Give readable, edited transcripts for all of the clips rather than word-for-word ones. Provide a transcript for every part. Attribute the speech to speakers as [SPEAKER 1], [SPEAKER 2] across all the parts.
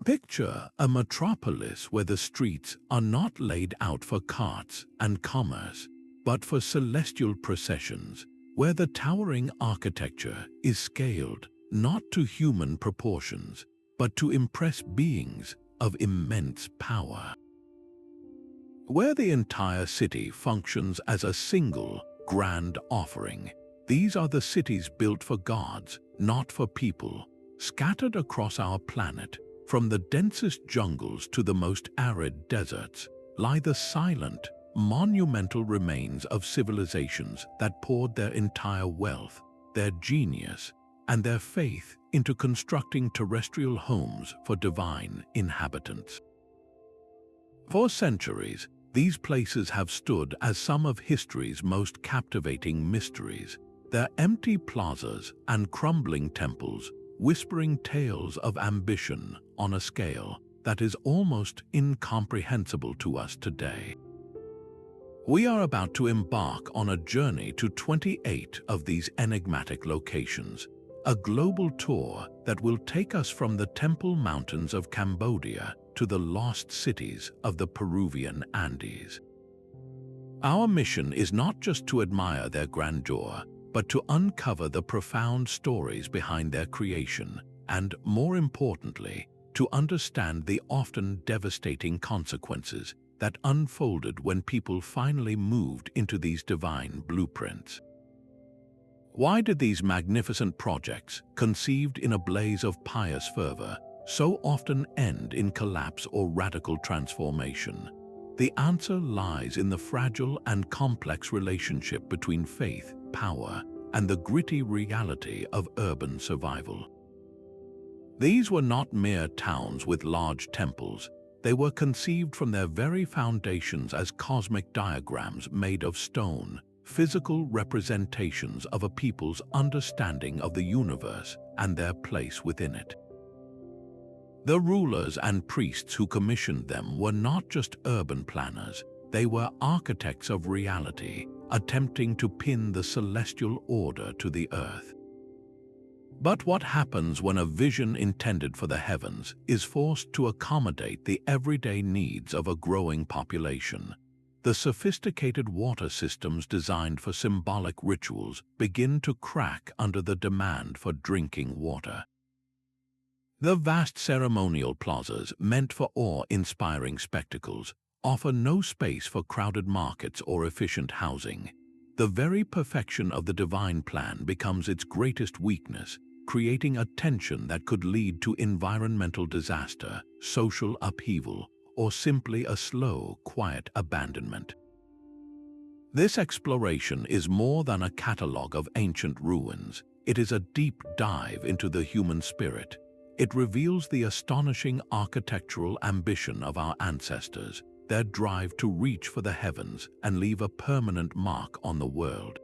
[SPEAKER 1] Picture a metropolis where the streets are not laid out for carts and commerce, but for celestial processions, where the towering architecture is scaled not to human proportions, but to impress beings of immense power. Where the entire city functions as a single, grand offering. These are the cities built for gods, not for people, scattered across our planet. From the densest jungles to the most arid deserts, lie the silent, monumental remains of civilizations that poured their entire wealth, their genius, and their faith into constructing terrestrial homes for divine inhabitants. For centuries, these places have stood as some of history's most captivating mysteries, their empty plazas and crumbling temples whispering tales of ambition on a scale that is almost incomprehensible to us today. We are about to embark on a journey to 28 of these enigmatic locations, a global tour that will take us from the Temple Mountains of Cambodia to the lost cities of the Peruvian Andes. Our mission is not just to admire their grandeur, but to uncover the profound stories behind their creation and, more importantly, to understand the often devastating consequences that unfolded when people finally moved into these divine blueprints. Why did these magnificent projects, conceived in a blaze of pious fervor, so often end in collapse or radical transformation? The answer lies in the fragile and complex relationship between faith, power, and the gritty reality of urban survival. These were not mere towns with large temples. They were conceived from their very foundations as cosmic diagrams made of stone, physical representations of a people's understanding of the universe and their place within it. The rulers and priests who commissioned them were not just urban planners, they were architects of reality, attempting to pin the celestial order to the earth. But what happens when a vision intended for the heavens is forced to accommodate the everyday needs of a growing population? The sophisticated water systems designed for symbolic rituals begin to crack under the demand for drinking water. The vast ceremonial plazas, meant for awe-inspiring spectacles, offer no space for crowded markets or efficient housing. The very perfection of the divine plan becomes its greatest weakness, creating a tension that could lead to environmental disaster, social upheaval, or simply a slow, quiet abandonment. This exploration is more than a catalogue of ancient ruins. It is a deep dive into the human spirit. It reveals the astonishing architectural ambition of our ancestors, their drive to reach for the heavens and leave a permanent mark on the world.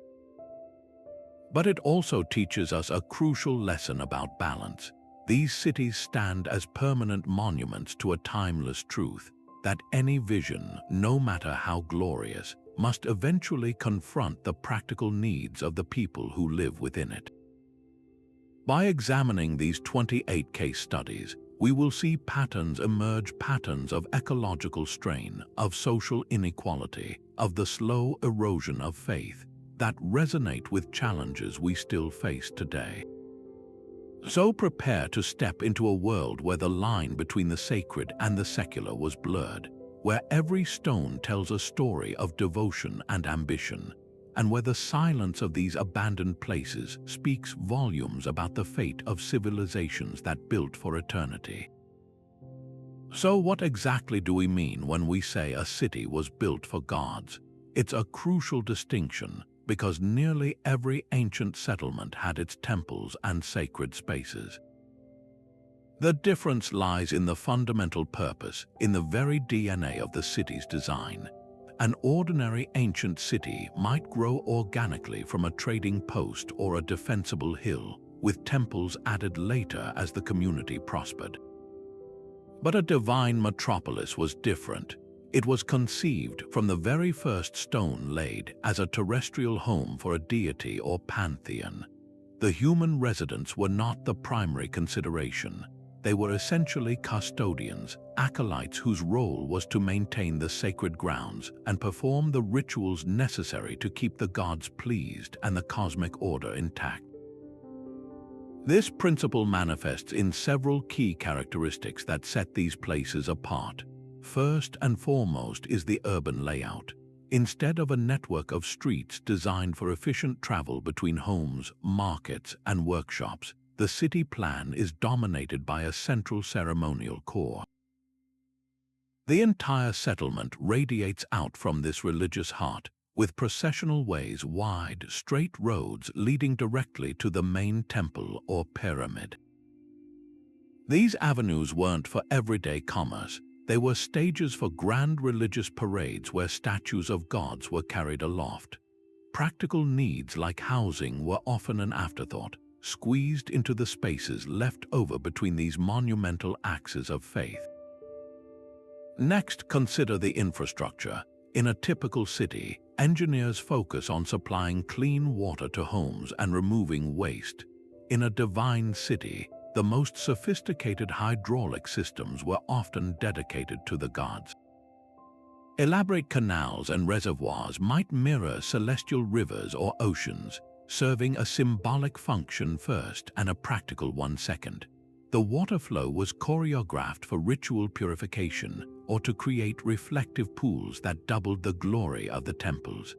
[SPEAKER 1] But it also teaches us a crucial lesson about balance. These cities stand as permanent monuments to a timeless truth, that any vision, no matter how glorious, must eventually confront the practical needs of the people who live within it. By examining these 28 case studies, we will see patterns emerge, patterns of ecological strain, of social inequality, of the slow erosion of faith, that resonate with challenges we still face today. So prepare to step into a world where the line between the sacred and the secular was blurred, where every stone tells a story of devotion and ambition, and where the silence of these abandoned places speaks volumes about the fate of civilizations that built for eternity. So what exactly do we mean when we say a city was built for gods? It's a crucial distinction, because nearly every ancient settlement had its temples and sacred spaces. The difference lies in the fundamental purpose, in the very DNA of the city's design. An ordinary ancient city might grow organically from a trading post or a defensible hill, with temples added later as the community prospered. But a divine metropolis was different. It was conceived from the very first stone laid as a terrestrial home for a deity or pantheon. The human residents were not the primary consideration. They were essentially custodians, acolytes whose role was to maintain the sacred grounds and perform the rituals necessary to keep the gods pleased and the cosmic order intact. This principle manifests in several key characteristics that set these places apart. First and foremost is the urban layout. Instead of a network of streets designed for efficient travel between homes, markets, and workshops, the city plan is dominated by a central ceremonial core. The entire settlement radiates out from this religious heart, with processional ways, wide, straight roads leading directly to the main temple or pyramid. These avenues weren't for everyday commerce. They were stages for grand religious parades where statues of gods were carried aloft. Practical needs like housing were often an afterthought, squeezed into the spaces left over between these monumental axes of faith. Next, consider the infrastructure. In a typical city, engineers focus on supplying clean water to homes and removing waste. In a divine city, the most sophisticated hydraulic systems were often dedicated to the gods. Elaborate canals and reservoirs might mirror celestial rivers or oceans, serving a symbolic function first and a practical one second. The water flow was choreographed for ritual purification or to create reflective pools that doubled the glory of the temples.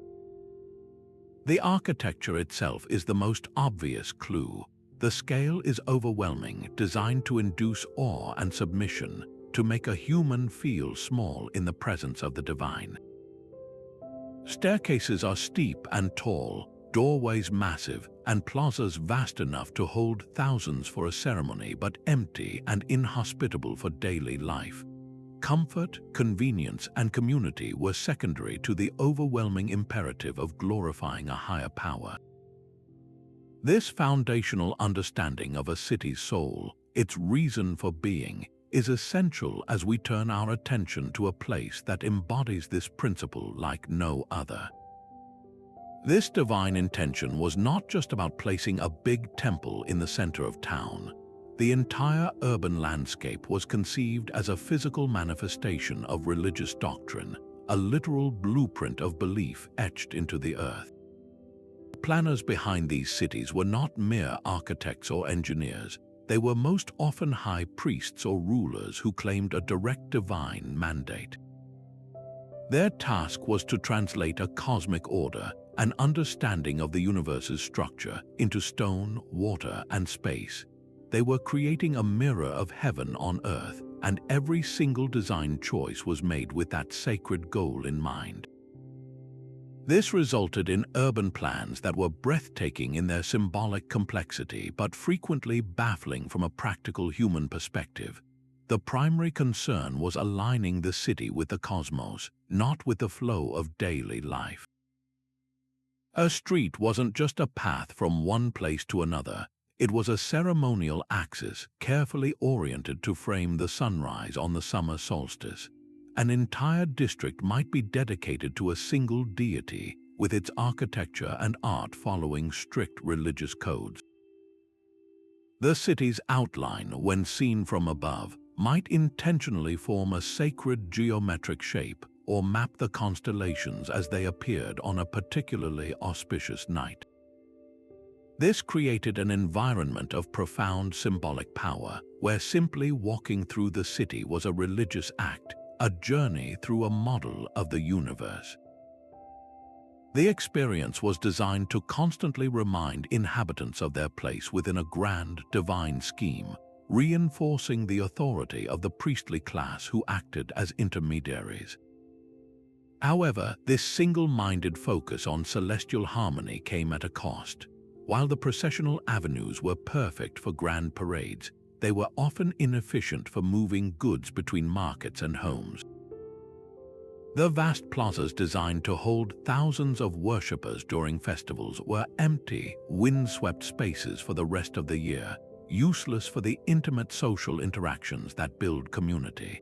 [SPEAKER 1] The architecture itself is the most obvious clue. The scale is overwhelming, designed to induce awe and submission, to make a human feel small in the presence of the divine. Staircases are steep and tall, doorways massive, and plazas vast enough to hold thousands for a ceremony but empty and inhospitable for daily life. Comfort, convenience, and community were secondary to the overwhelming imperative of glorifying a higher power. This foundational understanding of a city's soul, its reason for being, is essential as we turn our attention to a place that embodies this principle like no other. This divine intention was not just about placing a big temple in the center of town. The entire urban landscape was conceived as a physical manifestation of religious doctrine, a literal blueprint of belief etched into the earth. Planners behind these cities were not mere architects or engineers. They were most often high priests or rulers who claimed a direct divine mandate. Their task was to translate a cosmic order, an understanding of the universe's structure, into stone, water, and space. They were creating a mirror of heaven on earth, and every single design choice was made with that sacred goal in mind. This resulted in urban plans that were breathtaking in their symbolic complexity but frequently baffling from a practical human perspective. The primary concern was aligning the city with the cosmos, not with the flow of daily life. A street wasn't just a path from one place to another. It was a ceremonial axis carefully oriented to frame the sunrise on the summer solstice. An entire district might be dedicated to a single deity, with its architecture and art following strict religious codes. The city's outline, when seen from above, might intentionally form a sacred geometric shape or map the constellations as they appeared on a particularly auspicious night. This created an environment of profound symbolic power, where simply walking through the city was a religious act, a journey through a model of the universe. The experience was designed to constantly remind inhabitants of their place within a grand, divine scheme, reinforcing the authority of the priestly class who acted as intermediaries. However, this single-minded focus on celestial harmony came at a cost. While the processional avenues were perfect for grand parades, they were often inefficient for moving goods between markets and homes. The vast plazas designed to hold thousands of worshippers during festivals were empty, wind-swept spaces for the rest of the year, useless for the intimate social interactions that build community.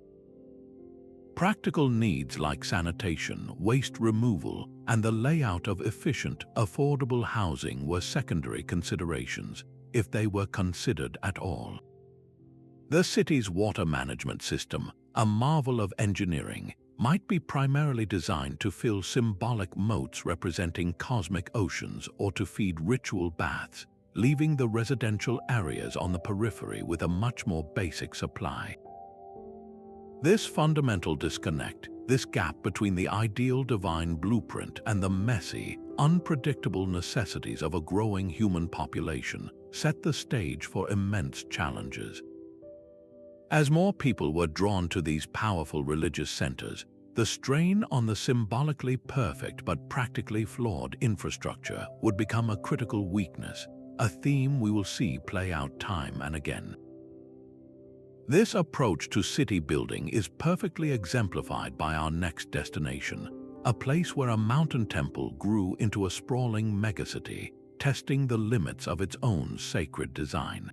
[SPEAKER 1] Practical needs like sanitation, waste removal, and the layout of efficient, affordable housing were secondary considerations, if they were considered at all. The city's water management system, a marvel of engineering, might be primarily designed to fill symbolic moats representing cosmic oceans or to feed ritual baths, leaving the residential areas on the periphery with a much more basic supply. This fundamental disconnect, this gap between the ideal divine blueprint and the messy, unpredictable necessities of a growing human population, set the stage for immense challenges. As more people were drawn to these powerful religious centers, the strain on the symbolically perfect but practically flawed infrastructure would become a critical weakness, a theme we will see play out time and again. This approach to city building is perfectly exemplified by our next destination, a place where a mountain temple grew into a sprawling megacity, testing the limits of its own sacred design.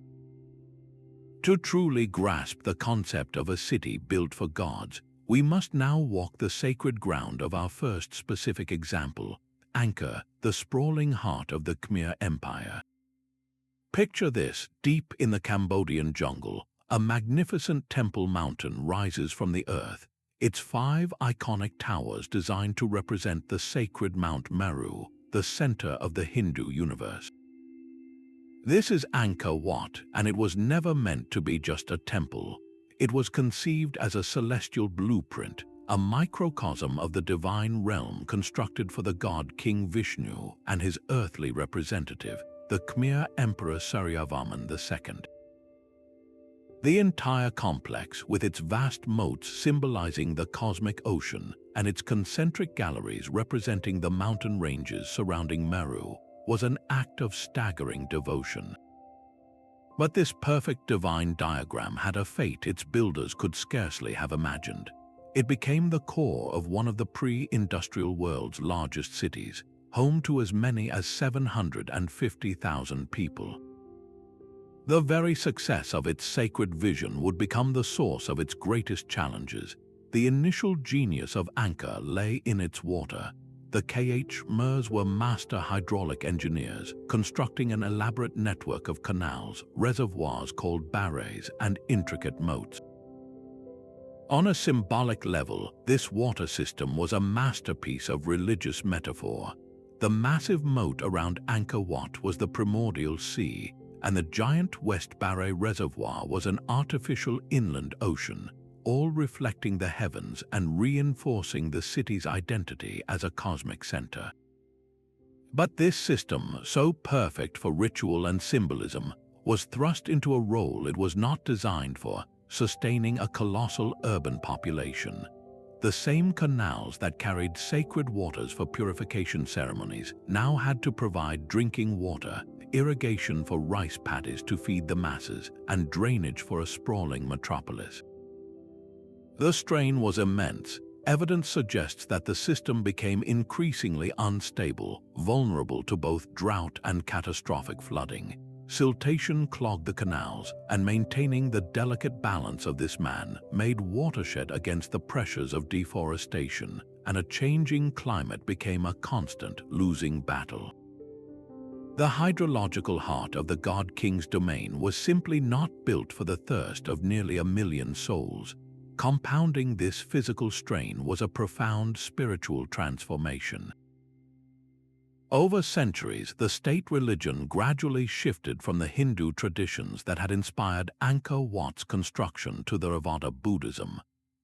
[SPEAKER 1] To truly grasp the concept of a city built for gods, we must now walk the sacred ground of our first specific example, Angkor, the sprawling heart of the Khmer Empire. Picture this: deep in the Cambodian jungle, a magnificent temple mountain rises from the earth, its 5 iconic towers designed to represent the sacred Mount Meru, the center of the Hindu universe. This is Angkor Wat, and it was never meant to be just a temple. It was conceived as a celestial blueprint, a microcosm of the divine realm constructed for the god King Vishnu and his earthly representative, the Khmer Emperor Suryavarman II. The entire complex, with its vast moats symbolizing the cosmic ocean and its concentric galleries representing the mountain ranges surrounding Meru, was an act of staggering devotion. But this perfect divine diagram had a fate its builders could scarcely have imagined. It became the core of one of the pre-industrial world's largest cities, home to as many as 750,000 people. The very success of its sacred vision would become the source of its greatest challenges. The initial genius of Angkor lay in its water. The Khmers were master hydraulic engineers, constructing an elaborate network of canals, reservoirs called barrays, and intricate moats. On a symbolic level, this water system was a masterpiece of religious metaphor. The massive moat around Angkor Wat was the primordial sea, and the giant West Barray Reservoir was an artificial inland ocean, all reflecting the heavens and reinforcing the city's identity as a cosmic center. But this system, so perfect for ritual and symbolism, was thrust into a role it was not designed for, sustaining a colossal urban population. The same canals that carried sacred waters for purification ceremonies now had to provide drinking water, irrigation for rice paddies to feed the masses, and drainage for a sprawling metropolis. The strain was immense. Evidence suggests that the system became increasingly unstable, vulnerable to both drought and catastrophic flooding. Siltation clogged the canals, and maintaining the delicate balance of this man made watershed against the pressures of deforestation, and a changing climate became a constant losing battle. The hydrological heart of the god king's domain was simply not built for the thirst of nearly 1 million souls. Compounding this physical strain was a profound spiritual transformation. Over centuries, the state religion gradually shifted from the Hindu traditions that had inspired Angkor Wat's construction to the Theravada Buddhism.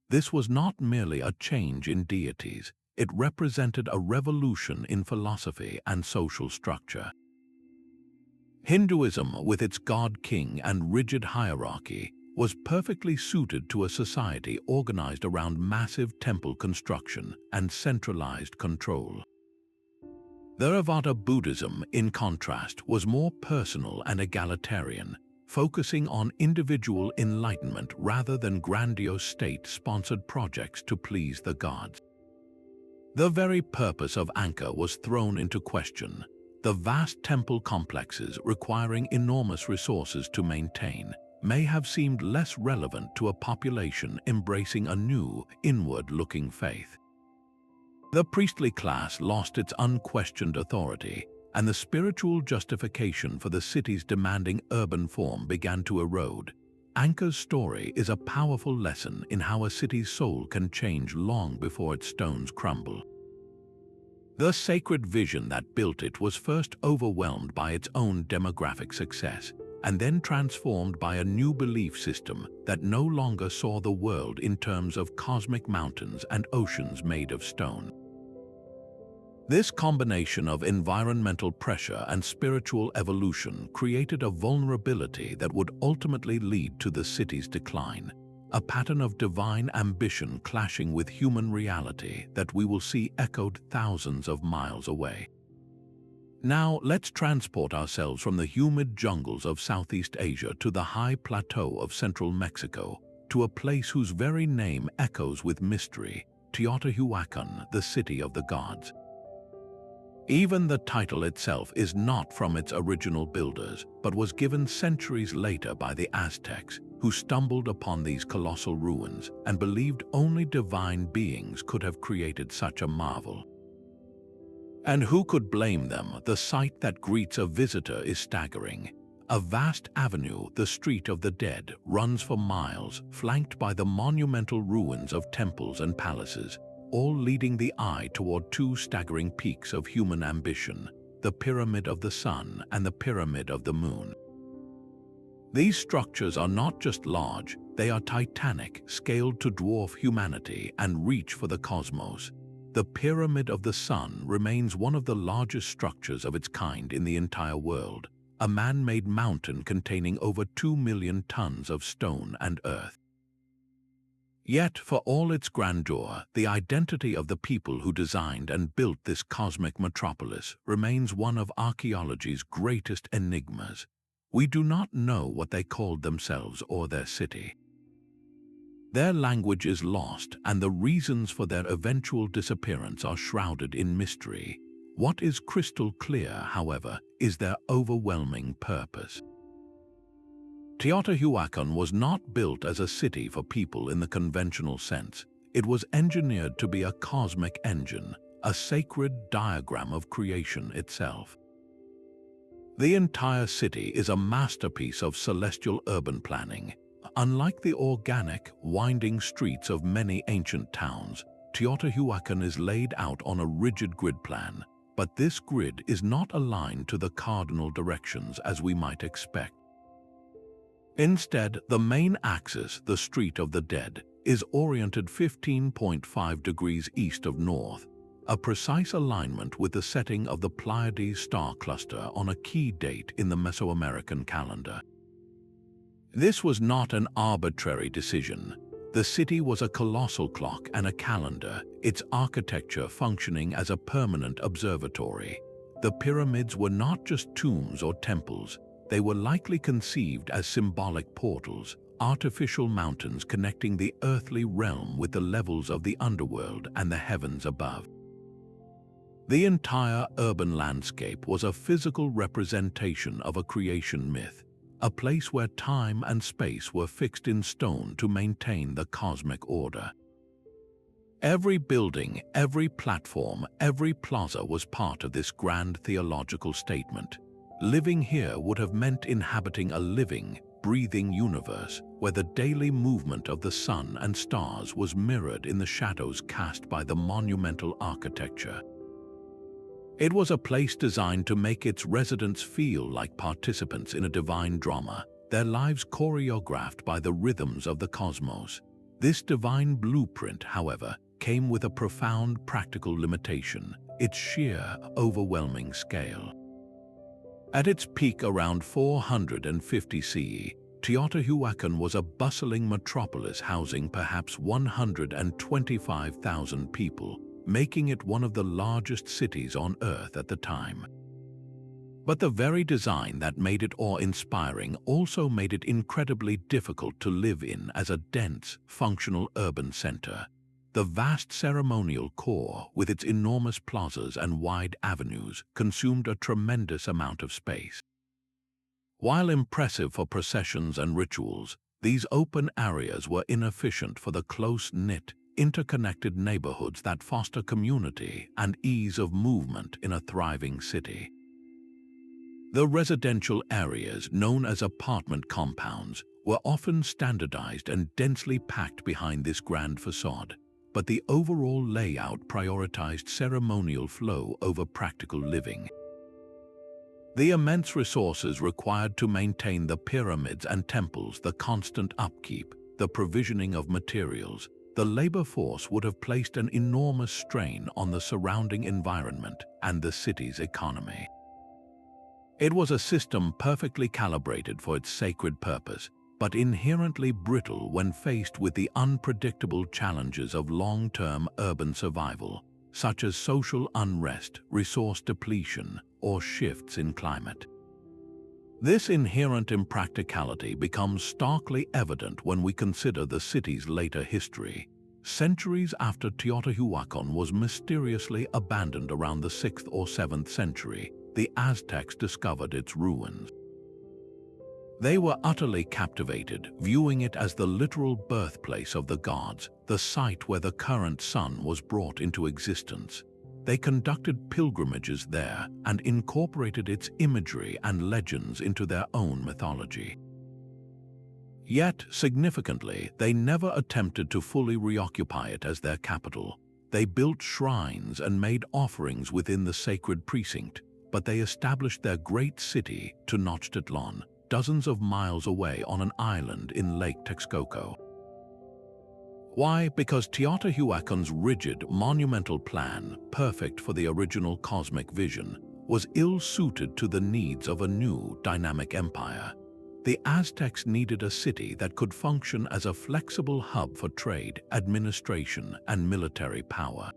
[SPEAKER 1] This was not merely a change in deities, it represented a revolution in philosophy and social structure. Hinduism, with its god-king and rigid hierarchy, was perfectly suited to a society organized around massive temple construction and centralized control. Theravada Buddhism, in contrast, was more personal and egalitarian, focusing on individual enlightenment rather than grandiose state-sponsored projects to please the gods. The very purpose of Angkor was thrown into question. The vast temple complexes, requiring enormous resources to maintain, may have seemed less relevant to a population embracing a new, inward-looking faith. The priestly class lost its unquestioned authority, and the spiritual justification for the city's demanding urban form began to erode. Angkor's story is a powerful lesson in how a city's soul can change long before its stones crumble. The sacred vision that built it was first overwhelmed by its own demographic success, and then transformed by a new belief system that no longer saw the world in terms of cosmic mountains and oceans made of stone. This combination of environmental pressure and spiritual evolution created a vulnerability that would ultimately lead to the city's decline, a pattern of divine ambition clashing with human reality that we will see echoed thousands of miles away. Now, let's transport ourselves from the humid jungles of Southeast Asia to the high plateau of central Mexico, to a place whose very name echoes with mystery, Teotihuacan, the city of the gods. Even the title itself is not from its original builders, but was given centuries later by the Aztecs, who stumbled upon these colossal ruins and believed only divine beings could have created such a marvel. And who could blame them? The sight that greets a visitor is staggering. A vast avenue, the Street of the Dead, runs for miles, flanked by the monumental ruins of temples and palaces, all leading the eye toward two staggering peaks of human ambition, the Pyramid of the Sun and the Pyramid of the Moon. These structures are not just large, they are titanic, scaled to dwarf humanity and reach for the cosmos. The Pyramid of the Sun remains one of the largest structures of its kind in the entire world, a man-made mountain containing over 2 million tons of stone and earth. Yet, for all its grandeur, the identity of the people who designed and built this cosmic metropolis remains one of archaeology's greatest enigmas. We do not know what they called themselves or their city. Their language is lost, and the reasons for their eventual disappearance are shrouded in mystery. What is crystal clear, however, is their overwhelming purpose. Teotihuacan was not built as a city for people in the conventional sense. It was engineered to be a cosmic engine, a sacred diagram of creation itself. The entire city is a masterpiece of celestial urban planning. Unlike the organic, winding streets of many ancient towns, Teotihuacan is laid out on a rigid grid plan, but this grid is not aligned to the cardinal directions as we might expect. Instead, the main axis, the Street of the Dead, is oriented 15.5 degrees east of north, a precise alignment with the setting of the Pleiades star cluster on a key date in the Mesoamerican calendar. This was not an arbitrary decision. The city was a colossal clock and a calendar, its architecture functioning as a permanent observatory. The pyramids were not just tombs or temples. They were likely conceived as symbolic portals, artificial mountains connecting the earthly realm with the levels of the underworld and the heavens above. The entire urban landscape was a physical representation of a creation myth, a place where time and space were fixed in stone to maintain the cosmic order. Every building, every platform, every plaza was part of this grand theological statement. Living here would have meant inhabiting a living, breathing universe where the daily movement of the sun and stars was mirrored in the shadows cast by the monumental architecture. It was a place designed to make its residents feel like participants in a divine drama, their lives choreographed by the rhythms of the cosmos. This divine blueprint, however, came with a profound practical limitation: its sheer, overwhelming scale. At its peak around 450 CE, Teotihuacan was a bustling metropolis housing perhaps 125,000 people, making it one of the largest cities on Earth at the time. But the very design that made it awe-inspiring also made it incredibly difficult to live in as a dense, functional urban center. The vast ceremonial core, with its enormous plazas and wide avenues, consumed a tremendous amount of space. While impressive for processions and rituals, these open areas were inefficient for the close-knit, interconnected neighborhoods that foster community and ease of movement in a thriving city. The residential areas, known as apartment compounds, were often standardized and densely packed behind this grand facade, but the overall layout prioritized ceremonial flow over practical living. The immense resources required to maintain the pyramids and temples, the constant upkeep, the provisioning of materials, the labor force would have placed an enormous strain on the surrounding environment and the city's economy. It was a system perfectly calibrated for its sacred purpose, but inherently brittle when faced with the unpredictable challenges of long-term urban survival, such as social unrest, resource depletion, or shifts in climate. This inherent impracticality becomes starkly evident when we consider the city's later history. Centuries after Teotihuacan was mysteriously abandoned around the 6th or 7th century, the Aztecs discovered its ruins. They were utterly captivated, viewing it as the literal birthplace of the gods, the site where the current sun was brought into existence. They conducted pilgrimages there and incorporated its imagery and legends into their own mythology. Yet, significantly, they never attempted to fully reoccupy it as their capital. They built shrines and made offerings within the sacred precinct, but they established their great city, Tenochtitlan, dozens of miles away on an island in Lake Texcoco. Why? Because Teotihuacan's rigid, monumental plan, perfect for the original cosmic vision, was ill-suited to the needs of a new, dynamic empire. The Aztecs needed a city that could function as a flexible hub for trade, administration, and military power.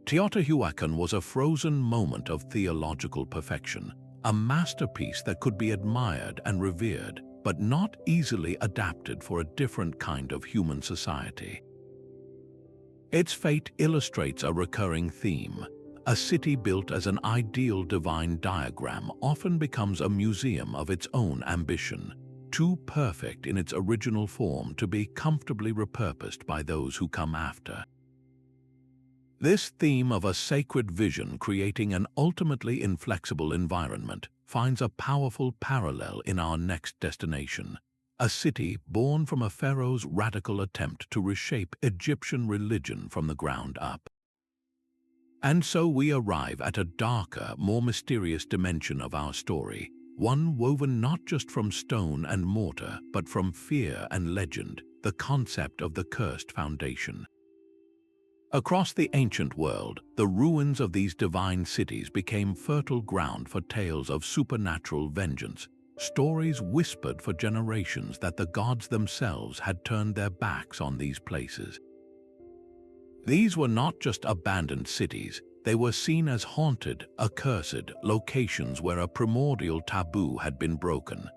[SPEAKER 1] Teotihuacan was a frozen moment of theological perfection, a masterpiece that could be admired and revered, but not easily adapted for a different kind of human society. Its fate illustrates a recurring theme. A city built as an ideal divine diagram often becomes a museum of its own ambition, too perfect in its original form to be comfortably repurposed by those who come after. This theme of a sacred vision creating an ultimately inflexible environment finds a powerful parallel in our next destination, a city born from a pharaoh's radical attempt to reshape Egyptian religion from the ground up. And so we arrive at a darker, more mysterious dimension of our story, one woven not just from stone and mortar, but from fear and legend, the concept of the cursed foundation. Across the ancient world, the ruins of these divine cities became fertile ground for tales of supernatural vengeance, stories whispered for generations that the gods themselves had turned their backs on these places. These were not just abandoned cities, they were seen as haunted, accursed locations where a primordial taboo had been broken.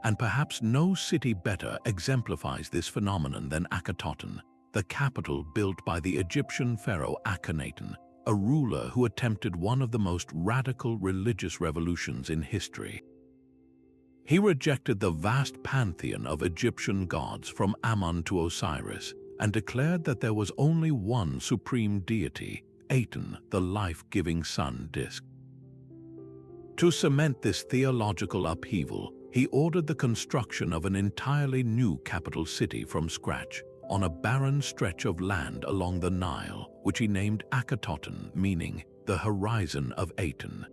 [SPEAKER 1] And perhaps no city better exemplifies this phenomenon than Akhetaten, the capital built by the Egyptian pharaoh Akhetaten, a ruler who attempted one of the most radical religious revolutions in history. He rejected the vast pantheon of Egyptian gods from Ammon to Osiris and declared that there was only one supreme deity, Aten, the life-giving sun disk. To cement this theological upheaval, he ordered the construction of an entirely new capital city from scratch, on a barren stretch of land along the Nile, which he named Akhetaten, meaning the horizon of Aten.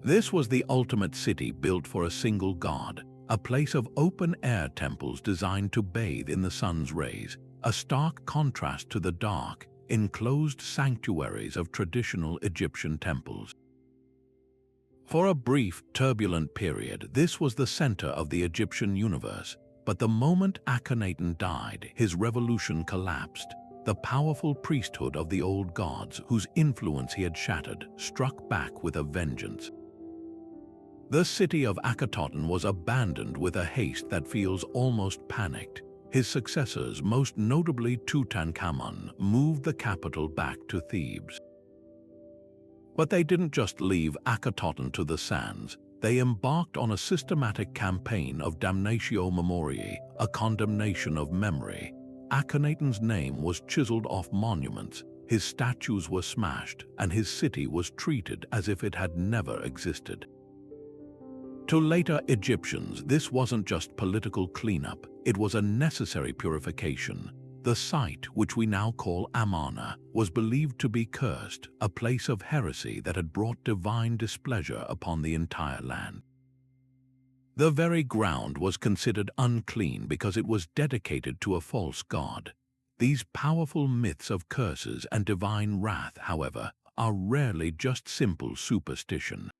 [SPEAKER 1] This was the ultimate city built for a single god, a place of open-air temples designed to bathe in the sun's rays, a stark contrast to the dark, enclosed sanctuaries of traditional Egyptian temples. For a brief, turbulent period, this was the center of the Egyptian universe. But the moment Akhenaten died, his revolution collapsed. The powerful priesthood of the old gods, whose influence he had shattered, struck back with a vengeance. The city of Akhetaten was abandoned with a haste that feels almost panicked. His successors, most notably Tutankhamun, moved the capital back to Thebes. But they didn't just leave Akhetaten to the sands. They embarked on a systematic campaign of damnatio memoriae, a condemnation of memory. Akhenaten's name was chiseled off monuments, his statues were smashed, and his city was treated as if it had never existed. To later Egyptians, this wasn't just political cleanup, it was a necessary purification. The site, which we now call Amarna, was believed to be cursed, a place of heresy that had brought divine displeasure upon the entire land. The very ground was considered unclean because it was dedicated to a false god. These powerful myths of curses and divine wrath, however, are rarely just simple superstition.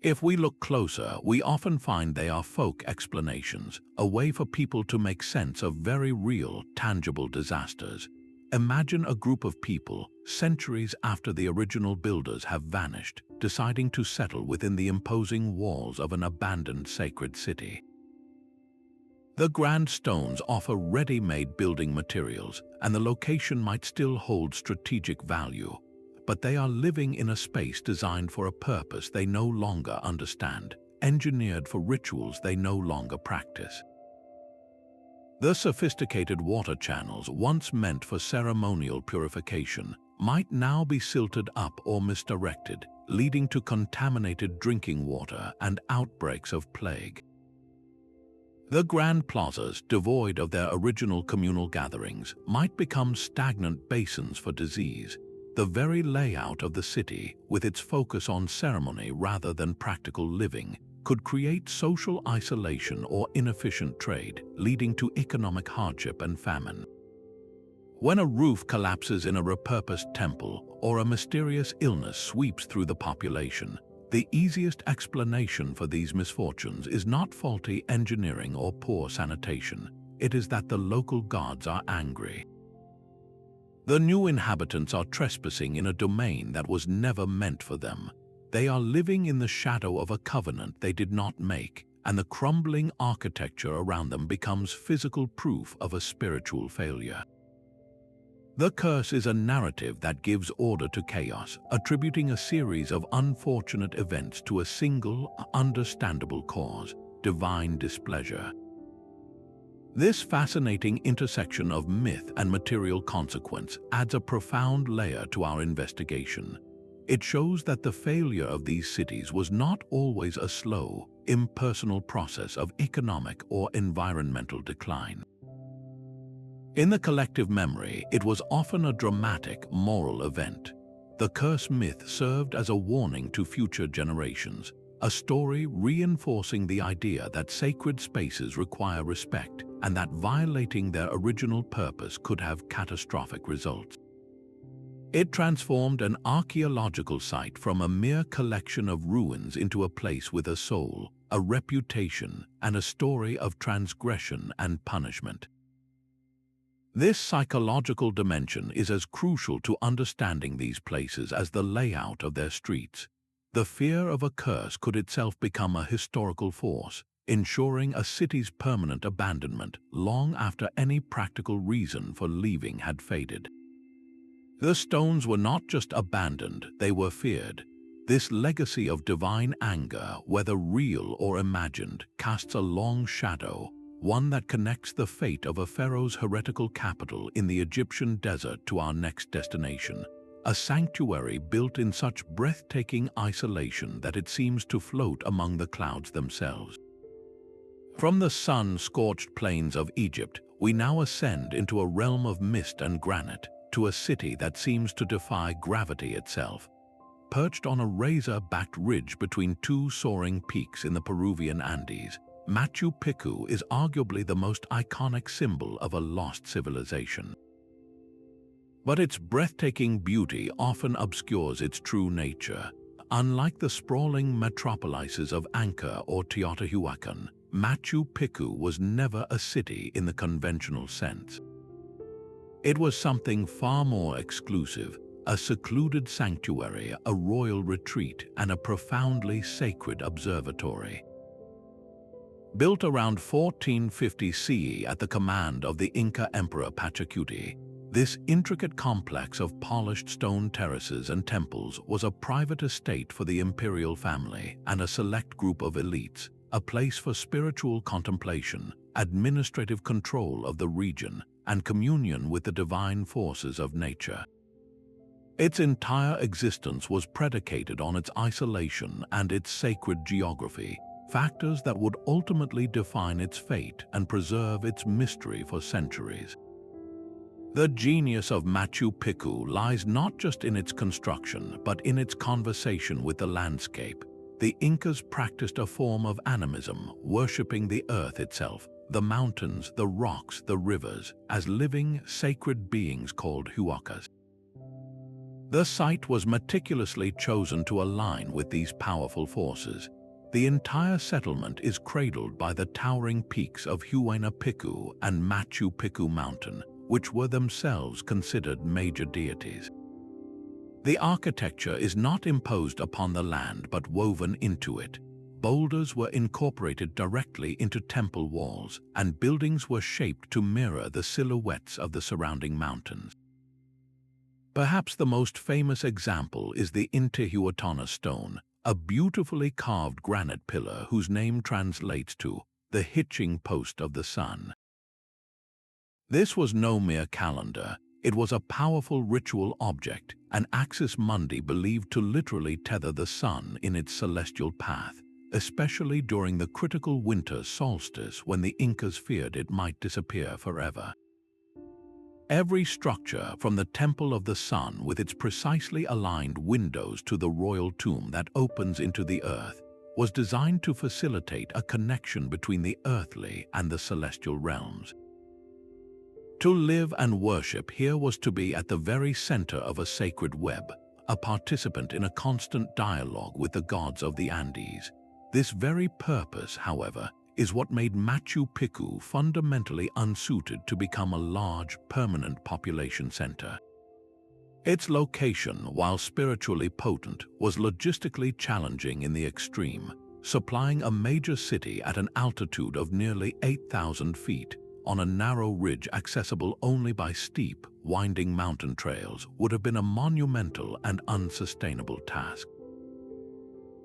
[SPEAKER 1] If we look closer, we often find they are folk explanations, a way for people to make sense of very real, tangible disasters. Imagine a group of people, centuries after the original builders have vanished, deciding to settle within the imposing walls of an abandoned sacred city. The grand stones offer ready-made building materials, and the location might still hold strategic value. But they are living in a space designed for a purpose they no longer understand, engineered for rituals they no longer practice. The sophisticated water channels once meant for ceremonial purification might now be silted up or misdirected, leading to contaminated drinking water and outbreaks of plague. The grand plazas, devoid of their original communal gatherings, might become stagnant basins for disease. The very layout of the city, with its focus on ceremony rather than practical living, could create social isolation or inefficient trade, leading to economic hardship and famine. When a roof collapses in a repurposed temple or a mysterious illness sweeps through the population, the easiest explanation for these misfortunes is not faulty engineering or poor sanitation. It is that the local gods are angry. The new inhabitants are trespassing in a domain that was never meant for them. They are living in the shadow of a covenant they did not make, and the crumbling architecture around them becomes physical proof of a spiritual failure. The curse is a narrative that gives order to chaos, attributing a series of unfortunate events to a single, understandable cause: divine displeasure. This fascinating intersection of myth and material consequence adds a profound layer to our investigation. It shows that the failure of these cities was not always a slow, impersonal process of economic or environmental decline. In the collective memory, it was often a dramatic, moral event. The curse myth served as a warning to future generations, a story reinforcing the idea that sacred spaces require respect and that violating their original purpose could have catastrophic results. It transformed an archaeological site from a mere collection of ruins into a place with a soul, a reputation, and a story of transgression and punishment. This psychological dimension is as crucial to understanding these places as the layout of their streets. The fear of a curse could itself become a historical force, ensuring a city's permanent abandonment long after any practical reason for leaving had faded. The stones were not just abandoned, they were feared. This legacy of divine anger, whether real or imagined, casts a long shadow, one that connects the fate of a pharaoh's heretical capital in the Egyptian desert to our next destination. A sanctuary built in such breathtaking isolation that it seems to float among the clouds themselves. From the sun-scorched plains of Egypt, we now ascend into a realm of mist and granite, to a city that seems to defy gravity itself. Perched on a razor-backed ridge between two soaring peaks in the Peruvian Andes, Machu Picchu is arguably the most iconic symbol of a lost civilization. But its breathtaking beauty often obscures its true nature. Unlike the sprawling metropolises of Angkor or Teotihuacan, Machu Picchu was never a city in the conventional sense. It was something far more exclusive, a secluded sanctuary, a royal retreat, and a profoundly sacred observatory. Built around 1450 CE at the command of the Inca Emperor Pachacuti, this intricate complex of polished stone terraces and temples was a private estate for the imperial family and a select group of elites, a place for spiritual contemplation, administrative control of the region, and communion with the divine forces of nature. Its entire existence was predicated on its isolation and its sacred geography, factors that would ultimately define its fate and preserve its mystery for centuries. The genius of Machu Picchu lies not just in its construction, but in its conversation with the landscape. The Incas practiced a form of animism, worshipping the earth itself, the mountains, the rocks, the rivers, as living, sacred beings called huacas. The site was meticulously chosen to align with these powerful forces. The entire settlement is cradled by the towering peaks of Huayna Picchu and Machu Picchu Mountain, which were themselves considered major deities. The architecture is not imposed upon the land but woven into it. Boulders were incorporated directly into temple walls, and buildings were shaped to mirror the silhouettes of the surrounding mountains. Perhaps the most famous example is the Teotihuacan stone, a beautifully carved granite pillar whose name translates to the hitching post of the sun. This was no mere calendar. It was a powerful ritual object, an axis mundi believed to literally tether the sun in its celestial path, especially during the critical winter solstice when the Incas feared it might disappear forever. Every structure, from the Temple of the Sun with its precisely aligned windows to the royal tomb that opens into the earth, was designed to facilitate a connection between the earthly and the celestial realms. To live and worship here was to be at the very center of a sacred web, a participant in a constant dialogue with the gods of the Andes. This very purpose, however, is what made Machu Picchu fundamentally unsuited to become a large, permanent population center. Its location, while spiritually potent, was logistically challenging in the extreme, supplying a major city at an altitude of nearly 8,000 feet, on a narrow ridge accessible only by steep, winding mountain trails, would have been a monumental and unsustainable task.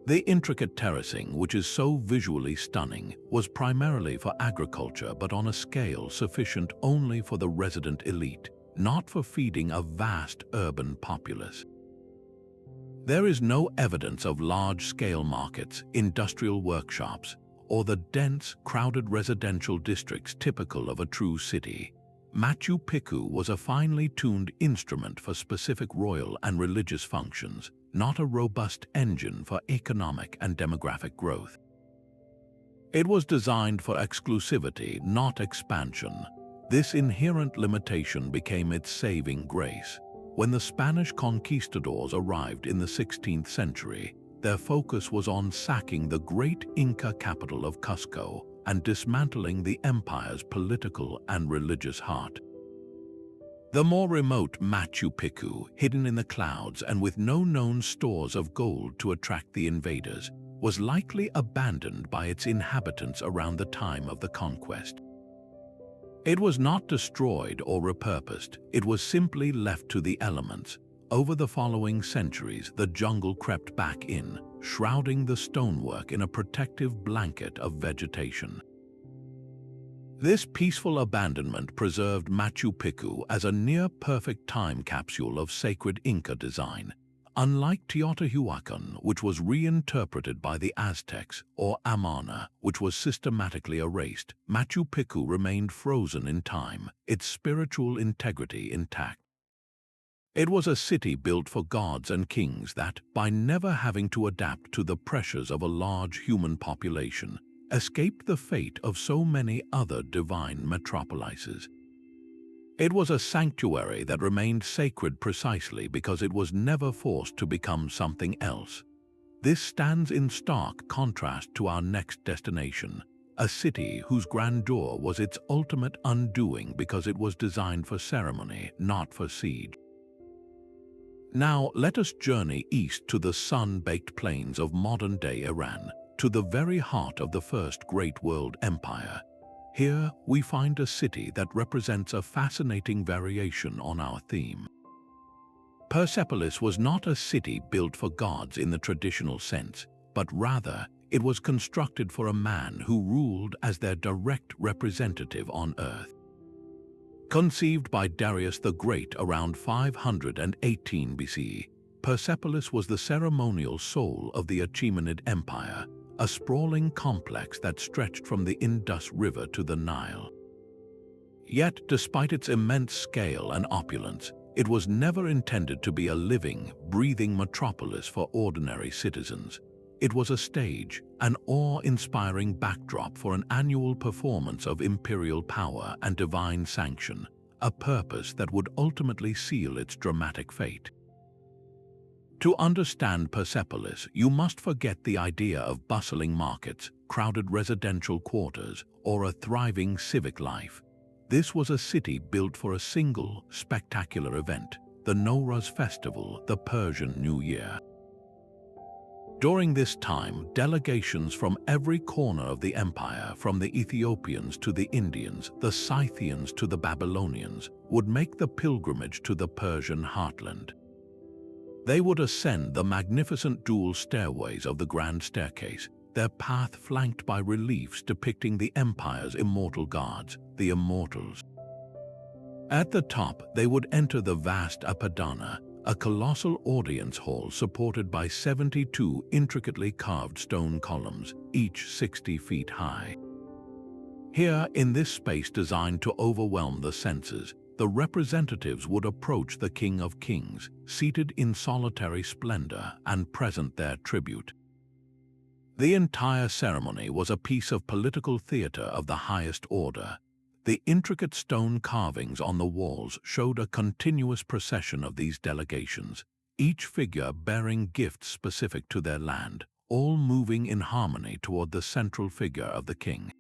[SPEAKER 1] The intricate terracing, which is so visually stunning, was primarily for agriculture but on a scale sufficient only for the resident elite, not for feeding a vast urban populace. There is no evidence of large-scale markets, industrial workshops, or the dense, crowded residential districts typical of a true city. Machu Picchu was a finely tuned instrument for specific royal and religious functions, not a robust engine for economic and demographic growth. It was designed for exclusivity, not expansion. This inherent limitation became its saving grace. When the Spanish conquistadors arrived in the 16th century, their focus was on sacking the great Inca capital of Cusco and dismantling the empire's political and religious heart. The more remote Machu Picchu, hidden in the clouds and with no known stores of gold to attract the invaders, was likely abandoned by its inhabitants around the time of the conquest. It was not destroyed or repurposed, it was simply left to the elements. Over the following centuries, the jungle crept back in, shrouding the stonework in a protective blanket of vegetation. This peaceful abandonment preserved Machu Picchu as a near-perfect time capsule of sacred Inca design. Unlike Teotihuacan, which was reinterpreted by the Aztecs, or Amana, which was systematically erased, Machu Picchu remained frozen in time, its spiritual integrity intact. It was a city built for gods and kings that, by never having to adapt to the pressures of a large human population, escaped the fate of so many other divine metropolises. It was a sanctuary that remained sacred precisely because it was never forced to become something else. This stands in stark contrast to our next destination, a city whose grandeur was its ultimate undoing because it was designed for ceremony, not for siege. Now let us journey east to the sun-baked plains of modern-day Iran, to the very heart of the first great world empire. Here we find a city that represents a fascinating variation on our theme. Persepolis was not a city built for gods in the traditional sense, but rather it was constructed for a man who ruled as their direct representative on earth. Conceived by Darius the Great around 518 BCE, Persepolis was the ceremonial soul of the Achaemenid Empire, a sprawling complex that stretched from the Indus River to the Nile. Yet, despite its immense scale and opulence, it was never intended to be a living, breathing metropolis for ordinary citizens. It was a stage, an awe-inspiring backdrop for an annual performance of imperial power and divine sanction, a purpose that would ultimately seal its dramatic fate. To understand Persepolis, you must forget the idea of bustling markets, crowded residential quarters, or a thriving civic life. This was a city built for a single, spectacular event, the Nowruz festival, the Persian New Year. During this time, delegations from every corner of the empire, from the Ethiopians to the Indians, the Scythians to the Babylonians, would make the pilgrimage to the Persian heartland. They would ascend the magnificent dual stairways of the Grand Staircase, their path flanked by reliefs depicting the empire's immortal gods, the Immortals. At the top, they would enter the vast Apadana, a colossal audience hall supported by 72 intricately carved stone columns, each 60 feet high. Here, in this space designed to overwhelm the senses, the representatives would approach the King of Kings, seated in solitary splendor, and present their tribute. The entire ceremony was a piece of political theater of the highest order. The intricate stone carvings on the walls showed a continuous procession of these delegations, each figure bearing gifts specific to their land, all moving in harmony toward the central figure of the king.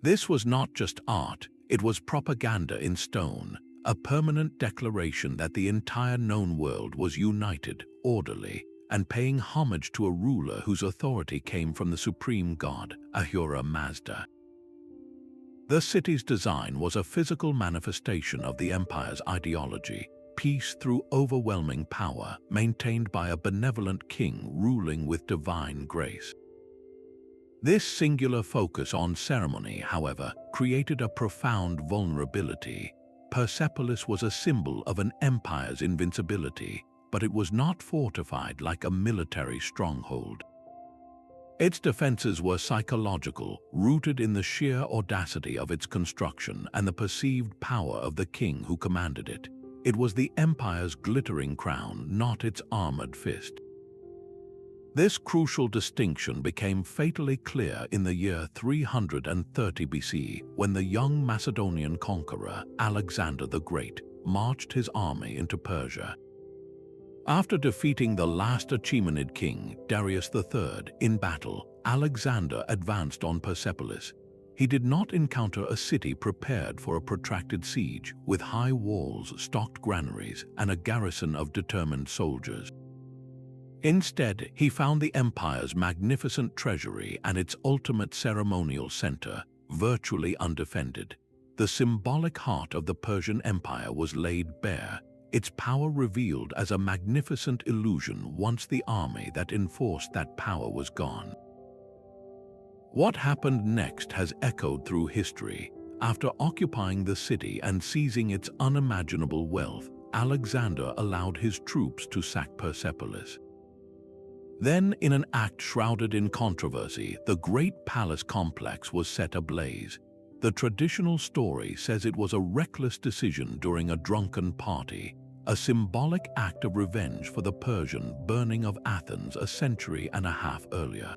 [SPEAKER 1] This was not just art, it was propaganda in stone, a permanent declaration that the entire known world was united, orderly, and paying homage to a ruler whose authority came from the supreme god, Ahura Mazda. The city's design was a physical manifestation of the empire's ideology, peace through overwhelming power, maintained by a benevolent king ruling with divine grace. This singular focus on ceremony, however, created a profound vulnerability. Persepolis was a symbol of an empire's invincibility, but it was not fortified like a military stronghold. Its defenses were psychological, rooted in the sheer audacity of its construction and the perceived power of the king who commanded it. It was the empire's glittering crown, not its armored fist. This crucial distinction became fatally clear in the year 330 BC, when the young Macedonian conqueror, Alexander the Great, marched his army into Persia. After defeating the last Achaemenid king, Darius III, in battle, Alexander advanced on Persepolis. He did not encounter a city prepared for a protracted siege, with high walls, stocked granaries, and a garrison of determined soldiers. Instead, he found the empire's magnificent treasury and its ultimate ceremonial center, virtually undefended. The symbolic heart of the Persian Empire was laid bare, its power revealed as a magnificent illusion once the army that enforced that power was gone. What happened next has echoed through history. After occupying the city and seizing its unimaginable wealth, Alexander allowed his troops to sack Persepolis. Then, in an act shrouded in controversy, the great palace complex was set ablaze. The traditional story says it was a reckless decision during a drunken party, a symbolic act of revenge for the Persian burning of Athens a century and a half earlier.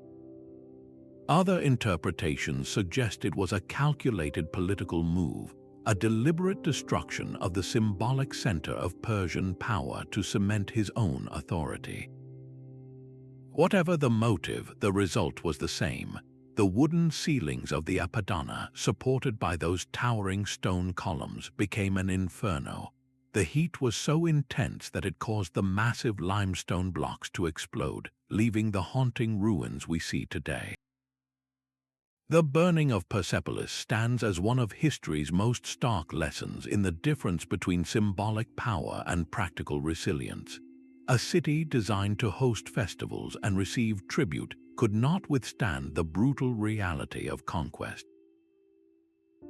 [SPEAKER 1] Other interpretations suggest it was a calculated political move, a deliberate destruction of the symbolic center of Persian power to cement his own authority. Whatever the motive, the result was the same. The wooden ceilings of the Apadana, supported by those towering stone columns, became an inferno. The heat was so intense that it caused the massive limestone blocks to explode, leaving the haunting ruins we see today. The burning of Persepolis stands as one of history's most stark lessons in the difference between symbolic power and practical resilience. A city designed to host festivals and receive tribute could not withstand the brutal reality of conquest.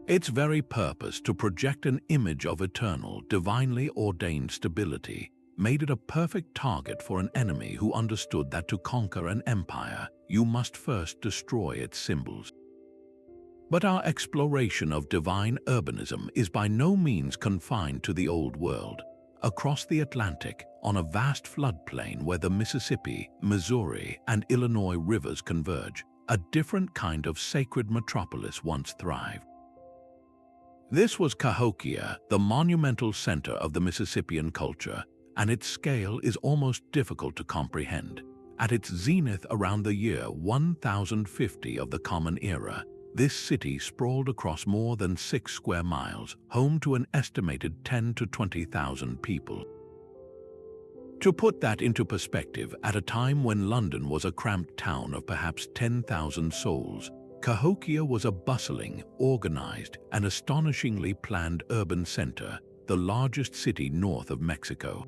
[SPEAKER 1] Its very purpose to project an image of eternal, divinely ordained stability made it a perfect target for an enemy who understood that to conquer an empire, you must first destroy its symbols. But our exploration of divine urbanism is by no means confined to the Old World. Across the Atlantic, on a vast floodplain where the Mississippi, Missouri, and Illinois rivers converge, a different kind of sacred metropolis once thrived. This was Cahokia, the monumental center of the Mississippian culture, and its scale is almost difficult to comprehend. At its zenith around the year 1050 of the Common Era, this city sprawled across more than 6 square miles, home to an estimated 10 to 20,000 people. To put that into perspective, at a time when London was a cramped town of perhaps 10,000 souls, Cahokia was a bustling, organized, and astonishingly planned urban center, the largest city north of Mexico.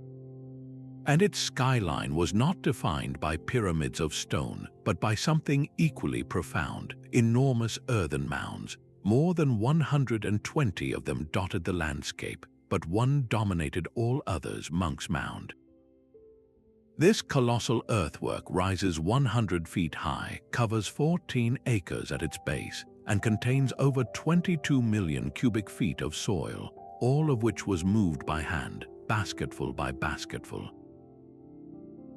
[SPEAKER 1] And its skyline was not defined by pyramids of stone, but by something equally profound: enormous earthen mounds. More than 120 of them dotted the landscape, but one dominated all others: Monk's Mound. This colossal earthwork rises 100 feet high, covers 14 acres at its base, and contains over 22 million cubic feet of soil, all of which was moved by hand, basketful by basketful.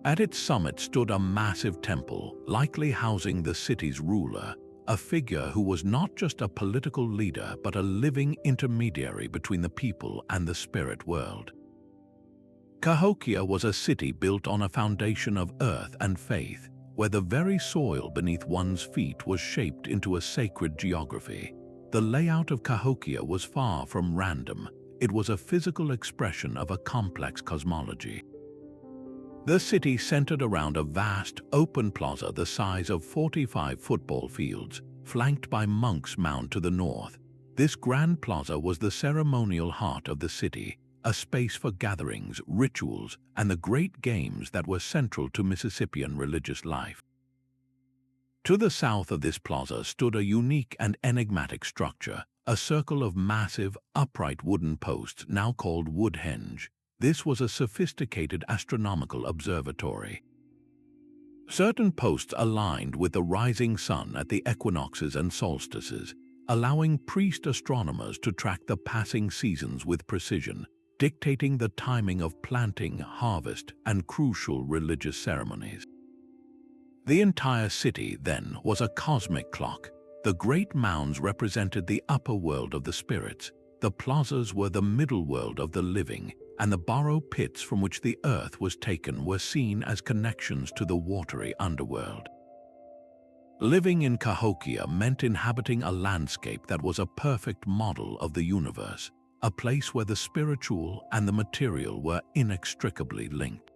[SPEAKER 1] At its summit stood a massive temple, likely housing the city's ruler, a figure who was not just a political leader but a living intermediary between the people and the spirit world. Cahokia was a city built on a foundation of earth and faith, where the very soil beneath one's feet was shaped into a sacred geography. The layout of Cahokia was far from random. It was a physical expression of a complex cosmology. The city centered around a vast, open plaza the size of 45 football fields, flanked by Monk's Mound to the north. This grand plaza was the ceremonial heart of the city, a space for gatherings, rituals, and the great games that were central to Mississippian religious life. To the south of this plaza stood a unique and enigmatic structure, a circle of massive, upright wooden posts now called Woodhenge. This was a sophisticated astronomical observatory. Certain posts aligned with the rising sun at the equinoxes and solstices, allowing priest astronomers to track the passing seasons with precision, dictating the timing of planting, harvest, and crucial religious ceremonies. The entire city, then, was a cosmic clock. The great mounds represented the upper world of the spirits, the plazas were the middle world of the living, and the borrow pits from which the earth was taken were seen as connections to the watery underworld. Living in Cahokia meant inhabiting a landscape that was a perfect model of the universe, a place where the spiritual and the material were inextricably linked.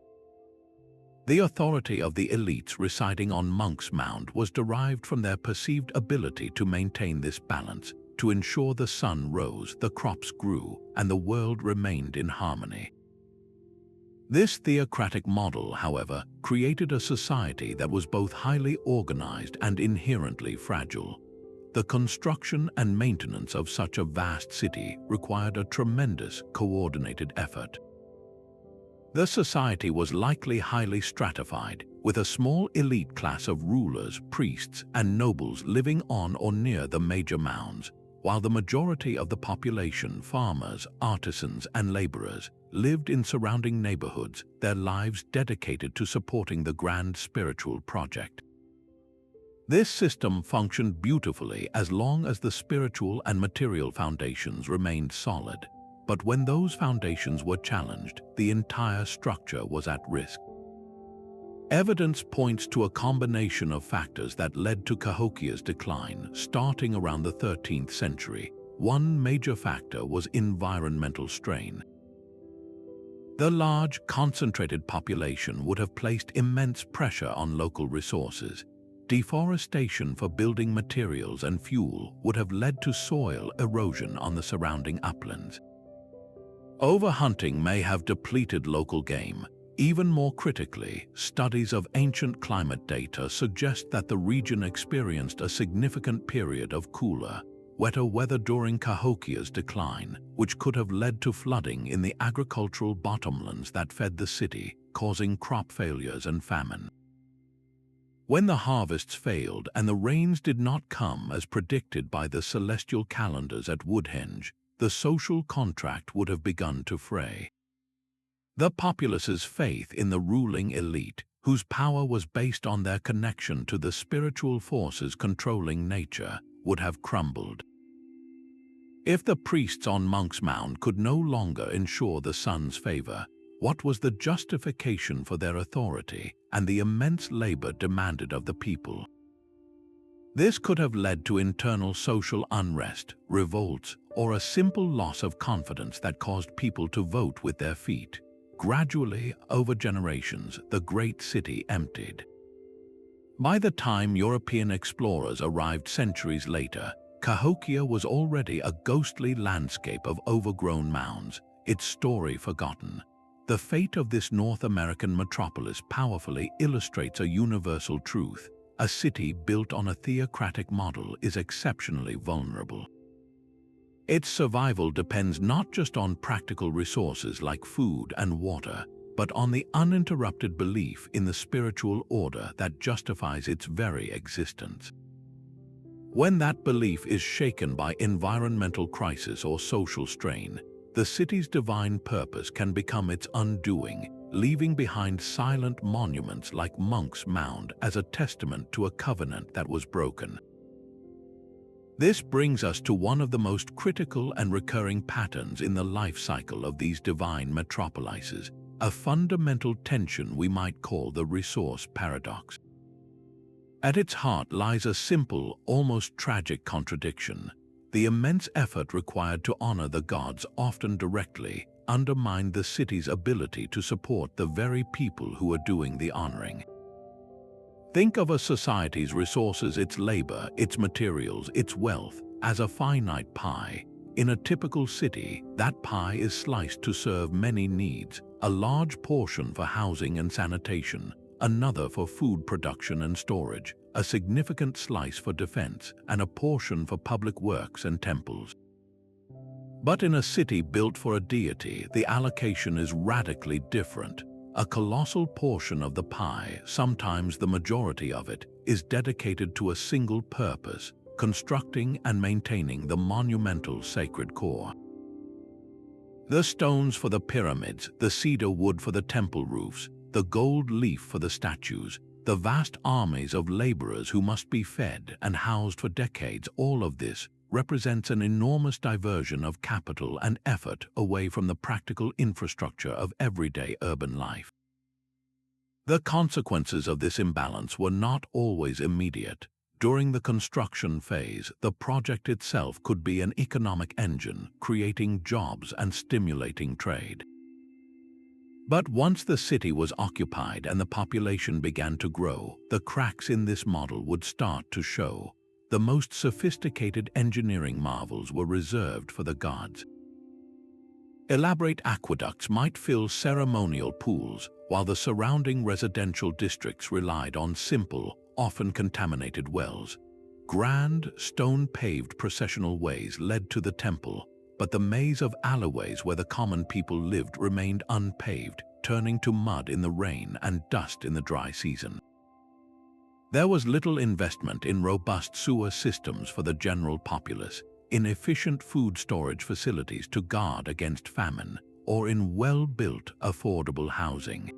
[SPEAKER 1] The authority of the elites residing on Monk's Mound was derived from their perceived ability to maintain this balance, to ensure the sun rose, the crops grew, and the world remained in harmony. This theocratic model, however, created a society that was both highly organized and inherently fragile. The construction and maintenance of such a vast city required a tremendous, coordinated effort. The society was likely highly stratified, with a small elite class of rulers, priests, and nobles living on or near the major mounds, while the majority of the population, farmers, artisans, and laborers, lived in surrounding neighborhoods, their lives dedicated to supporting the grand spiritual project. This system functioned beautifully as long as the spiritual and material foundations remained solid, but when those foundations were challenged, the entire structure was at risk. Evidence points to a combination of factors that led to Cahokia's decline, starting around the 13th century. One major factor was environmental strain. The large, concentrated population would have placed immense pressure on local resources. Deforestation for building materials and fuel would have led to soil erosion on the surrounding uplands. Overhunting may have depleted local game. Even more critically, studies of ancient climate data suggest that the region experienced a significant period of cooler, wetter weather during Cahokia's decline, which could have led to flooding in the agricultural bottomlands that fed the city, causing crop failures and famine. When the harvests failed and the rains did not come as predicted by the celestial calendars at Woodhenge, the social contract would have begun to fray. The populace's faith in the ruling elite, whose power was based on their connection to the spiritual forces controlling nature, would have crumbled. If the priests on Monk's Mound could no longer ensure the sun's favor, what was the justification for their authority and the immense labor demanded of the people? This could have led to internal social unrest, revolts, or a simple loss of confidence that caused people to vote with their feet. Gradually, over generations, the great city emptied. By the time European explorers arrived centuries later, Cahokia was already a ghostly landscape of overgrown mounds, its story forgotten. The fate of this North American metropolis powerfully illustrates a universal truth. A city built on a theocratic model is exceptionally vulnerable. Its survival depends not just on practical resources like food and water, but on the uninterrupted belief in the spiritual order that justifies its very existence. When that belief is shaken by environmental crisis or social strain, the city's divine purpose can become its undoing, leaving behind silent monuments like Monk's Mound as a testament to a covenant that was broken. This brings us to one of the most critical and recurring patterns in the life cycle of these divine metropolises, a fundamental tension we might call the resource paradox. At its heart lies a simple, almost tragic contradiction. The immense effort required to honor the gods often directly undermined the city's ability to support the very people who are doing the honoring. Think of a society's resources, its labor, its materials, its wealth, as a finite pie. In a typical city, that pie is sliced to serve many needs, a large portion for housing and sanitation, another for food production and storage, a significant slice for defense, and a portion for public works and temples. But in a city built for a deity, the allocation is radically different. A colossal portion of the pie, sometimes the majority of it, is dedicated to a single purpose: constructing and maintaining the monumental sacred core. The stones for the pyramids, the cedar wood for the temple roofs, the gold leaf for the statues, the vast armies of laborers who must be fed and housed for decades, all of this represents an enormous diversion of capital and effort away from the practical infrastructure of everyday urban life. The consequences of this imbalance were not always immediate. During the construction phase, the project itself could be an economic engine, creating jobs and stimulating trade. But once the city was occupied and the population began to grow, the cracks in this model would start to show. The most sophisticated engineering marvels were reserved for the gods. Elaborate aqueducts might fill ceremonial pools, while the surrounding residential districts relied on simple, often contaminated wells. Grand, stone-paved processional ways led to the temple, but the maze of alleyways where the common people lived remained unpaved, turning to mud in the rain and dust in the dry season. There was little investment in robust sewer systems for the general populace, in efficient food storage facilities to guard against famine, or in well-built, affordable housing.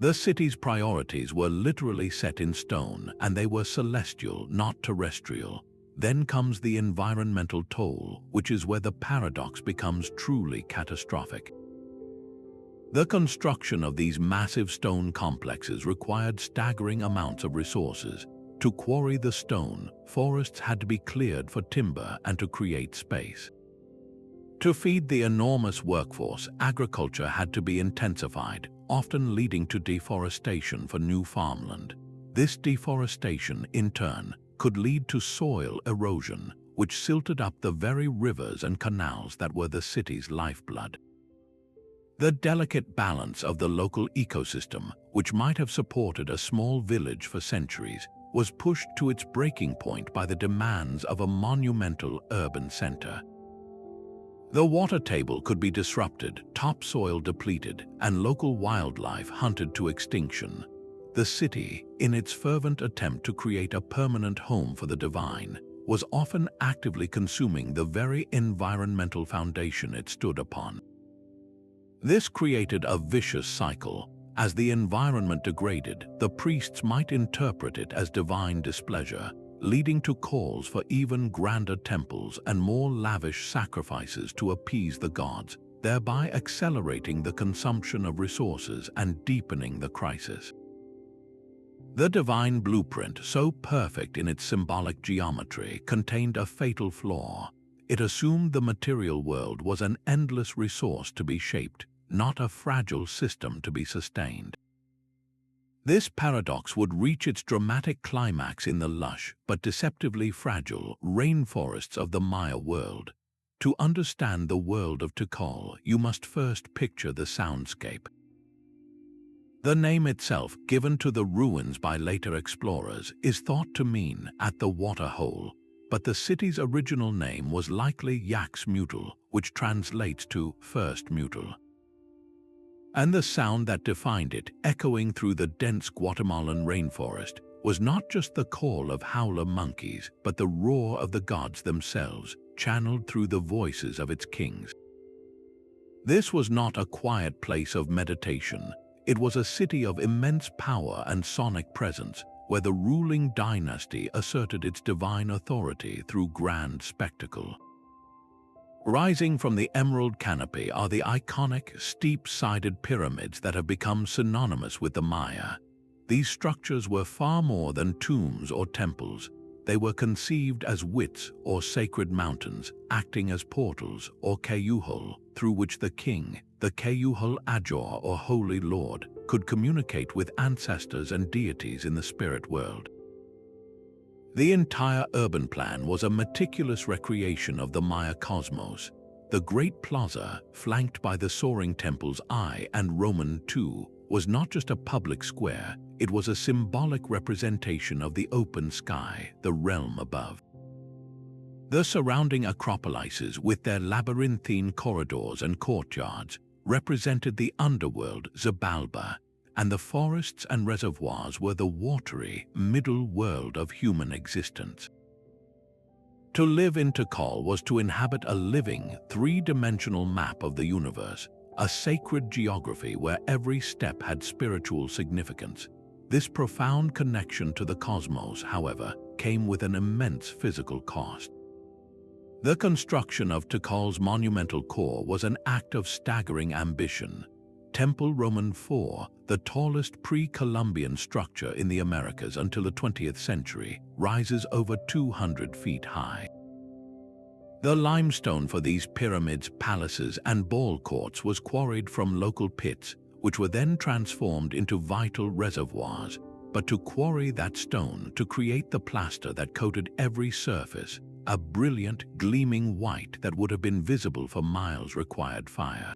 [SPEAKER 1] The city's priorities were literally set in stone, and they were celestial, not terrestrial. Then comes the environmental toll, which is where the paradox becomes truly catastrophic. The construction of these massive stone complexes required staggering amounts of resources. To quarry the stone, forests had to be cleared for timber and to create space. To feed the enormous workforce, agriculture had to be intensified, often leading to deforestation for new farmland. This deforestation, in turn, could lead to soil erosion, which silted up the very rivers and canals that were the city's lifeblood. The delicate balance of the local ecosystem, which might have supported a small village for centuries, was pushed to its breaking point by the demands of a monumental urban center. The water table could be disrupted, topsoil depleted, and local wildlife hunted to extinction. The city, in its fervent attempt to create a permanent home for the divine, was often actively consuming the very environmental foundation it stood upon. This created a vicious cycle. As the environment degraded, the priests might interpret it as divine displeasure, leading to calls for even grander temples and more lavish sacrifices to appease the gods, thereby accelerating the consumption of resources and deepening the crisis. The divine blueprint, so perfect in its symbolic geometry, contained a fatal flaw. It assumed the material world was an endless resource to be shaped, not a fragile system to be sustained. This paradox would reach its dramatic climax in the lush but deceptively fragile rainforests of the Maya world. To understand the world of Tikal, you must first picture the soundscape. The name itself, given to the ruins by later explorers, is thought to mean "at the water hole," but the city's original name was likely Yaxmutal, which translates to first mutal. And the sound that defined it, echoing through the dense Guatemalan rainforest, was not just the call of howler monkeys, but the roar of the gods themselves, channeled through the voices of its kings. This was not a quiet place of meditation. It was a city of immense power and sonic presence, where the ruling dynasty asserted its divine authority through grand spectacle. Rising from the emerald canopy are the iconic, steep-sided pyramids that have become synonymous with the Maya. These structures were far more than tombs or temples. They were conceived as wits or sacred mountains, acting as portals or cayuhol, through which the king, the cayuhol Ajor or Holy Lord, could communicate with ancestors and deities in the spirit world. The entire urban plan was a meticulous recreation of the Maya cosmos. The Great Plaza, flanked by the soaring temples I and Roman II, was not just a public square, it was a symbolic representation of the open sky, the realm above. The surrounding acropolises, with their labyrinthine corridors and courtyards, represented the underworld Xibalba, and the forests and reservoirs were the watery, middle world of human existence. To live in Tikal was to inhabit a living, three-dimensional map of the universe, a sacred geography where every step had spiritual significance. This profound connection to the cosmos, however, came with an immense physical cost. The construction of Tikal's monumental core was an act of staggering ambition. Temple Roman IV, the tallest pre-Columbian structure in the Americas until the 20th century, rises over 200 feet high. The limestone for these pyramids, palaces, and ball courts was quarried from local pits, which were then transformed into vital reservoirs. But to quarry that stone, to create the plaster that coated every surface, a brilliant, gleaming white that would have been visible for miles required fire.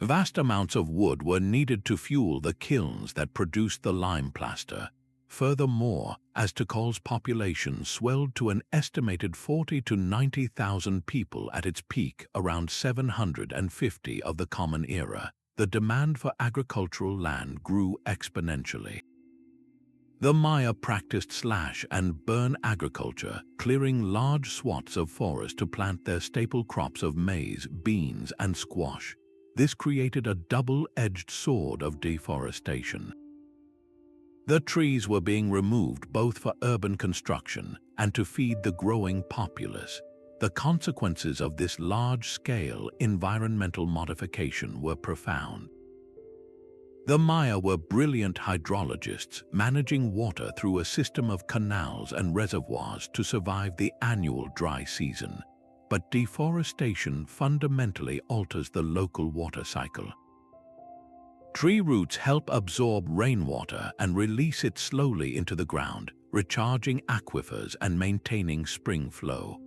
[SPEAKER 1] Vast amounts of wood were needed to fuel the kilns that produced the lime plaster. Furthermore, as Tikal's population swelled to an estimated 40,000 to 90,000 people at its peak around 750 of the Common Era, the demand for agricultural land grew exponentially. The Maya practiced slash-and-burn agriculture, clearing large swaths of forest to plant their staple crops of maize, beans, and squash. This created a double-edged sword of deforestation. The trees were being removed both for urban construction and to feed the growing populace. The consequences of this large-scale environmental modification were profound. The Maya were brilliant hydrologists, managing water through a system of canals and reservoirs to survive the annual dry season. But deforestation fundamentally alters the local water cycle. Tree roots help absorb rainwater and release it slowly into the ground, recharging aquifers and maintaining spring flow.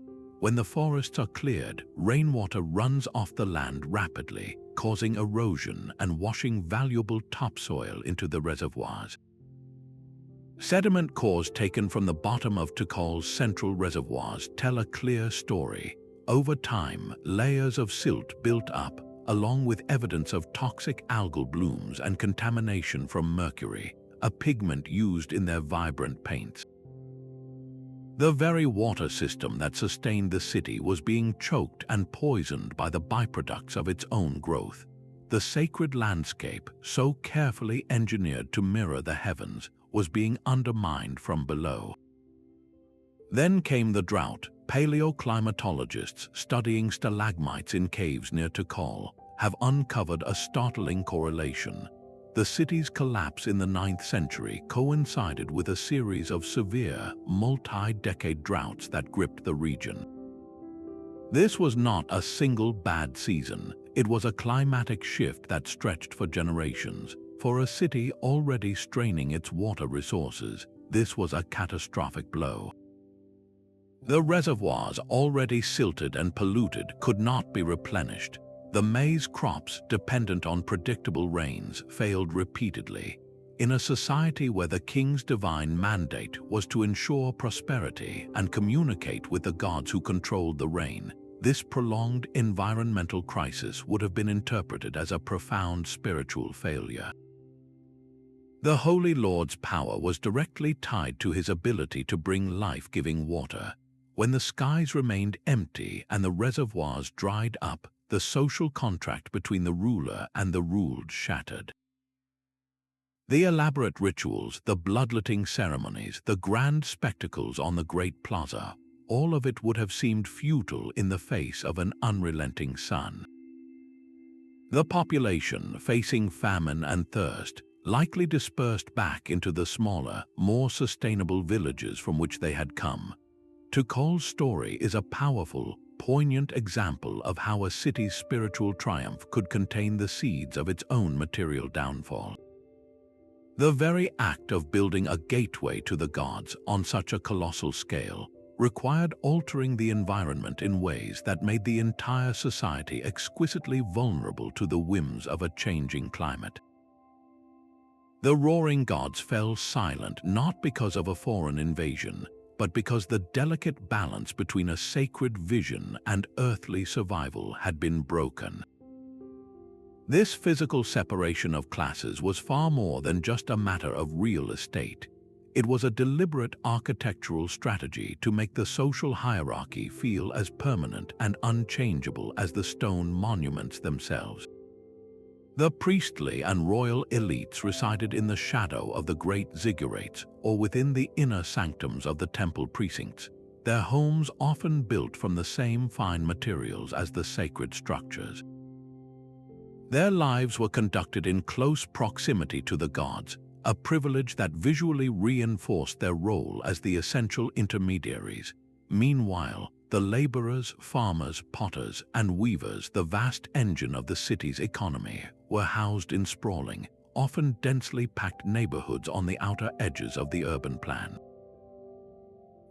[SPEAKER 1] When the forests are cleared, rainwater runs off the land rapidly, causing erosion and washing valuable topsoil into the reservoirs. Sediment cores taken from the bottom of Tikal's central reservoirs tell a clear story. Over time, layers of silt built up, along with evidence of toxic algal blooms and contamination from mercury, a pigment used in their vibrant paints. The very water system that sustained the city was being choked and poisoned by the byproducts of its own growth. The sacred landscape, so carefully engineered to mirror the heavens, was being undermined from below. Then came the drought. Paleoclimatologists studying stalagmites in caves near Tikal have uncovered a startling correlation. The city's collapse in the 9th century coincided with a series of severe, multi-decade droughts that gripped the region. This was not a single bad season. It was a climatic shift that stretched for generations. For a city already straining its water resources, this was a catastrophic blow. The reservoirs, already silted and polluted, could not be replenished. The maize crops, dependent on predictable rains, failed repeatedly. In a society where the king's divine mandate was to ensure prosperity and communicate with the gods who controlled the rain, this prolonged environmental crisis would have been interpreted as a profound spiritual failure. The Holy Lord's power was directly tied to his ability to bring life-giving water. When the skies remained empty and the reservoirs dried up, the social contract between the ruler and the ruled shattered. The elaborate rituals, the bloodletting ceremonies, the grand spectacles on the great plaza, all of it would have seemed futile in the face of an unrelenting sun. The population, facing famine and thirst, likely dispersed back into the smaller, more sustainable villages from which they had come. Tikal's story is a powerful, poignant example of how a city's spiritual triumph could contain the seeds of its own material downfall. The very act of building a gateway to the gods on such a colossal scale required altering the environment in ways that made the entire society exquisitely vulnerable to the whims of a changing climate. The roaring gods fell silent not because of a foreign invasion, but because the delicate balance between a sacred vision and earthly survival had been broken. This physical separation of classes was far more than just a matter of real estate. It was a deliberate architectural strategy to make the social hierarchy feel as permanent and unchangeable as the stone monuments themselves. The priestly and royal elites resided in the shadow of the great ziggurats or within the inner sanctums of the temple precincts, their homes often built from the same fine materials as the sacred structures. Their lives were conducted in close proximity to the gods, a privilege that visually reinforced their role as the essential intermediaries. Meanwhile, the laborers, farmers, potters, and weavers, the vast engine of the city's economy, were housed in sprawling, often densely packed neighborhoods on the outer edges of the urban plan.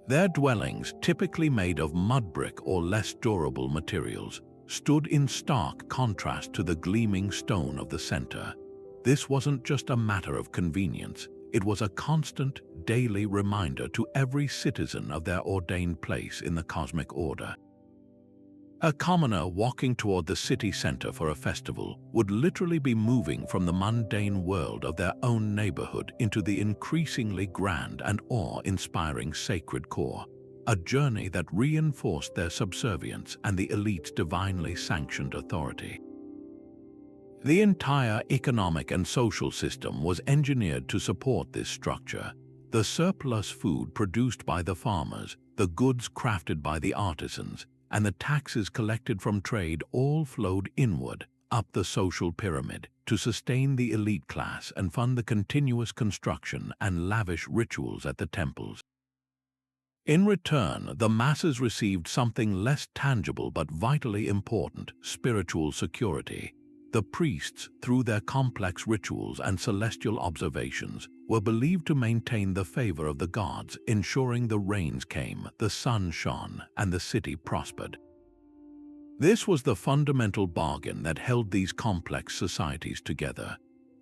[SPEAKER 1] Their dwellings, typically made of mud brick or less durable materials, stood in stark contrast to the gleaming stone of the center. This wasn't just a matter of convenience, it was a constant, daily reminder to every citizen of their ordained place in the cosmic order. A commoner walking toward the city center for a festival would literally be moving from the mundane world of their own neighborhood into the increasingly grand and awe-inspiring sacred core, a journey that reinforced their subservience and the elite's divinely sanctioned authority. The entire economic and social system was engineered to support this structure. The surplus food produced by the farmers, the goods crafted by the artisans, and the taxes collected from trade all flowed inward, up the social pyramid, to sustain the elite class and fund the continuous construction and lavish rituals at the temples. In return, the masses received something less tangible but vitally important: spiritual security. The priests, through their complex rituals and celestial observations, were believed to maintain the favor of the gods, ensuring the rains came, the sun shone, and the city prospered. This was the fundamental bargain that held these complex societies together.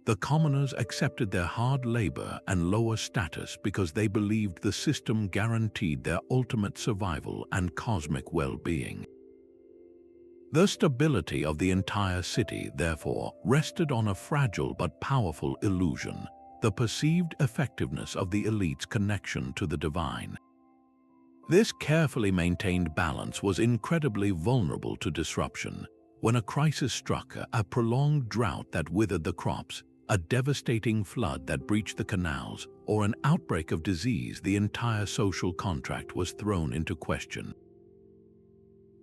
[SPEAKER 1] the commoners accepted their hard labor and lower status because they believed the system guaranteed their ultimate survival and cosmic well-being. The stability of the entire city, therefore, rested on a fragile but powerful illusion: the perceived effectiveness of the elite's connection to the divine. This carefully maintained balance was incredibly vulnerable to disruption. When a crisis struck, a prolonged drought that withered the crops, a devastating flood that breached the canals, or an outbreak of disease, the entire social contract was thrown into question.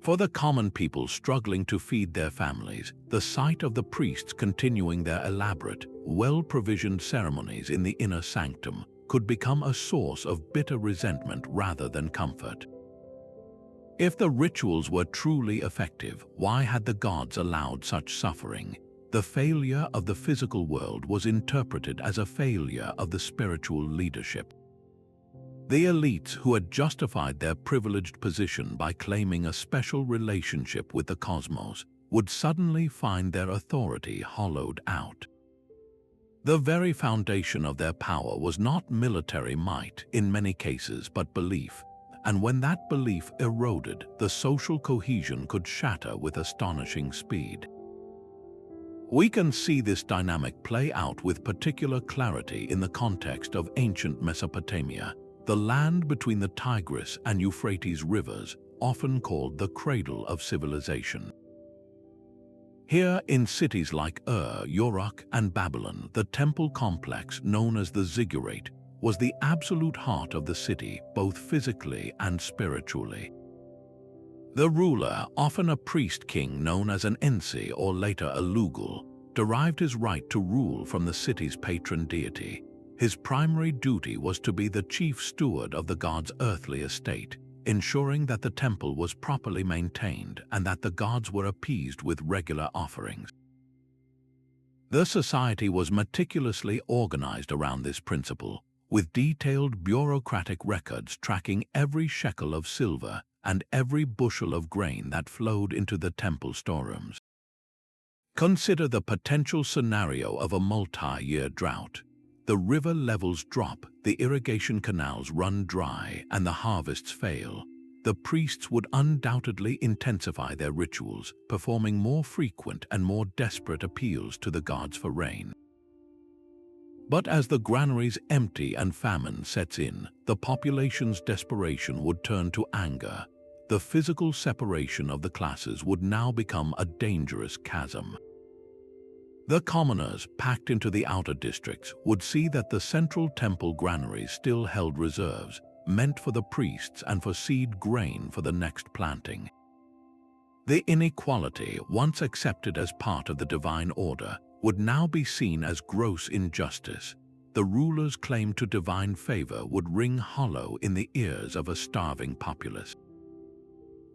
[SPEAKER 1] For the common people struggling to feed their families, the sight of the priests continuing their elaborate, well-provisioned ceremonies in the inner sanctum could become a source of bitter resentment rather than comfort. If the rituals were truly effective, why had the gods allowed such suffering? The failure of the physical world was interpreted as a failure of the spiritual leadership. The elites who had justified their privileged position by claiming a special relationship with the cosmos would suddenly find their authority hollowed out. The very foundation of their power was not military might in many cases, but belief, and when that belief eroded, the social cohesion could shatter with astonishing speed. We can see this dynamic play out with particular clarity in the context of ancient Mesopotamia, the land between the Tigris and Euphrates rivers, often called the cradle of civilization. Here, in cities like Uruk, and Babylon, the temple complex, known as the ziggurat, was the absolute heart of the city, both physically and spiritually. The ruler, often a priest-king known as an Ensi or later a Lugul, derived his right to rule from the city's patron deity. His primary duty was to be the chief steward of the god's earthly estate, ensuring that the temple was properly maintained and that the gods were appeased with regular offerings. The society was meticulously organized around this principle, with detailed bureaucratic records tracking every shekel of silver and every bushel of grain that flowed into the temple storerooms. Consider the potential scenario of a multi-year drought. The river levels drop, the irrigation canals run dry, and the harvests fail. The priests would undoubtedly intensify their rituals, performing more frequent and more desperate appeals to the gods for rain. But as the granaries empty and famine sets in, the population's desperation would turn to anger. The physical separation of the classes would now become a dangerous chasm. The commoners, packed into the outer districts, would see that the central temple granaries still held reserves, meant for the priests and for seed grain for the next planting. The inequality, once accepted as part of the divine order, would now be seen as gross injustice. The ruler's claim to divine favor would ring hollow in the ears of a starving populace.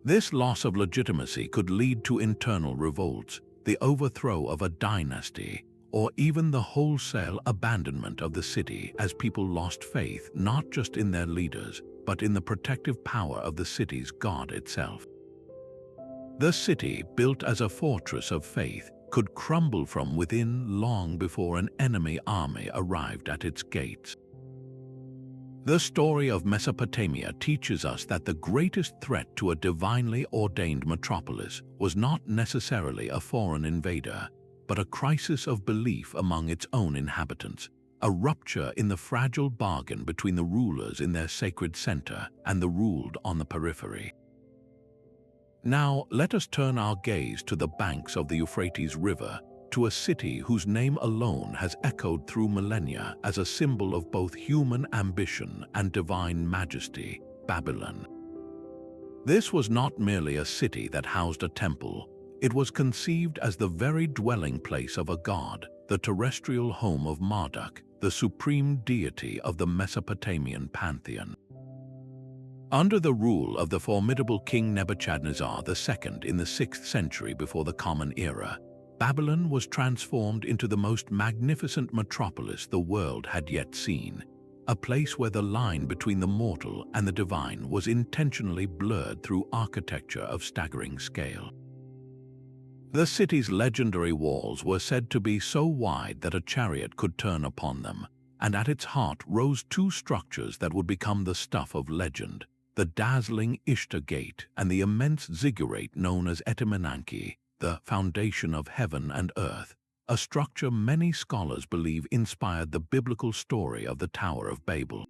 [SPEAKER 1] This loss of legitimacy could lead to internal revolts, the overthrow of a dynasty, or even the wholesale abandonment of the city as people lost faith not just in their leaders, but in the protective power of the city's god itself. The city, built as a fortress of faith, could crumble from within long before an enemy army arrived at its gates. The story of Mesopotamia teaches us that the greatest threat to a divinely ordained metropolis was not necessarily a foreign invader, but a crisis of belief among its own inhabitants, a rupture in the fragile bargain between the rulers in their sacred center and the ruled on the periphery. Now, let us turn our gaze to the banks of the Euphrates River, to a city whose name alone has echoed through millennia as a symbol of both human ambition and divine majesty, Babylon. This was not merely a city that housed a temple. It was conceived as the very dwelling place of a god, the terrestrial home of Marduk, the supreme deity of the Mesopotamian pantheon. Under the rule of the formidable King Nebuchadnezzar II in the 6th century before the Common Era, Babylon was transformed into the most magnificent metropolis the world had yet seen, a place where the line between the mortal and the divine was intentionally blurred through architecture of staggering scale. The city's legendary walls were said to be so wide that a chariot could turn upon them, and at its heart rose two structures that would become the stuff of legend: the dazzling Ishtar Gate and the immense ziggurat known as Etemenanki, the foundation of heaven and earth, a structure many scholars believe inspired the biblical story of the Tower of Babel.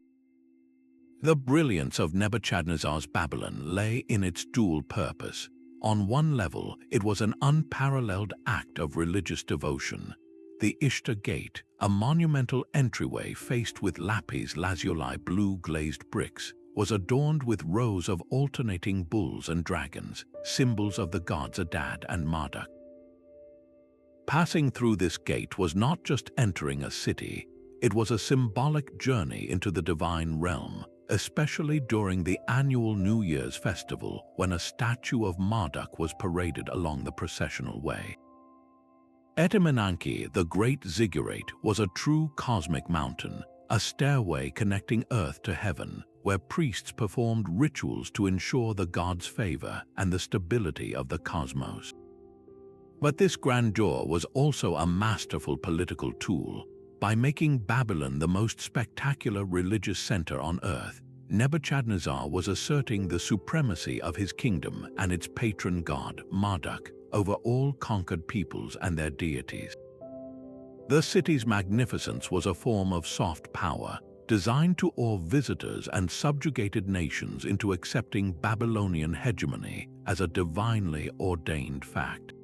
[SPEAKER 1] The brilliance of Nebuchadnezzar's Babylon lay in its dual purpose. On one level, it was an unparalleled act of religious devotion. The Ishtar Gate, a monumental entryway faced with lapis lazuli blue-glazed bricks, was adorned with rows of alternating bulls and dragons, symbols of the gods Adad and Marduk. Passing through this gate was not just entering a city, it was a symbolic journey into the divine realm, especially during the annual New Year's festival when a statue of Marduk was paraded along the processional way. Etemenanki, the Great Ziggurat, was a true cosmic mountain, a stairway connecting earth to heaven, where priests performed rituals to ensure the gods' favor and the stability of the cosmos. But this grandeur was also a masterful political tool. By making Babylon the most spectacular religious center on earth, Nebuchadnezzar was asserting the supremacy of his kingdom and its patron god, Marduk, over all conquered peoples and their deities. The city's magnificence was a form of soft power, designed to awe visitors and subjugated nations into accepting Babylonian hegemony as a divinely ordained fact.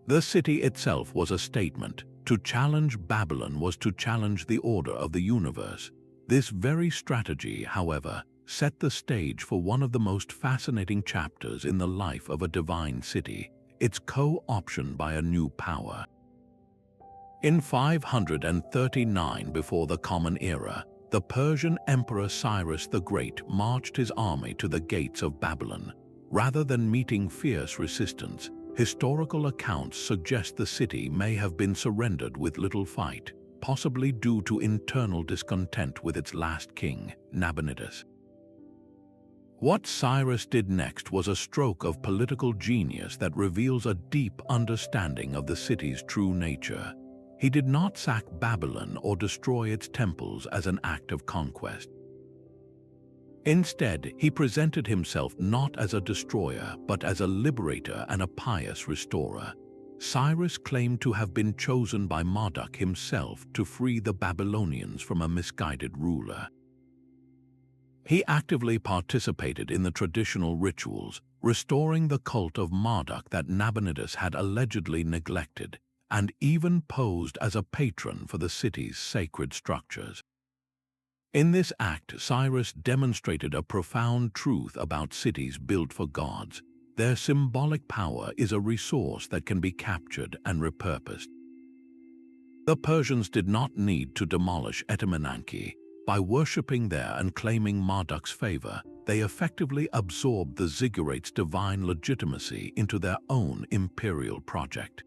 [SPEAKER 1] The city itself was a statement. To challenge Babylon was to challenge the order of the universe. This very strategy, however, set the stage for one of the most fascinating chapters in the life of a divine city, its co-option by a new power. In 539 before the Common Era, the Persian Emperor Cyrus the Great marched his army to the gates of Babylon. Rather than meeting fierce resistance, historical accounts suggest the city may have been surrendered with little fight, possibly due to internal discontent with its last king, Nabonidus. What Cyrus did next was a stroke of political genius that reveals a deep understanding of the city's true nature. He did not sack Babylon or destroy its temples as an act of conquest. Instead, he presented himself not as a destroyer, but as a liberator and a pious restorer. Cyrus claimed to have been chosen by Marduk himself to free the Babylonians from a misguided ruler. He actively participated in the traditional rituals, restoring the cult of Marduk that Nabonidus had allegedly neglected, and even posed as a patron for the city's sacred structures. In this act, Cyrus demonstrated a profound truth about cities built for gods. Their symbolic power is a resource that can be captured and repurposed. The Persians did not need to demolish Etemenanki. By worshipping there and claiming Marduk's favor, they effectively absorbed the ziggurat's divine legitimacy into their own imperial project.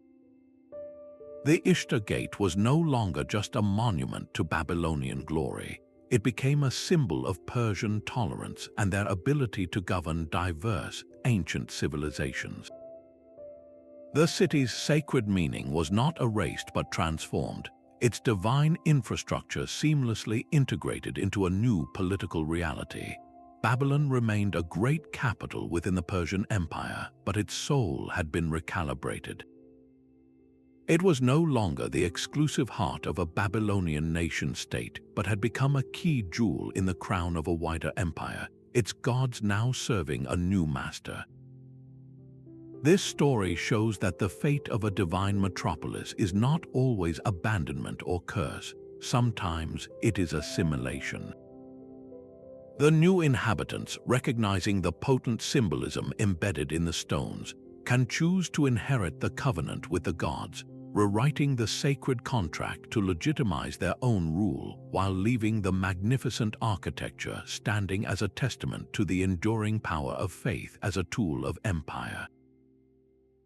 [SPEAKER 1] The Ishtar Gate was no longer just a monument to Babylonian glory. It became a symbol of Persian tolerance and their ability to govern diverse, ancient civilizations. The city's sacred meaning was not erased but transformed, its divine infrastructure seamlessly integrated into a new political reality. Babylon remained a great capital within the Persian Empire, but its soul had been recalibrated. It was no longer the exclusive heart of a Babylonian nation-state, but had become a key jewel in the crown of a wider empire, its gods now serving a new master. This story shows that the fate of a divine metropolis is not always abandonment or curse. Sometimes it is assimilation. The new inhabitants, recognizing the potent symbolism embedded in the stones, can choose to inherit the covenant with the gods, rewriting the sacred contract to legitimize their own rule while leaving the magnificent architecture standing as a testament to the enduring power of faith as a tool of empire.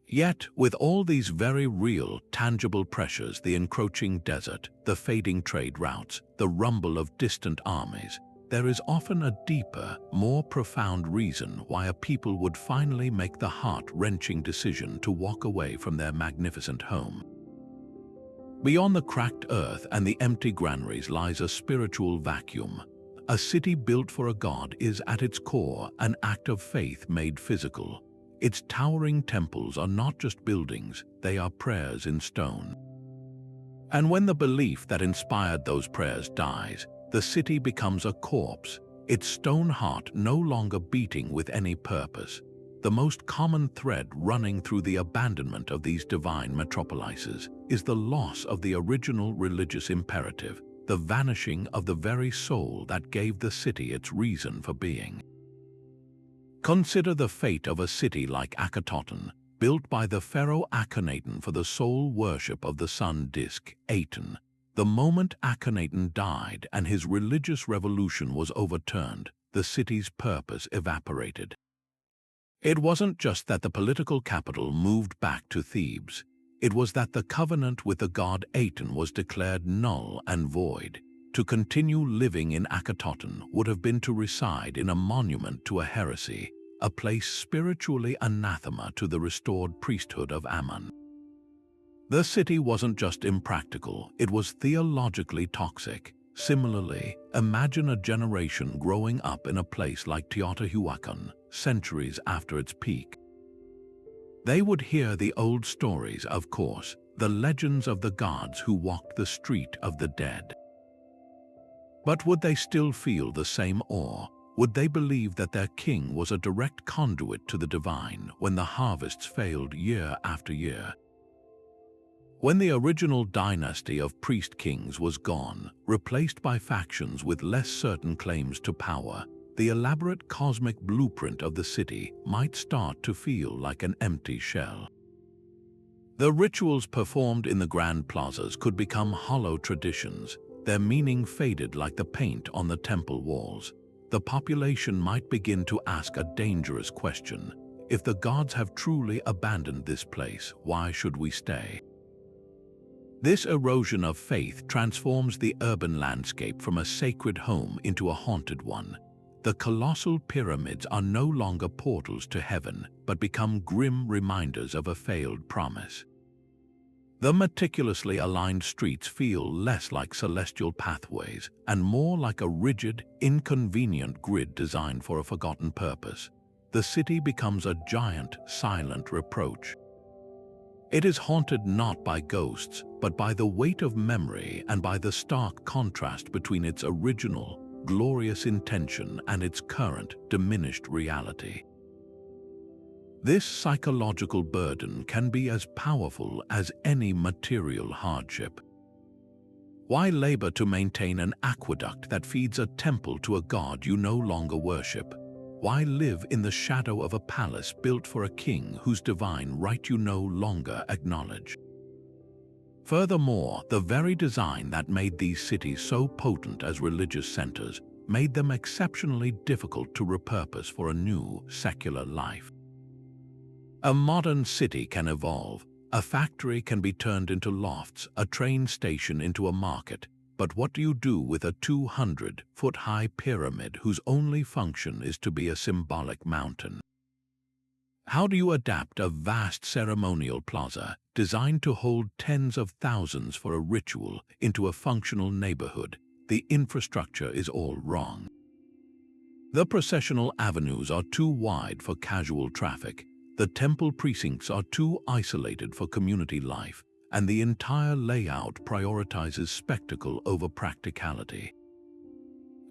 [SPEAKER 1] Yet, with all these very real, tangible pressures, the encroaching desert, the fading trade routes, the rumble of distant armies, there is often a deeper, more profound reason why a people would finally make the heart-wrenching decision to walk away from their magnificent home. Beyond the cracked earth and the empty granaries lies a spiritual vacuum. A city built for a god is at its core an act of faith made physical. Its towering temples are not just buildings, they are prayers in stone. And when the belief that inspired those prayers dies, the city becomes a corpse, its stone heart no longer beating with any purpose. The most common thread running through the abandonment of these divine metropolises is the loss of the original religious imperative, the vanishing of the very soul that gave the city its reason for being. Consider the fate of a city like Akhetaten, built by the pharaoh Akhetaten for the sole worship of the sun disk, Aten. The moment Akhetaten died and his religious revolution was overturned, the city's purpose evaporated. It wasn't just that the political capital moved back to Thebes. It was that the covenant with the god Aten was declared null and void. To continue living in Akhetaten would have been to reside in a monument to a heresy, a place spiritually anathema to the restored priesthood of Ammon. The city wasn't just impractical, it was theologically toxic. Similarly, imagine a generation growing up in a place like Teotihuacan, centuries after its peak. They would hear the old stories, of course, the legends of the gods who walked the street of the dead. But would they still feel the same awe? Would they believe that their king was a direct conduit to the divine when the harvests failed year after year? When the original dynasty of priest-kings was gone, replaced by factions with less certain claims to power, the elaborate cosmic blueprint of the city might start to feel like an empty shell. The rituals performed in the grand plazas could become hollow traditions, their meaning faded like the paint on the temple walls. The population might begin to ask a dangerous question. If the gods have truly abandoned this place, why should we stay? This erosion of faith transforms the urban landscape from a sacred home into a haunted one. The colossal pyramids are no longer portals to heaven, but become grim reminders of a failed promise. The meticulously aligned streets feel less like celestial pathways and more like a rigid, inconvenient grid designed for a forgotten purpose. The city becomes a giant, silent reproach. It is haunted not by ghosts, but by the weight of memory and by the stark contrast between its original, glorious intention and its current, diminished reality. This psychological burden can be as powerful as any material hardship. Why labor to maintain an aqueduct that feeds a temple to a god you no longer worship? Why live in the shadow of a palace built for a king whose divine right you no longer acknowledge? Furthermore, the very design that made these cities so potent as religious centers made them exceptionally difficult to repurpose for a new, secular life. A modern city can evolve. A factory can be turned into lofts, a train station into a market. But what do you do with a 200-foot-high pyramid whose only function is to be a symbolic mountain? How do you adapt a vast ceremonial plaza, designed to hold tens of thousands for a ritual, into a functional neighborhood? The infrastructure is all wrong. The processional avenues are too wide for casual traffic, the temple precincts are too isolated for community life, and the entire layout prioritizes spectacle over practicality.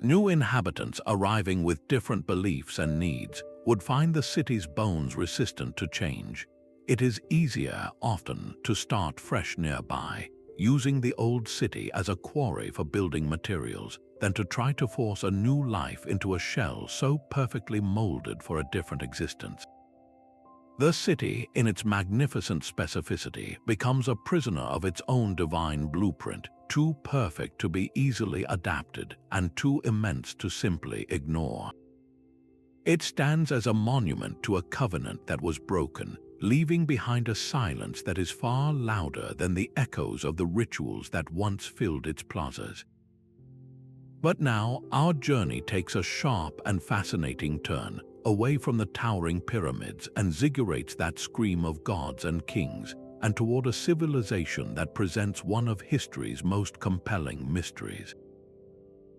[SPEAKER 1] New inhabitants arriving with different beliefs and needs would find the city's bones resistant to change. It is easier, often, to start fresh nearby, using the old city as a quarry for building materials, than to try to force a new life into a shell so perfectly molded for a different existence. The city, in its magnificent specificity, becomes a prisoner of its own divine blueprint, too perfect to be easily adapted and too immense to simply ignore. It stands as a monument to a covenant that was broken, leaving behind a silence that is far louder than the echoes of the rituals that once filled its plazas. But now our journey takes a sharp and fascinating turn, away from the towering pyramids and ziggurates that scream of gods and kings, and toward a civilization that presents one of history's most compelling mysteries.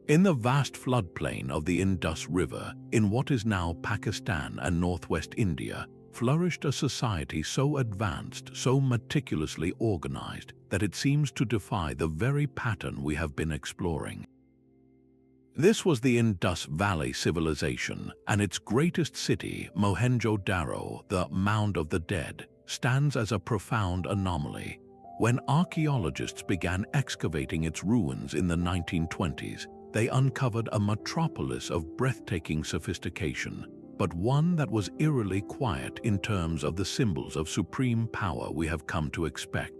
[SPEAKER 1] In the vast floodplain of the Indus River, in what is now Pakistan and northwest India, flourished a society so advanced, so meticulously organized, that it seems to defy the very pattern we have been exploring. This was the Indus Valley civilization, and its greatest city, Mohenjo-Daro, the Mound of the Dead, stands as a profound anomaly. When archaeologists began excavating its ruins in the 1920s, they uncovered a metropolis of breathtaking sophistication, but one that was eerily quiet in terms of the symbols of supreme power we have come to expect.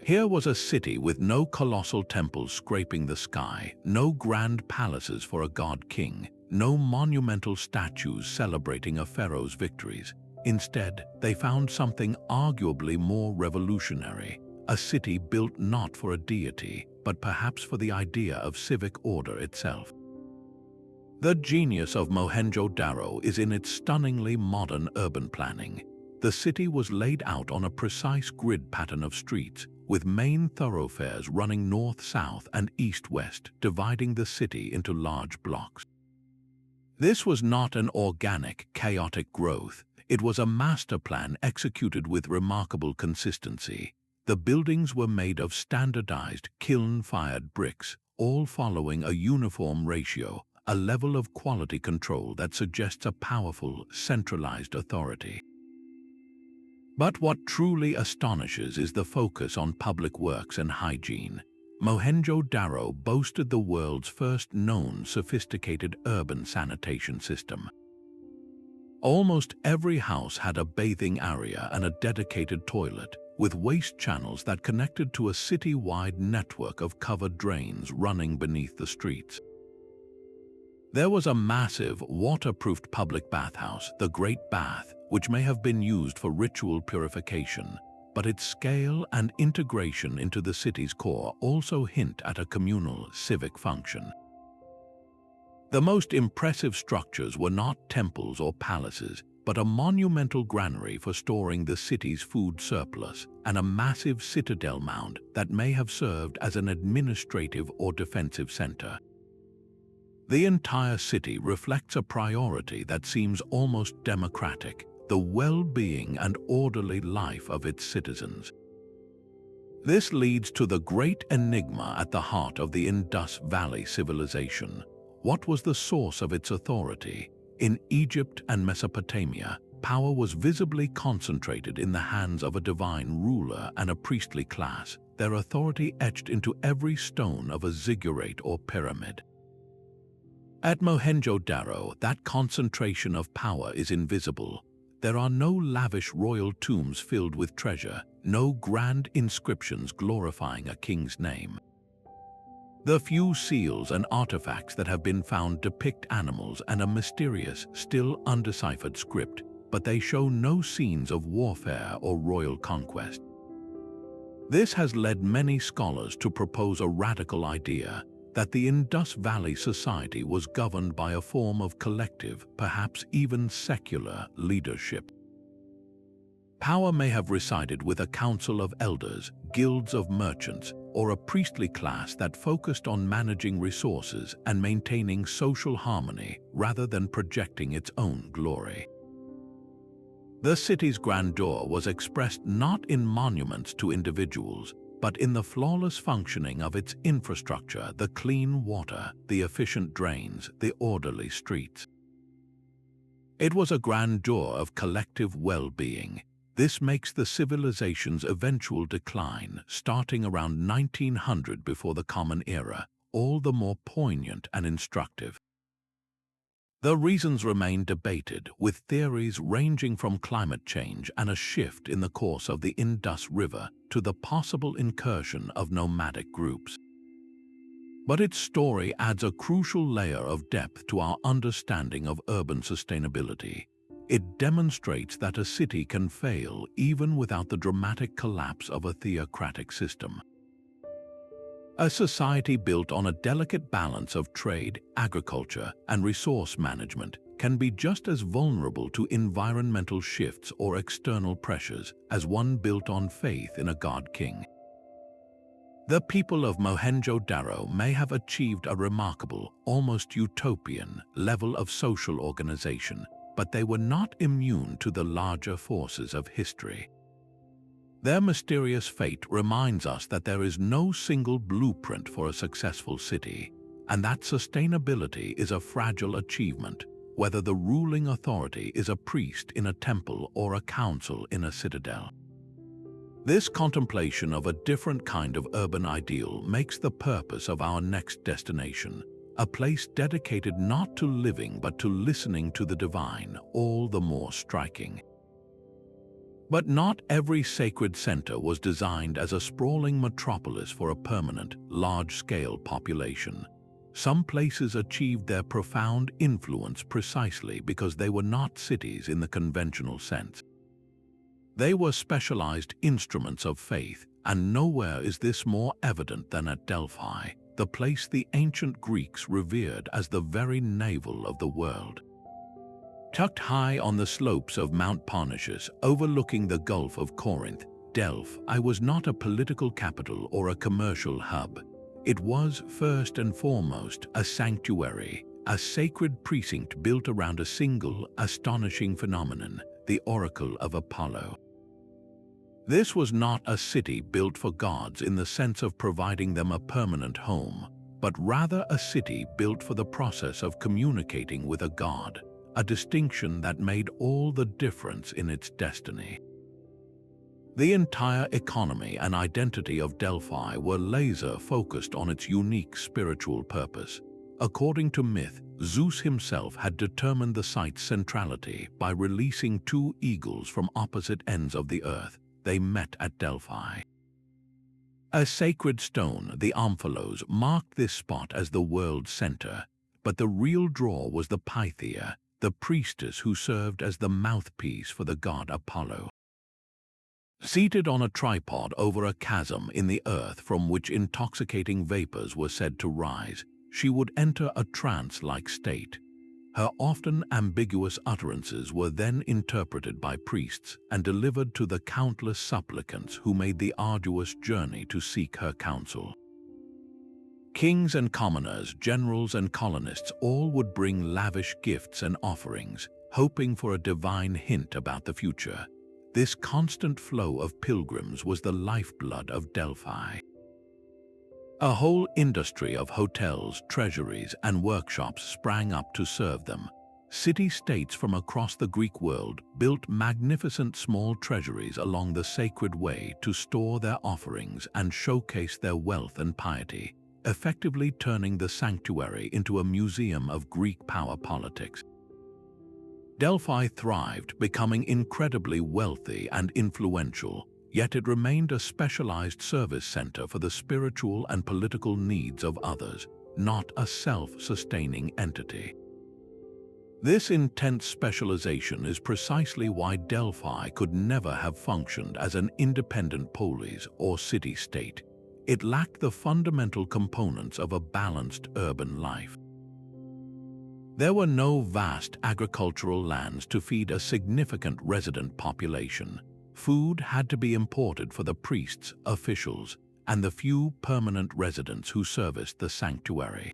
[SPEAKER 1] Here was a city with no colossal temples scraping the sky, no grand palaces for a god-king, no monumental statues celebrating a pharaoh's victories. Instead, they found something arguably more revolutionary, a city built not for a deity, but perhaps for the idea of civic order itself. The genius of Mohenjo-Daro is in its stunningly modern urban planning. The city was laid out on a precise grid pattern of streets, with main thoroughfares running north-south and east-west, dividing the city into large blocks. This was not an organic, chaotic growth. It was a master plan executed with remarkable consistency. The buildings were made of standardized, kiln-fired bricks, all following a uniform ratio, a level of quality control that suggests a powerful, centralized authority. But what truly astonishes is the focus on public works and hygiene. Mohenjo-Daro boasted the world's first known sophisticated urban sanitation system. Almost every house had a bathing area and a dedicated toilet, with waste channels that connected to a city-wide network of covered drains running beneath the streets. There was a massive, waterproofed public bathhouse, the Great Bath, which may have been used for ritual purification, but its scale and integration into the city's core also hint at a communal, civic function. The most impressive structures were not temples or palaces, but a monumental granary for storing the city's food surplus and a massive citadel mound that may have served as an administrative or defensive center. The entire city reflects a priority that seems almost democratic, the well-being and orderly life of its citizens. This leads to the great enigma at the heart of the Indus Valley civilization. What was the source of its authority? In Egypt and Mesopotamia, power was visibly concentrated in the hands of a divine ruler and a priestly class, their authority etched into every stone of a ziggurat or pyramid. At Mohenjo-Daro, that concentration of power is invisible. There are no lavish royal tombs filled with treasure, no grand inscriptions glorifying a king's name. The few seals and artifacts that have been found depict animals and a mysterious, still undeciphered script, but they show no scenes of warfare or royal conquest. This has led many scholars to propose a radical idea that the Indus Valley society was governed by a form of collective, perhaps even secular, leadership. Power may have resided with a council of elders, guilds of merchants, or a priestly class that focused on managing resources and maintaining social harmony rather than projecting its own glory. The city's grandeur was expressed not in monuments to individuals, but in the flawless functioning of its infrastructure, the clean water, the efficient drains, the orderly streets. It was a grandeur of collective well-being. This makes the civilization's eventual decline, starting around 1900 before the Common Era, all the more poignant and instructive. The reasons remain debated, with theories ranging from climate change and a shift in the course of the Indus River to the possible incursion of nomadic groups. But its story adds a crucial layer of depth to our understanding of urban sustainability. It demonstrates that a city can fail even without the dramatic collapse of a theocratic system. A society built on a delicate balance of trade, agriculture, and resource management can be just as vulnerable to environmental shifts or external pressures as one built on faith in a god-king. The people of Mohenjo-Daro may have achieved a remarkable, almost utopian, level of social organization, but they were not immune to the larger forces of history. Their mysterious fate reminds us that there is no single blueprint for a successful city, and that sustainability is a fragile achievement, whether the ruling authority is a priest in a temple or a council in a citadel. This contemplation of a different kind of urban ideal makes the purpose of our next destination, a place dedicated not to living but to listening to the divine, all the more striking. But not every sacred center was designed as a sprawling metropolis for a permanent, large-scale population. Some places achieved their profound influence precisely because they were not cities in the conventional sense. They were specialized instruments of faith, and nowhere is this more evident than at Delphi, the place the ancient Greeks revered as the very navel of the world. Tucked high on the slopes of Mount Parnassus, overlooking the Gulf of Corinth, Delphi was not a political capital or a commercial hub. It was, first and foremost, a sanctuary, a sacred precinct built around a single, astonishing phenomenon, the oracle of Apollo. This was not a city built for gods in the sense of providing them a permanent home, but rather a city built for the process of communicating with a god, a distinction that made all the difference in its destiny. The entire economy and identity of Delphi were laser-focused on its unique spiritual purpose. According to myth, Zeus himself had determined the site's centrality by releasing two eagles from opposite ends of the earth. They met at Delphi. A sacred stone, the omphalos, marked this spot as the world's center, but the real draw was the Pythia, the priestess who served as the mouthpiece for the god Apollo. Seated on a tripod over a chasm in the earth from which intoxicating vapors were said to rise, she would enter a trance-like state. Her often ambiguous utterances were then interpreted by priests and delivered to the countless supplicants who made the arduous journey to seek her counsel. Kings and commoners, generals and colonists all would bring lavish gifts and offerings, hoping for a divine hint about the future. This constant flow of pilgrims was the lifeblood of Delphi. A whole industry of hotels, treasuries, and workshops sprang up to serve them. City-states from across the Greek world built magnificent small treasuries along the sacred way to store their offerings and showcase their wealth and piety, effectively turning the sanctuary into a museum of Greek power politics. Delphi thrived, becoming incredibly wealthy and influential, yet it remained a specialized service center for the spiritual and political needs of others, not a self-sustaining entity. This intense specialization is precisely why Delphi could never have functioned as an independent polis or city-state. It lacked the fundamental components of a balanced urban life. There were no vast agricultural lands to feed a significant resident population. Food had to be imported for the priests, officials, and the few permanent residents who serviced the sanctuary.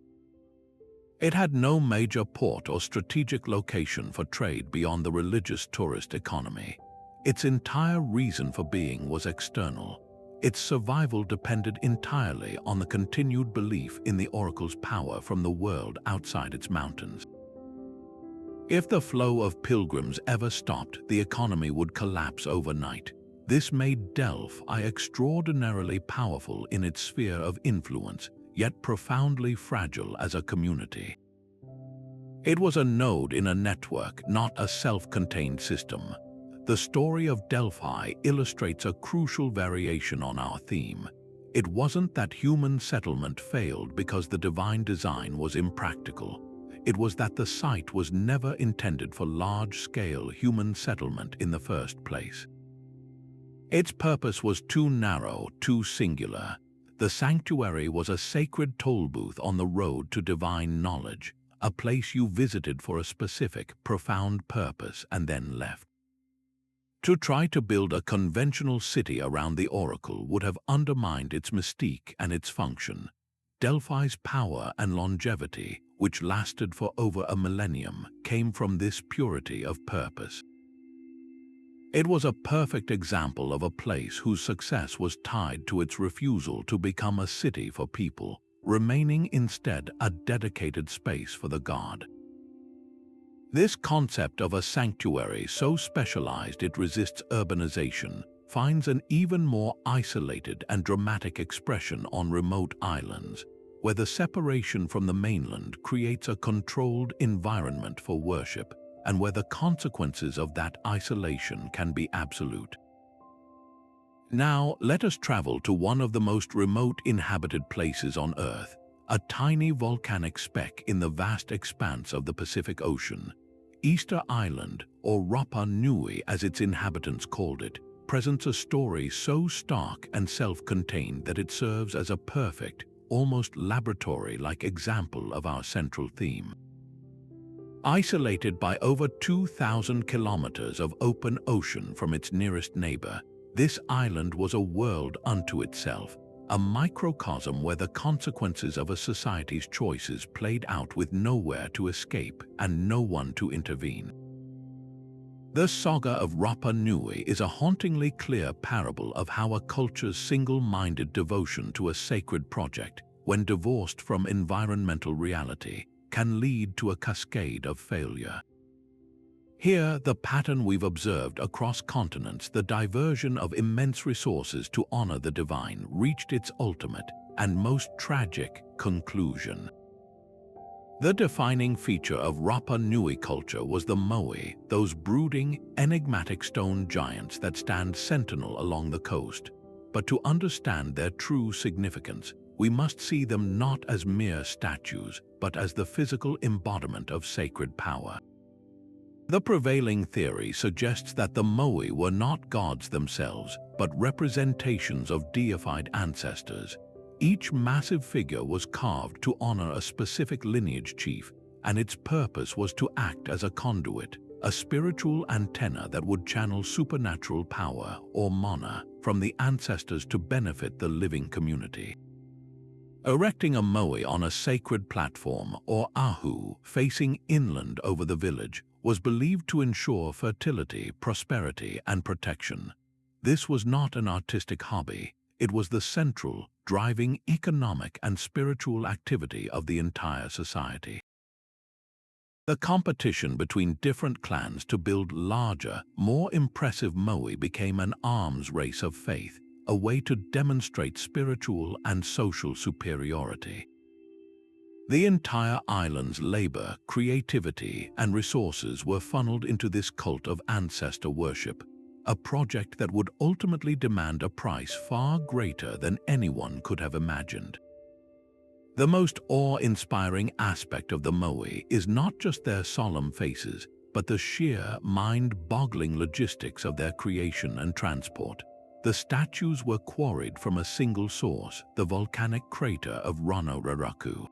[SPEAKER 1] It had no major port or strategic location for trade beyond the religious tourist economy. Its entire reason for being was external. Its survival depended entirely on the continued belief in the oracle's power from the world outside its mountains. If the flow of pilgrims ever stopped, the economy would collapse overnight. This made Delphi extraordinarily powerful in its sphere of influence, yet profoundly fragile as a community. It was a node in a network, not a self-contained system. The story of Delphi illustrates a crucial variation on our theme. It wasn't that human settlement failed because the divine design was impractical. It was that the site was never intended for large-scale human settlement in the first place. Its purpose was too narrow, too singular. The sanctuary was a sacred toll booth on the road to divine knowledge, a place you visited for a specific, profound purpose and then left. To try to build a conventional city around the oracle would have undermined its mystique and its function. Delphi's power and longevity, which lasted for over a millennium, came from this purity of purpose. It was a perfect example of a place whose success was tied to its refusal to become a city for people, remaining instead a dedicated space for the god. This concept of a sanctuary so specialized it resists urbanization finds an even more isolated and dramatic expression on remote islands, where the separation from the mainland creates a controlled environment for worship, and where the consequences of that isolation can be absolute. Now, let us travel to one of the most remote inhabited places on Earth, a tiny volcanic speck in the vast expanse of the Pacific Ocean. Easter Island, or Rapa Nui as its inhabitants called it, presents a story so stark and self-contained that it serves as a perfect, almost laboratory-like example of our central theme. Isolated by over 2,000 kilometers of open ocean from its nearest neighbor, this island was a world unto itself, a microcosm where the consequences of a society's choices played out with nowhere to escape and no one to intervene. The saga of Rapa Nui is a hauntingly clear parable of how a culture's single-minded devotion to a sacred project, when divorced from environmental reality, can lead to a cascade of failure. Here, the pattern we've observed across continents, the diversion of immense resources to honor the divine, reached its ultimate and most tragic conclusion. The defining feature of Rapa Nui culture was the moai, those brooding, enigmatic stone giants that stand sentinel along the coast. But to understand their true significance, we must see them not as mere statues, but as the physical embodiment of sacred power. The prevailing theory suggests that the moai were not gods themselves, but representations of deified ancestors. Each massive figure was carved to honor a specific lineage chief, and its purpose was to act as a conduit, a spiritual antenna that would channel supernatural power, or mana, from the ancestors to benefit the living community. Erecting a moai on a sacred platform, or ahu, facing inland over the village, was believed to ensure fertility, prosperity, and protection. This was not an artistic hobby. It was the central, driving economic and spiritual activity of the entire society. The competition between different clans to build larger, more impressive moai became an arms race of faith, a way to demonstrate spiritual and social superiority. The entire island's labor, creativity, and resources were funneled into this cult of ancestor worship, a project that would ultimately demand a price far greater than anyone could have imagined. The most awe-inspiring aspect of the moai is not just their solemn faces, but the sheer, mind-boggling logistics of their creation and transport. The statues were quarried from a single source, the volcanic crater of Rano-Raraku.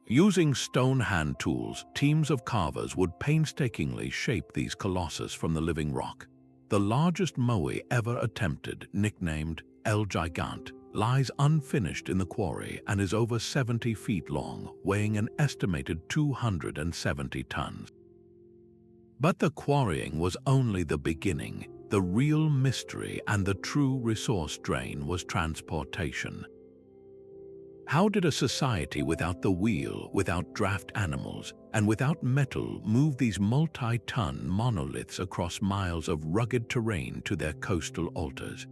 [SPEAKER 1] Using stone hand tools, teams of carvers would painstakingly shape these colossus from the living rock. The largest moai ever attempted, nicknamed El Gigante, lies unfinished in the quarry and is over 70 feet long, weighing an estimated 270 tons. But the quarrying was only the beginning. The real mystery and the true resource drain was transportation. How did a society without the wheel, without draft animals, and without metal move these multi-ton monoliths across miles of rugged terrain to their coastal altars?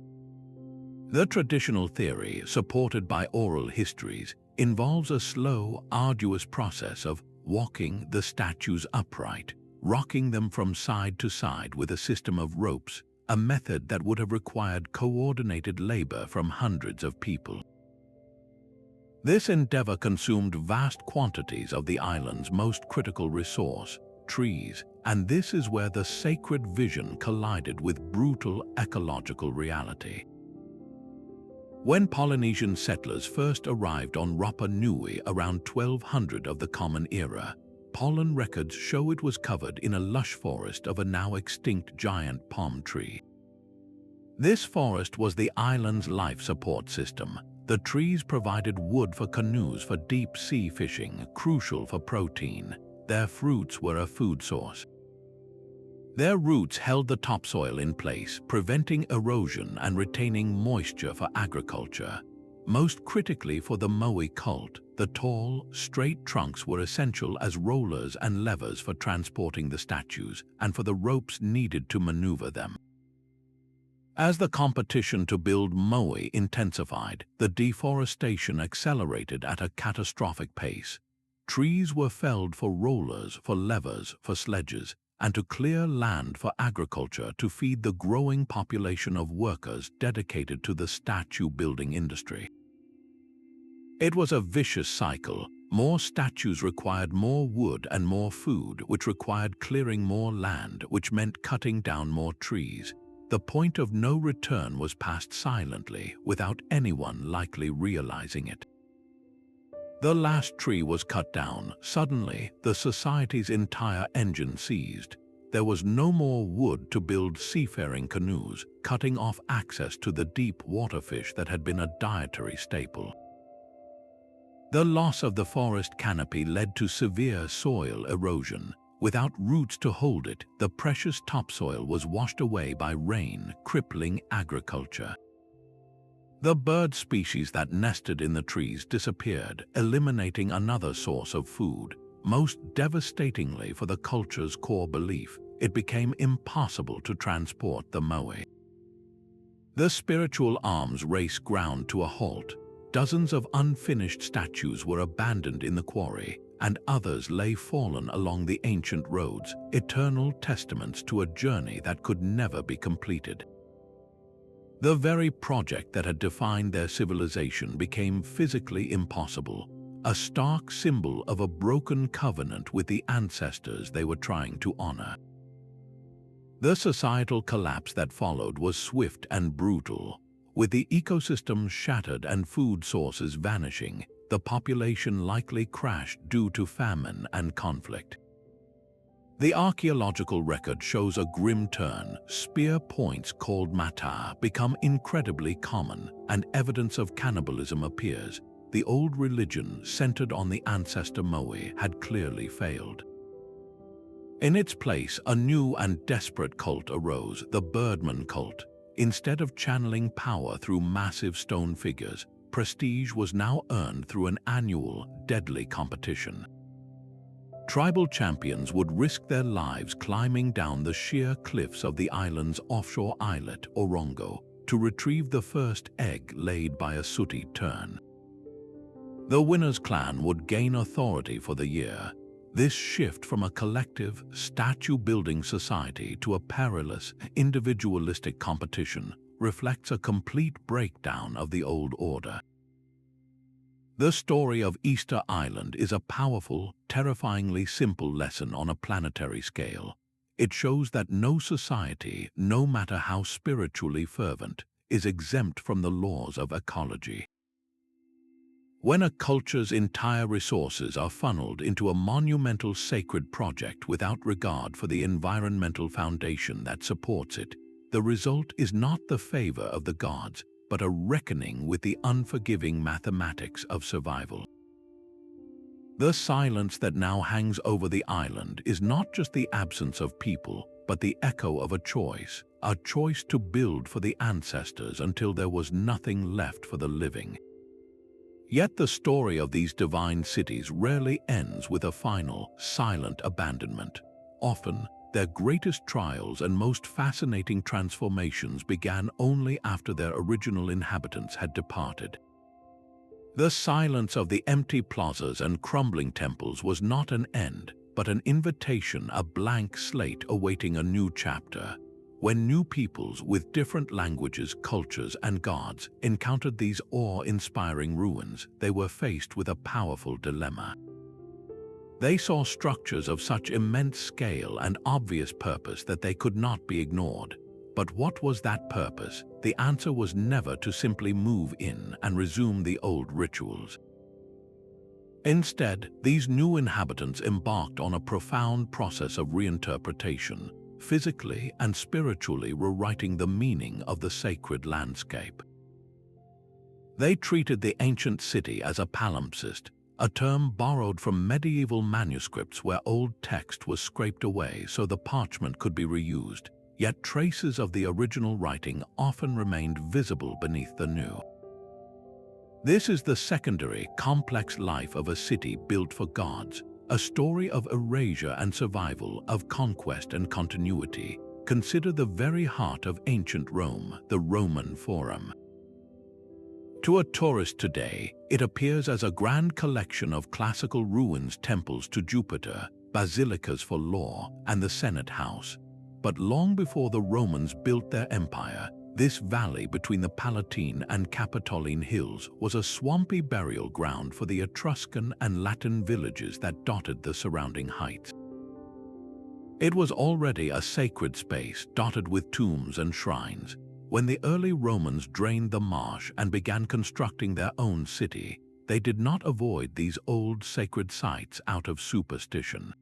[SPEAKER 1] The traditional theory, supported by oral histories, involves a slow, arduous process of walking the statues upright, rocking them from side to side with a system of ropes, a method that would have required coordinated labor from hundreds of people. This endeavor consumed vast quantities of the island's most critical resource, trees, and this is where the sacred vision collided with brutal ecological reality. When Polynesian settlers first arrived on Rapa Nui around 1200 of the Common Era, pollen records show it was covered in a lush forest of a now extinct giant palm tree. This forest was the island's life support system. The trees provided wood for canoes for deep-sea fishing, crucial for protein. Their fruits were a food source. Their roots held the topsoil in place, preventing erosion and retaining moisture for agriculture. Most critically for the Moai cult, the tall, straight trunks were essential as rollers and levers for transporting the statues and for the ropes needed to maneuver them. As the competition to build Moai intensified, the deforestation accelerated at a catastrophic pace. Trees were felled for rollers, for levers, for sledges, and to clear land for agriculture to feed the growing population of workers dedicated to the statue-building industry. It was a vicious cycle. More statues required more wood and more food, which required clearing more land, which meant cutting down more trees. The point of no return was passed silently, without anyone likely realizing it. The last tree was cut down. Suddenly, the society's entire engine seized. There was no more wood to build seafaring canoes, cutting off access to the deep water fish that had been a dietary staple. The loss of the forest canopy led to severe soil erosion. Without roots to hold it, the precious topsoil was washed away by rain, crippling agriculture. The bird species that nested in the trees disappeared, eliminating another source of food. Most devastatingly for the culture's core belief, it became impossible to transport the Moai. The spiritual arms race ground to a halt. Dozens of unfinished statues were abandoned in the quarry, and others lay fallen along the ancient roads, eternal testaments to a journey that could never be completed. The very project that had defined their civilization became physically impossible, a stark symbol of a broken covenant with the ancestors they were trying to honor. The societal collapse that followed was swift and brutal. With the ecosystem shattered and food sources vanishing, the population likely crashed due to famine and conflict. The archaeological record shows a grim turn. Spear points called mata become incredibly common, and evidence of cannibalism appears. The old religion centered on the ancestor Moai had clearly failed. In its place, a new and desperate cult arose, the Birdman cult. Instead of channeling power through massive stone figures, prestige was now earned through an annual, deadly competition. Tribal champions would risk their lives climbing down the sheer cliffs of the island's offshore islet, Orongo, to retrieve the first egg laid by a sooty tern. The winner's clan would gain authority for the year. This shift from a collective, statue-building society to a perilous, individualistic competition reflects a complete breakdown of the old order. The story of Easter Island is a powerful, terrifyingly simple lesson on a planetary scale. It shows that no society, no matter how spiritually fervent, is exempt from the laws of ecology. When a culture's entire resources are funneled into a monumental sacred project without regard for the environmental foundation that supports it, the result is not the favor of the gods, but a reckoning with the unforgiving mathematics of survival. The silence that now hangs over the island is not just the absence of people, but the echo of a choice to build for the ancestors until there was nothing left for the living. Yet the story of these divine cities rarely ends with a final, silent abandonment. Often, their greatest trials and most fascinating transformations began only after their original inhabitants had departed. The silence of the empty plazas and crumbling temples was not an end, but an invitation, a blank slate awaiting a new chapter. When new peoples with different languages, cultures, and gods encountered these awe-inspiring ruins, they were faced with a powerful dilemma. They saw structures of such immense scale and obvious purpose that they could not be ignored. But what was that purpose? The answer was never to simply move in and resume the old rituals. Instead, these new inhabitants embarked on a profound process of reinterpretation, physically and spiritually rewriting the meaning of the sacred landscape. They treated the ancient city as a palimpsest, a term borrowed from medieval manuscripts where old text was scraped away so the parchment could be reused, yet traces of the original writing often remained visible beneath the new. This is the secondary, complex life of a city built for gods, a story of erasure and survival, of conquest and continuity. Consider the very heart of ancient Rome, the Roman Forum. To a tourist today, it appears as a grand collection of classical ruins, temples to Jupiter, basilicas for law, and the Senate House. But long before the Romans built their empire, this valley between the Palatine and Capitoline hills was a swampy burial ground for the Etruscan and Latin villages that dotted the surrounding heights. It was already a sacred space dotted with tombs and shrines. When the early Romans drained the marsh and began constructing their own city, they did not avoid these old sacred sites out of superstition.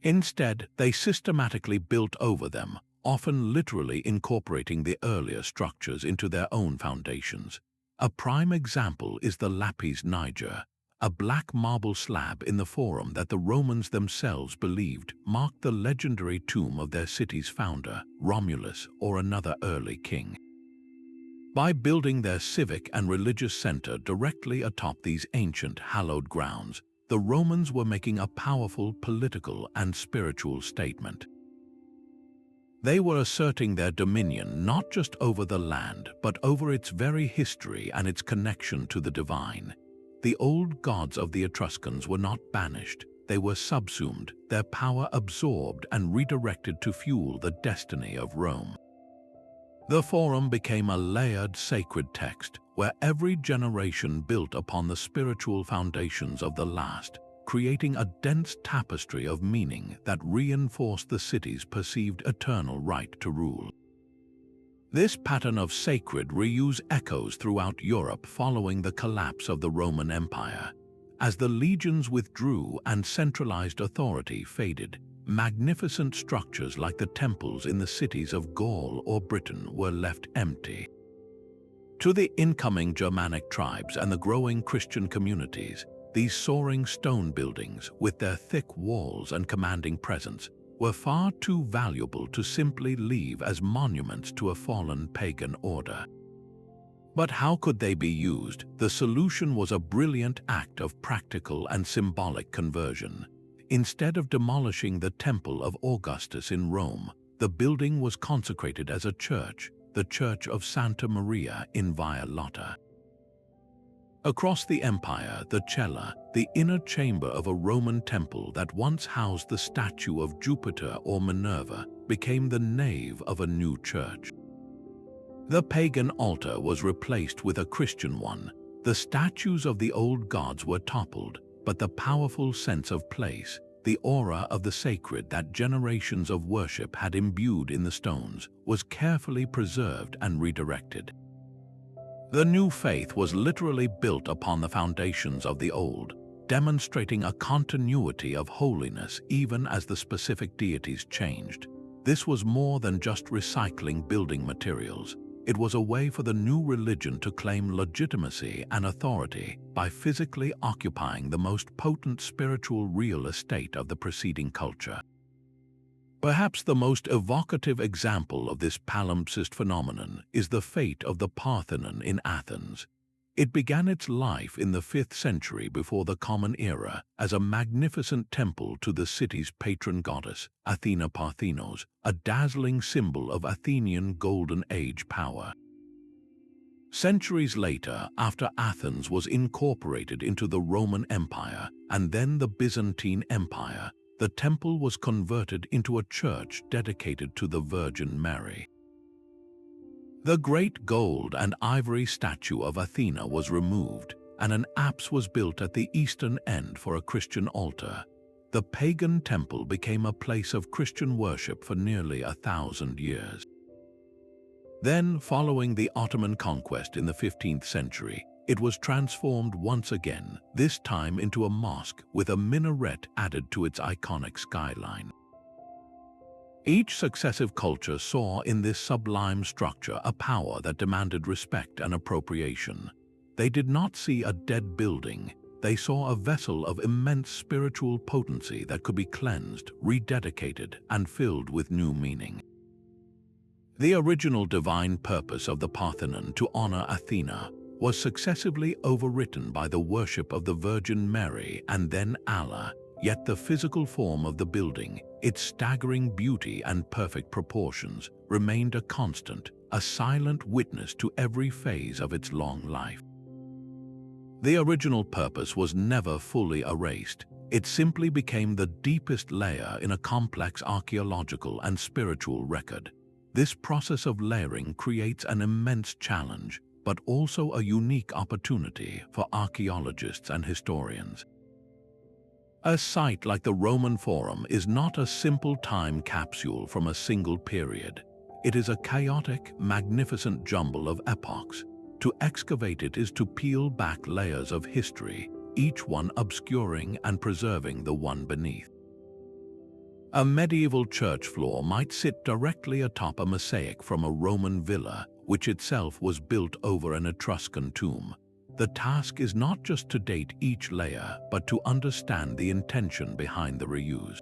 [SPEAKER 1] Instead, they systematically built over them, often literally incorporating the earlier structures into their own foundations. A prime example is the lapis niger, a black marble slab in the Forum that the Romans themselves believed marked the legendary tomb of their city's founder, Romulus, or another early king. By building their civic and religious center directly atop these ancient hallowed grounds, the Romans were making a powerful political and spiritual statement. They were asserting their dominion not just over the land, but over its very history and its connection to the divine. The old gods of the Etruscans were not banished, they were subsumed, their power absorbed and redirected to fuel the destiny of Rome. The Forum became a layered sacred text where every generation built upon the spiritual foundations of the last, creating a dense tapestry of meaning that reinforced the city's perceived eternal right to rule. This pattern of sacred reuse echoes throughout Europe following the collapse of the Roman Empire. As the legions withdrew and centralized authority faded, magnificent structures like the temples in the cities of Gaul or Britain were left empty. To the incoming Germanic tribes and the growing Christian communities, these soaring stone buildings, with their thick walls and commanding presence, were far too valuable to simply leave as monuments to a fallen pagan order. But how could they be used? The solution was a brilliant act of practical and symbolic conversion. Instead of demolishing the Temple of Augustus in Rome, the building was consecrated as a church, the Church of Santa Maria in Via Lotta. Across the empire, the cella, the inner chamber of a Roman temple that once housed the statue of Jupiter or Minerva, became the nave of a new church. The pagan altar was replaced with a Christian one. The statues of the old gods were toppled, but the powerful sense of place, the aura of the sacred that generations of worship had imbued in the stones, was carefully preserved and redirected. The new faith was literally built upon the foundations of the old, demonstrating a continuity of holiness even as the specific deities changed. This was more than just recycling building materials. It was a way for the new religion to claim legitimacy and authority by physically occupying the most potent spiritual real estate of the preceding culture. Perhaps the most evocative example of this palimpsest phenomenon is the fate of the Parthenon in Athens. It began its life in the 5th century before the Common Era as a magnificent temple to the city's patron goddess, Athena Parthenos, a dazzling symbol of Athenian Golden Age power. Centuries later, after Athens was incorporated into the Roman Empire and then the Byzantine Empire, the temple was converted into a church dedicated to the Virgin Mary. The great gold and ivory statue of Athena was removed, and an apse was built at the eastern end for a Christian altar. The pagan temple became a place of Christian worship for nearly 1,000 years. Then, following the Ottoman conquest in the 15th century, it was transformed once again, this time into a mosque with a minaret added to its iconic skyline. Each successive culture saw in this sublime structure a power that demanded respect and appropriation. They did not see a dead building, they saw a vessel of immense spiritual potency that could be cleansed, rededicated, and filled with new meaning. The original divine purpose of the Parthenon to honor Athena was successively overwritten by the worship of the Virgin Mary and then Allah, yet the physical form of the building, its staggering beauty and perfect proportions, remained a constant, a silent witness to every phase of its long life. The original purpose was never fully erased. It simply became the deepest layer in a complex archaeological and spiritual record. This process of layering creates an immense challenge, but also a unique opportunity for archaeologists and historians. A site like the Roman Forum is not a simple time capsule from a single period. It is a chaotic, magnificent jumble of epochs. To excavate it is to peel back layers of history, each one obscuring and preserving the one beneath. A medieval church floor might sit directly atop a mosaic from a Roman villa, which itself was built over an Etruscan tomb. The task is not just to date each layer, but to understand the intention behind the reuse.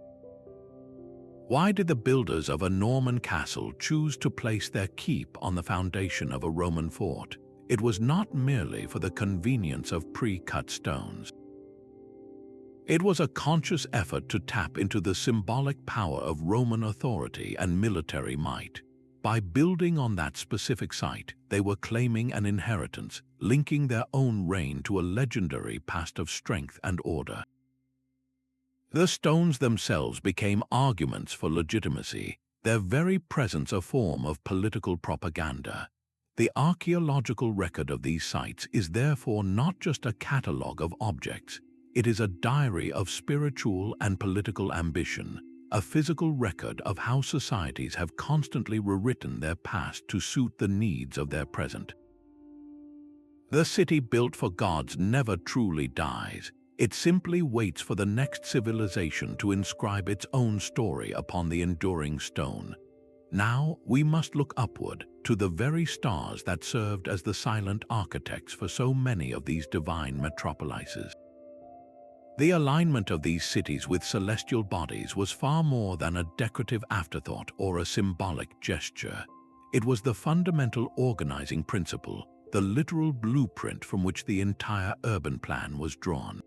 [SPEAKER 1] Why did the builders of a Norman castle choose to place their keep on the foundation of a Roman fort? It was not merely for the convenience of pre-cut stones. It was a conscious effort to tap into the symbolic power of Roman authority and military might. By building on that specific site, they were claiming an inheritance, linking their own reign to a legendary past of strength and order. The stones themselves became arguments for legitimacy, their very presence a form of political propaganda. The archaeological record of these sites is therefore not just a catalogue of objects. It is a diary of spiritual and political ambition, a physical record of how societies have constantly rewritten their past to suit the needs of their present. The city built for gods never truly dies. It simply waits for the next civilization to inscribe its own story upon the enduring stone. Now we must look upward to the very stars that served as the silent architects for so many of these divine metropolises. The alignment of these cities with celestial bodies was far more than a decorative afterthought or a symbolic gesture. It was the fundamental organizing principle, the literal blueprint from which the entire urban plan was drawn.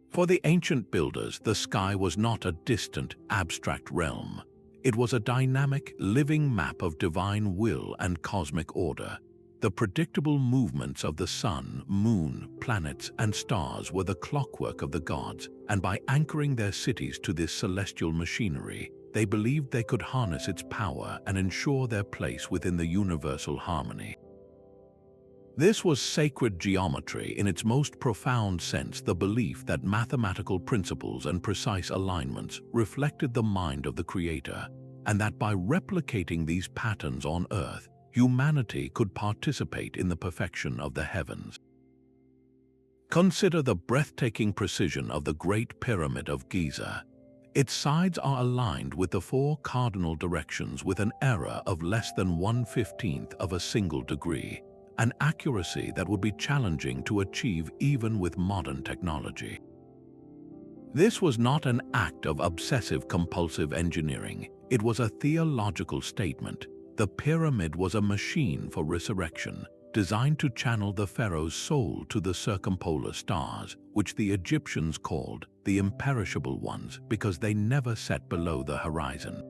[SPEAKER 1] For the ancient builders, the sky was not a distant, abstract realm. It was a dynamic, living map of divine will and cosmic order. The predictable movements of the sun, moon, planets, and stars were the clockwork of the gods, and by anchoring their cities to this celestial machinery, they believed they could harness its power and ensure their place within the universal harmony. This was sacred geometry in its most profound sense, the belief that mathematical principles and precise alignments reflected the mind of the Creator, and that by replicating these patterns on Earth, humanity could participate in the perfection of the heavens. Consider the breathtaking precision of the Great Pyramid of Giza. Its sides are aligned with the four cardinal directions with an error of less than 1/15 of a single degree, an accuracy that would be challenging to achieve even with modern technology. This was not an act of obsessive-compulsive engineering. It was a theological statement. The pyramid was a machine for resurrection, designed to channel the pharaoh's soul to the circumpolar stars, which the Egyptians called the imperishable ones because they never set below the horizon.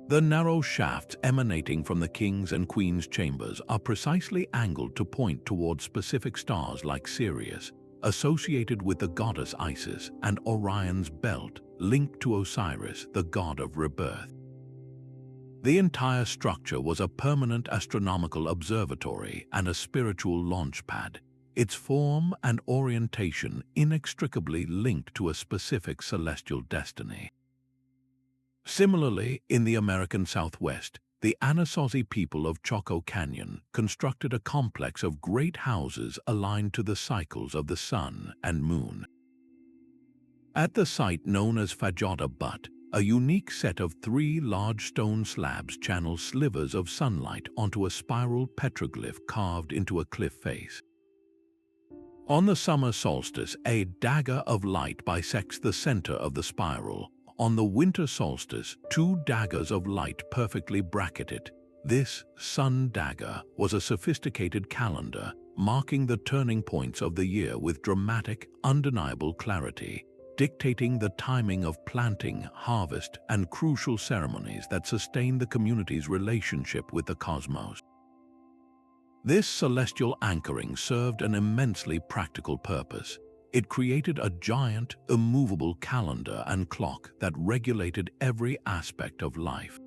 [SPEAKER 1] The narrow shafts emanating from the king's and queen's chambers are precisely angled to point toward specific stars like Sirius, associated with the goddess Isis, and Orion's belt, linked to Osiris, the god of rebirth. The entire structure was a permanent astronomical observatory and a spiritual launchpad, its form and orientation inextricably linked to a specific celestial destiny. Similarly, in the American Southwest, the Anasazi people of Choco Canyon constructed a complex of great houses aligned to the cycles of the sun and moon. At the site known as Fajada Butte, a unique set of 3 large stone slabs channels slivers of sunlight onto a spiral petroglyph carved into a cliff face. On the summer solstice, a dagger of light bisects the center of the spiral. On the winter solstice, 2 daggers of light perfectly bracket it. This sun dagger was a sophisticated calendar, marking the turning points of the year with dramatic, undeniable clarity, dictating the timing of planting, harvest, and crucial ceremonies that sustain the community's relationship with the cosmos. This celestial anchoring served an immensely practical purpose. It created a giant, immovable calendar and clock that regulated every aspect of life.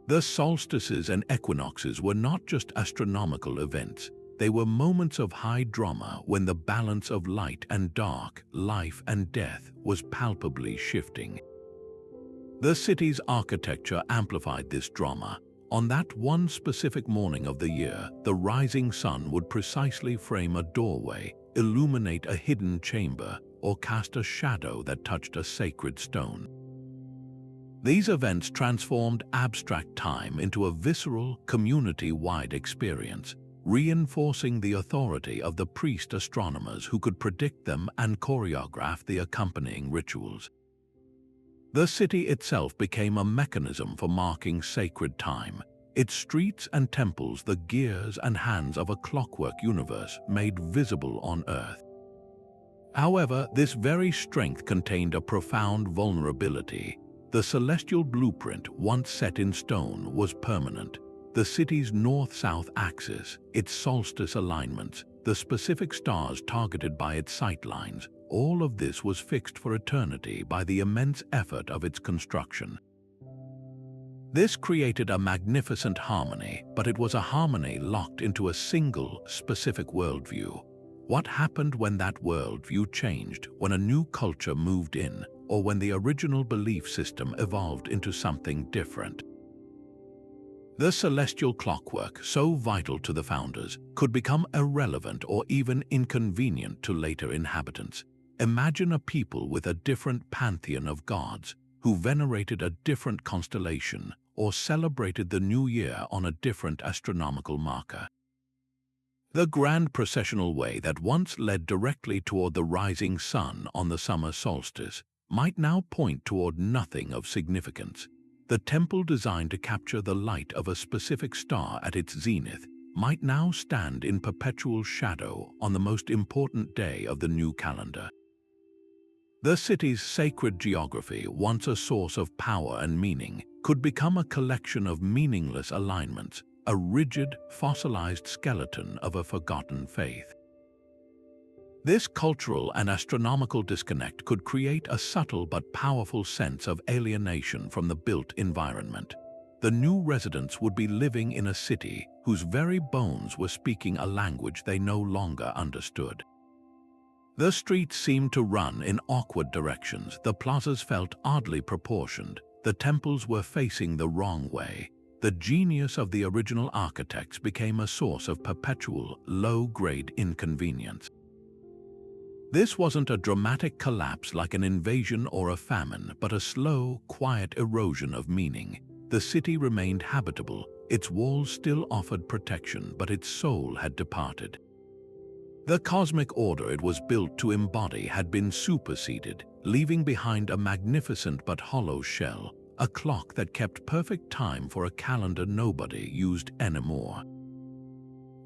[SPEAKER 1] The solstices and equinoxes were not just astronomical events. They were moments of high drama when the balance of light and dark, life and death was palpably shifting. The city's architecture amplified this drama. On that one specific morning of the year, the rising sun would precisely frame a doorway, illuminate a hidden chamber, or cast a shadow that touched a sacred stone. These events transformed abstract time into a visceral, community-wide experience, reinforcing the authority of the priest astronomers who could predict them and choreograph the accompanying rituals. The city itself became a mechanism for marking sacred time. Its streets and temples, the gears and hands of a clockwork universe made visible on Earth. However, this very strength contained a profound vulnerability. The celestial blueprint, once set in stone, was permanent. The city's north-south axis, its solstice alignments, the specific stars targeted by its sightlines, all of this was fixed for eternity by the immense effort of its construction. This created a magnificent harmony, but it was a harmony locked into a single, specific worldview. What happened when that worldview changed, when a new culture moved in, or when the original belief system evolved into something different? The celestial clockwork, so vital to the founders, could become irrelevant or even inconvenient to later inhabitants. Imagine a people with a different pantheon of gods, who venerated a different constellation or celebrated the new year on a different astronomical marker. The grand processional way that once led directly toward the rising sun on the summer solstice might now point toward nothing of significance. The temple designed to capture the light of a specific star at its zenith might now stand in perpetual shadow on the most important day of the new calendar. The city's sacred geography, once a source of power and meaning, could become a collection of meaningless alignments, a rigid, fossilized skeleton of a forgotten faith. This cultural and astronomical disconnect could create a subtle but powerful sense of alienation from the built environment. The new residents would be living in a city whose very bones were speaking a language they no longer understood. The streets seemed to run in awkward directions, the plazas felt oddly proportioned, the temples were facing the wrong way. The genius of the original architects became a source of perpetual, low-grade inconvenience. This wasn't a dramatic collapse like an invasion or a famine, but a slow, quiet erosion of meaning. The city remained habitable, its walls still offered protection, but its soul had departed. The cosmic order it was built to embody had been superseded, leaving behind a magnificent but hollow shell, a clock that kept perfect time for a calendar nobody used anymore.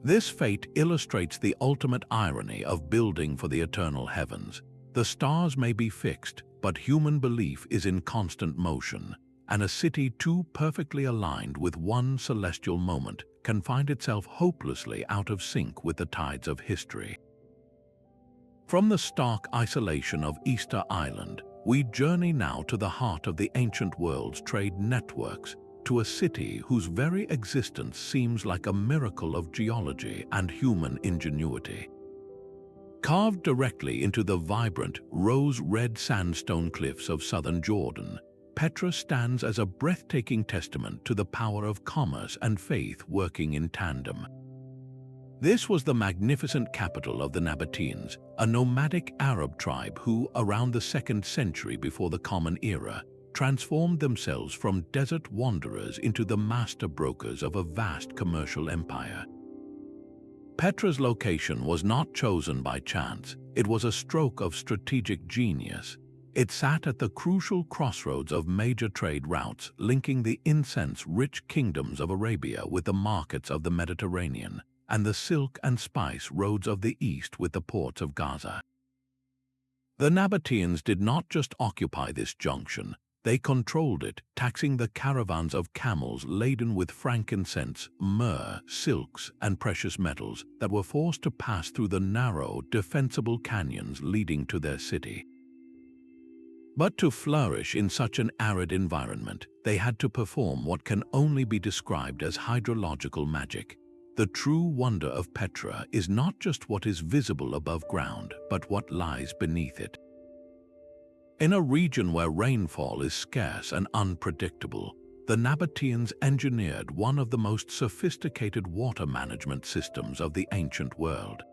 [SPEAKER 1] This fate illustrates the ultimate irony of building for the eternal heavens. The stars may be fixed, but human belief is in constant motion, and a city too perfectly aligned with one celestial moment can find itself hopelessly out of sync with the tides of history. From the stark isolation of Easter Island, we journey now to the heart of the ancient world's trade networks, to a city whose very existence seems like a miracle of geology and human ingenuity. Carved directly into the vibrant, rose-red sandstone cliffs of southern Jordan, Petra stands as a breathtaking testament to the power of commerce and faith working in tandem. This was the magnificent capital of the Nabateans, a nomadic Arab tribe who, around the 2nd century before the Common Era, transformed themselves from desert wanderers into the master brokers of a vast commercial empire. Petra's location was not chosen by chance. It was a stroke of strategic genius. It sat at the crucial crossroads of major trade routes, linking the incense-rich kingdoms of Arabia with the markets of the Mediterranean, and the silk and spice roads of the East with the ports of Gaza. The Nabateans did not just occupy this junction, they controlled it, taxing the caravans of camels laden with frankincense, myrrh, silks, and precious metals that were forced to pass through the narrow, defensible canyons leading to their city. But to flourish in such an arid environment, they had to perform what can only be described as hydrological magic. The true wonder of Petra is not just what is visible above ground, but what lies beneath it. In a region where rainfall is scarce and unpredictable, the Nabateans engineered one of the most sophisticated water management systems of the ancient world.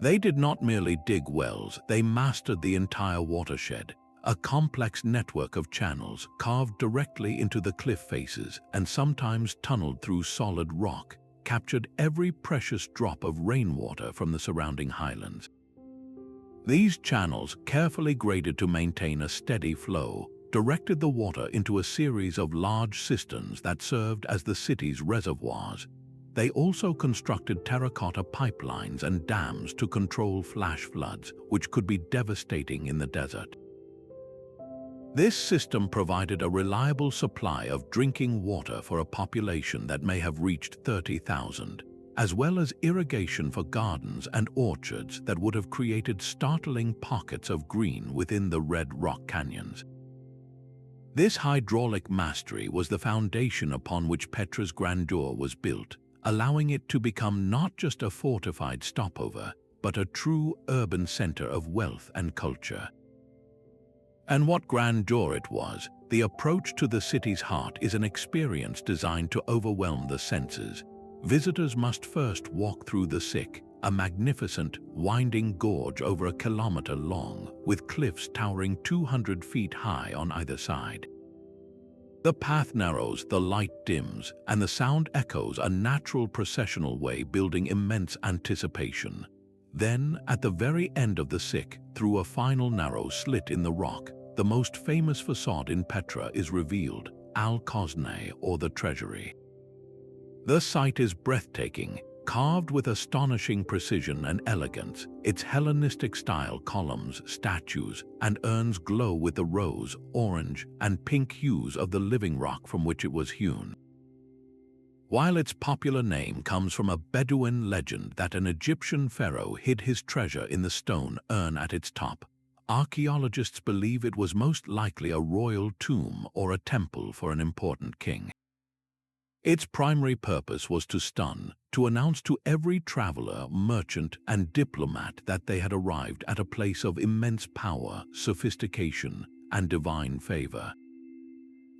[SPEAKER 1] They did not merely dig wells, they mastered the entire watershed, a complex network of channels carved directly into the cliff faces and sometimes tunneled through solid rock, captured every precious drop of rainwater from the surrounding highlands. These channels, carefully graded to maintain a steady flow, directed the water into a series of large cisterns that served as the city's reservoirs. They also constructed terracotta pipelines and dams to control flash floods, which could be devastating in the desert. This system provided a reliable supply of drinking water for a population that may have reached 30,000. As well as irrigation for gardens and orchards that would have created startling pockets of green within the red rock canyons. This hydraulic mastery was the foundation upon which Petra's grandeur was built, allowing it to become not just a fortified stopover, but a true urban center of wealth and culture. And what grandeur it was! The approach to the city's heart is an experience designed to overwhelm the senses. Visitors must first walk through the Civic, a magnificent, winding gorge over a kilometer long, with cliffs towering 200 feet high on either side. The path narrows, the light dims, and the sound echoes a natural processional way, building immense anticipation. Then, at the very end of the Civic, through a final narrow slit in the rock, the most famous facade in Petra is revealed, Al-Khosne, or the Treasury. The site is breathtaking, carved with astonishing precision and elegance. Its Hellenistic-style columns, statues, and urns glow with the rose, orange, and pink hues of the living rock from which it was hewn. While its popular name comes from a Bedouin legend that an Egyptian pharaoh hid his treasure in the stone urn at its top, archaeologists believe it was most likely a royal tomb or a temple for an important king. Its primary purpose was to stun, to announce to every traveler, merchant, and diplomat that they had arrived at a place of immense power, sophistication, and divine favor.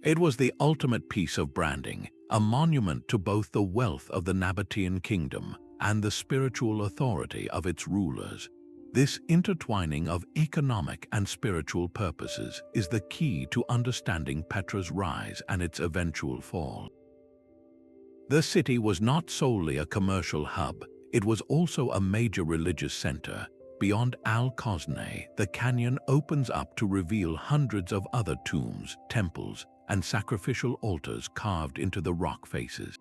[SPEAKER 1] It was the ultimate piece of branding, a monument to both the wealth of the Nabatean kingdom and the spiritual authority of its rulers. This intertwining of economic and spiritual purposes is the key to understanding Petra's rise and its eventual fall. The city was not solely a commercial hub, it was also a major religious center. Beyond Al-Khosne, the canyon opens up to reveal hundreds of other tombs, temples, and sacrificial altars carved into the rock faces.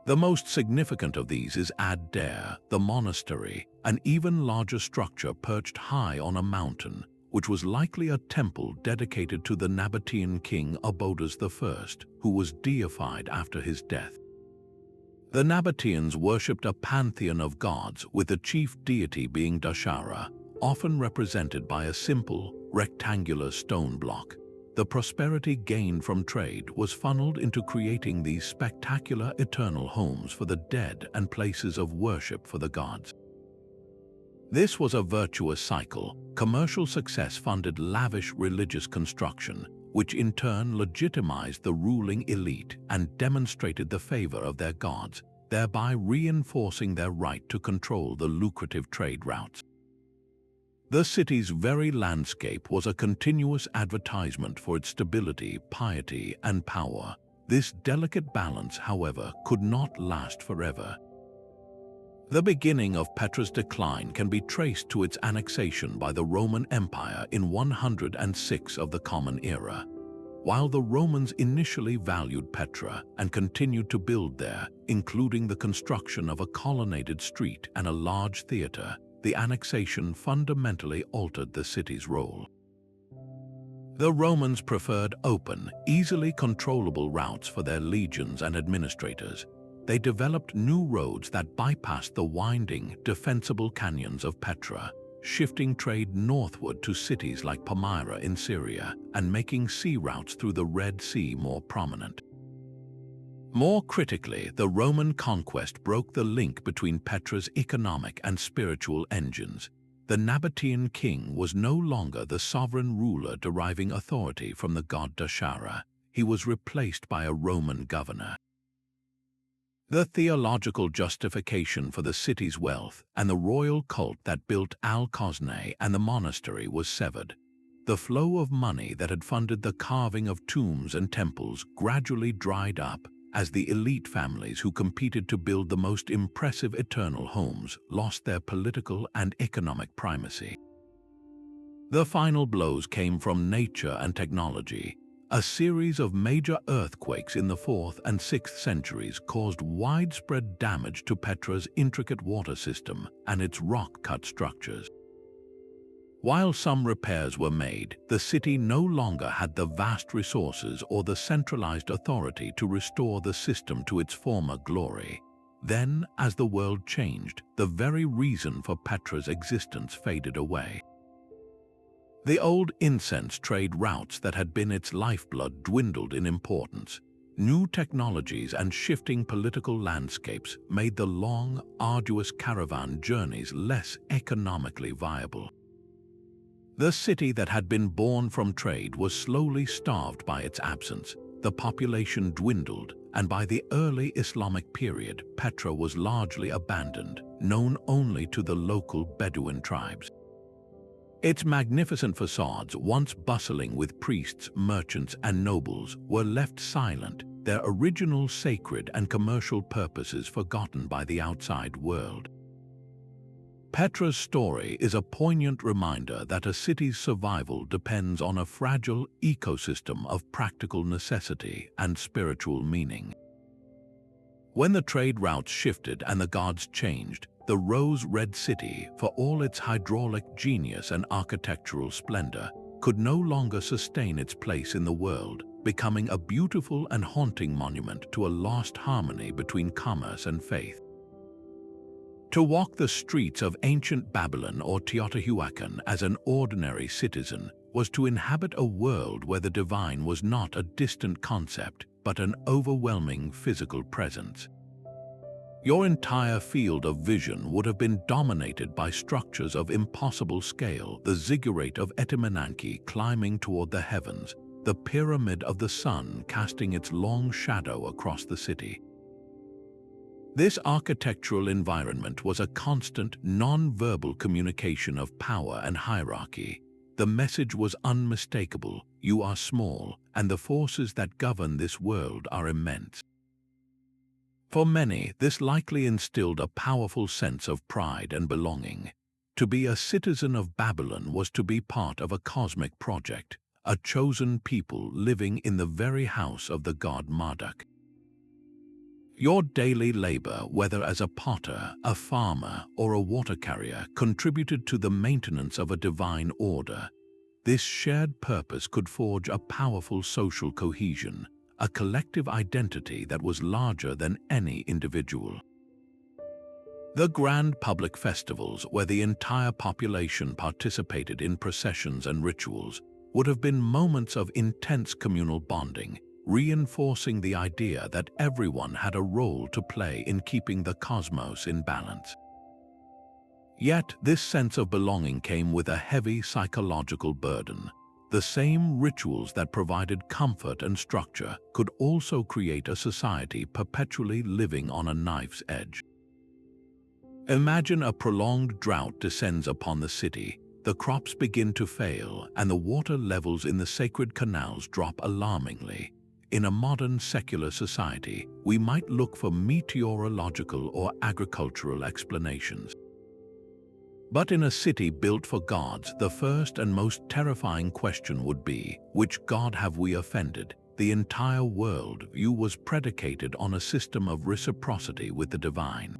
[SPEAKER 1] The most significant of these is Ad-Dar, the monastery, an even larger structure perched high on a mountain, which was likely a temple dedicated to the Nabatean king Obodas I, who was deified after his death. The Nabateans worshipped a pantheon of gods, with the chief deity being Dashara, often represented by a simple, rectangular stone block. The prosperity gained from trade was funneled into creating these spectacular eternal homes for the dead and places of worship for the gods. This was a virtuous cycle. Commercial success funded lavish religious construction, which in turn legitimized the ruling elite and demonstrated the favor of their gods, thereby reinforcing their right to control the lucrative trade routes. The city's very landscape was a continuous advertisement for its stability, piety, and power. This delicate balance, however, could not last forever. The beginning of Petra's decline can be traced to its annexation by the Roman Empire in 106 of the Common Era. While the Romans initially valued Petra and continued to build there, including the construction of a colonnaded street and a large theater, the annexation fundamentally altered the city's role. The Romans preferred open, easily controllable routes for their legions and administrators. They developed new roads that bypassed the winding, defensible canyons of Petra, shifting trade northward to cities like Palmyra in Syria and making sea routes through the Red Sea more prominent. More critically, the Roman conquest broke the link between Petra's economic and spiritual engines. The Nabatean king was no longer the sovereign ruler deriving authority from the god Dashara. He was replaced by a Roman governor. The theological justification for the city's wealth and the royal cult that built Al-Khosneh and the monastery was severed. The flow of money that had funded the carving of tombs and temples gradually dried up as the elite families who competed to build the most impressive eternal homes lost their political and economic primacy. The final blows came from nature and technology. A series of major earthquakes in the 4th and 6th centuries caused widespread damage to Petra's intricate water system and its rock-cut structures. While some repairs were made, the city no longer had the vast resources or the centralized authority to restore the system to its former glory. Then, as the world changed, the very reason for Petra's existence faded away. The old incense trade routes that had been its lifeblood dwindled in importance. New technologies and shifting political landscapes made the long, arduous caravan journeys less economically viable. The city that had been born from trade was slowly starved by its absence. The population dwindled, and by the early Islamic period, Petra was largely abandoned, known only to the local Bedouin tribes. Its magnificent facades, once bustling with priests, merchants, and nobles, were left silent, their original sacred and commercial purposes forgotten by the outside world. Petra's story is a poignant reminder that a city's survival depends on a fragile ecosystem of practical necessity and spiritual meaning. When the trade routes shifted and the gods changed, the rose-red city, for all its hydraulic genius and architectural splendor, could no longer sustain its place in the world, becoming a beautiful and haunting monument to a lost harmony between commerce and faith. To walk the streets of ancient Babylon or Teotihuacan as an ordinary citizen was to inhabit a world where the divine was not a distant concept, but an overwhelming physical presence. Your entire field of vision would have been dominated by structures of impossible scale, the ziggurat of Etemenanke climbing toward the heavens, the pyramid of the sun casting its long shadow across the city. This architectural environment was a constant, non-verbal communication of power and hierarchy. The message was unmistakable: you are small, and the forces that govern this world are immense. For many, this likely instilled a powerful sense of pride and belonging. To be a citizen of Babylon was to be part of a cosmic project, a chosen people living in the very house of the god Marduk. Your daily labor, whether as a potter, a farmer, or a water carrier, contributed to the maintenance of a divine order. This shared purpose could forge a powerful social cohesion, a collective identity that was larger than any individual. The grand public festivals, where the entire population participated in processions and rituals, would have been moments of intense communal bonding, reinforcing the idea that everyone had a role to play in keeping the cosmos in balance. Yet this sense of belonging came with a heavy psychological burden. The same rituals that provided comfort and structure could also create a society perpetually living on a knife's edge. Imagine a prolonged drought descends upon the city. The crops begin to fail, and the water levels in the sacred canals drop alarmingly. In a modern secular society, we might look for meteorological or agricultural explanations. But in a city built for gods, the first and most terrifying question would be, which god have we offended? The entire world view was predicated on a system of reciprocity with the divine.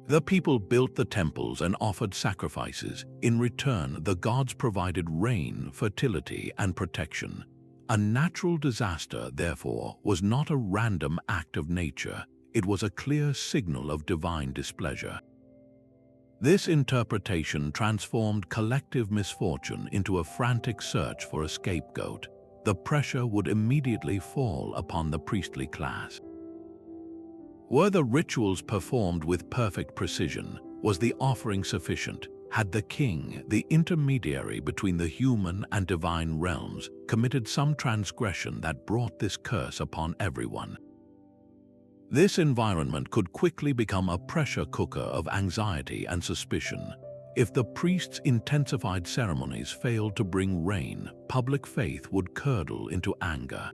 [SPEAKER 1] The people built the temples and offered sacrifices. In return, the gods provided rain, fertility, and protection. A natural disaster, therefore, was not a random act of nature. It was a clear signal of divine displeasure. This interpretation transformed collective misfortune into a frantic search for a scapegoat. The pressure would immediately fall upon the priestly class. Were the rituals performed with perfect precision? Was the offering sufficient? Had the king, the intermediary between the human and divine realms, committed some transgression that brought this curse upon everyone? This environment could quickly become a pressure cooker of anxiety and suspicion. If the priests' intensified ceremonies failed to bring rain, public faith would curdle into anger.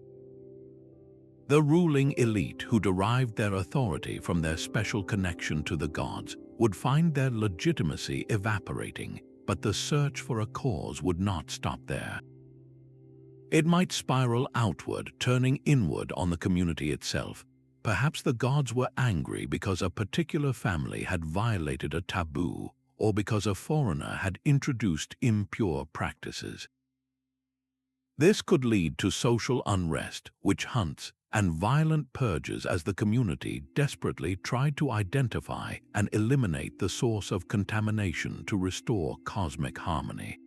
[SPEAKER 1] The ruling elite, who derived their authority from their special connection to the gods, would find their legitimacy evaporating, but the search for a cause would not stop there. It might spiral outward, turning inward on the community itself. Perhaps the gods were angry because a particular family had violated a taboo, or because a foreigner had introduced impure practices. This could lead to social unrest, witch hunts, and violent purges as the community desperately tried to identify and eliminate the source of contamination to restore cosmic harmony.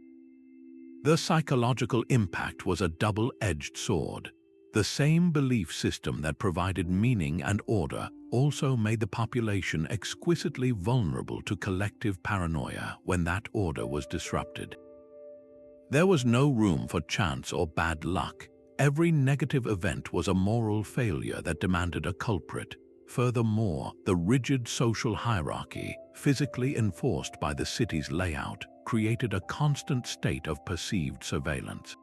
[SPEAKER 1] The psychological impact was a double-edged sword. The same belief system that provided meaning and order also made the population exquisitely vulnerable to collective paranoia when that order was disrupted. There was no room for chance or bad luck. Every negative event was a moral failure that demanded a culprit. Furthermore, the rigid social hierarchy, physically enforced by the city's layout, created a constant state of perceived surveillance.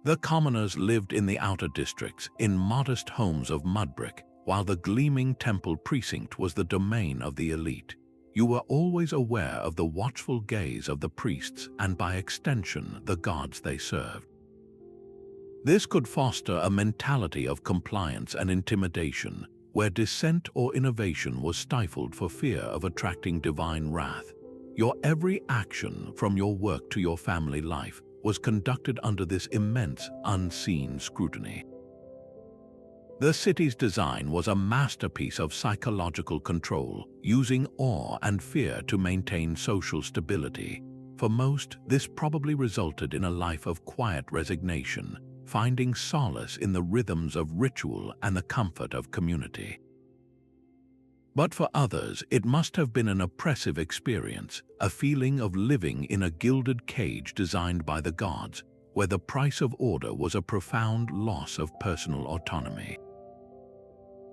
[SPEAKER 1] The commoners lived in the outer districts, in modest homes of mud brick, while the gleaming temple precinct was the domain of the elite. You were always aware of the watchful gaze of the priests and, by extension, the gods they served. This could foster a mentality of compliance and intimidation, where dissent or innovation was stifled for fear of attracting divine wrath. Your every action, from your work to your family life, was conducted under this immense, unseen scrutiny. The city's design was a masterpiece of psychological control, using awe and fear to maintain social stability. For most, this probably resulted in a life of quiet resignation, finding solace in the rhythms of ritual and the comfort of community. But for others, it must have been an oppressive experience, a feeling of living in a gilded cage designed by the gods, where the price of order was a profound loss of personal autonomy.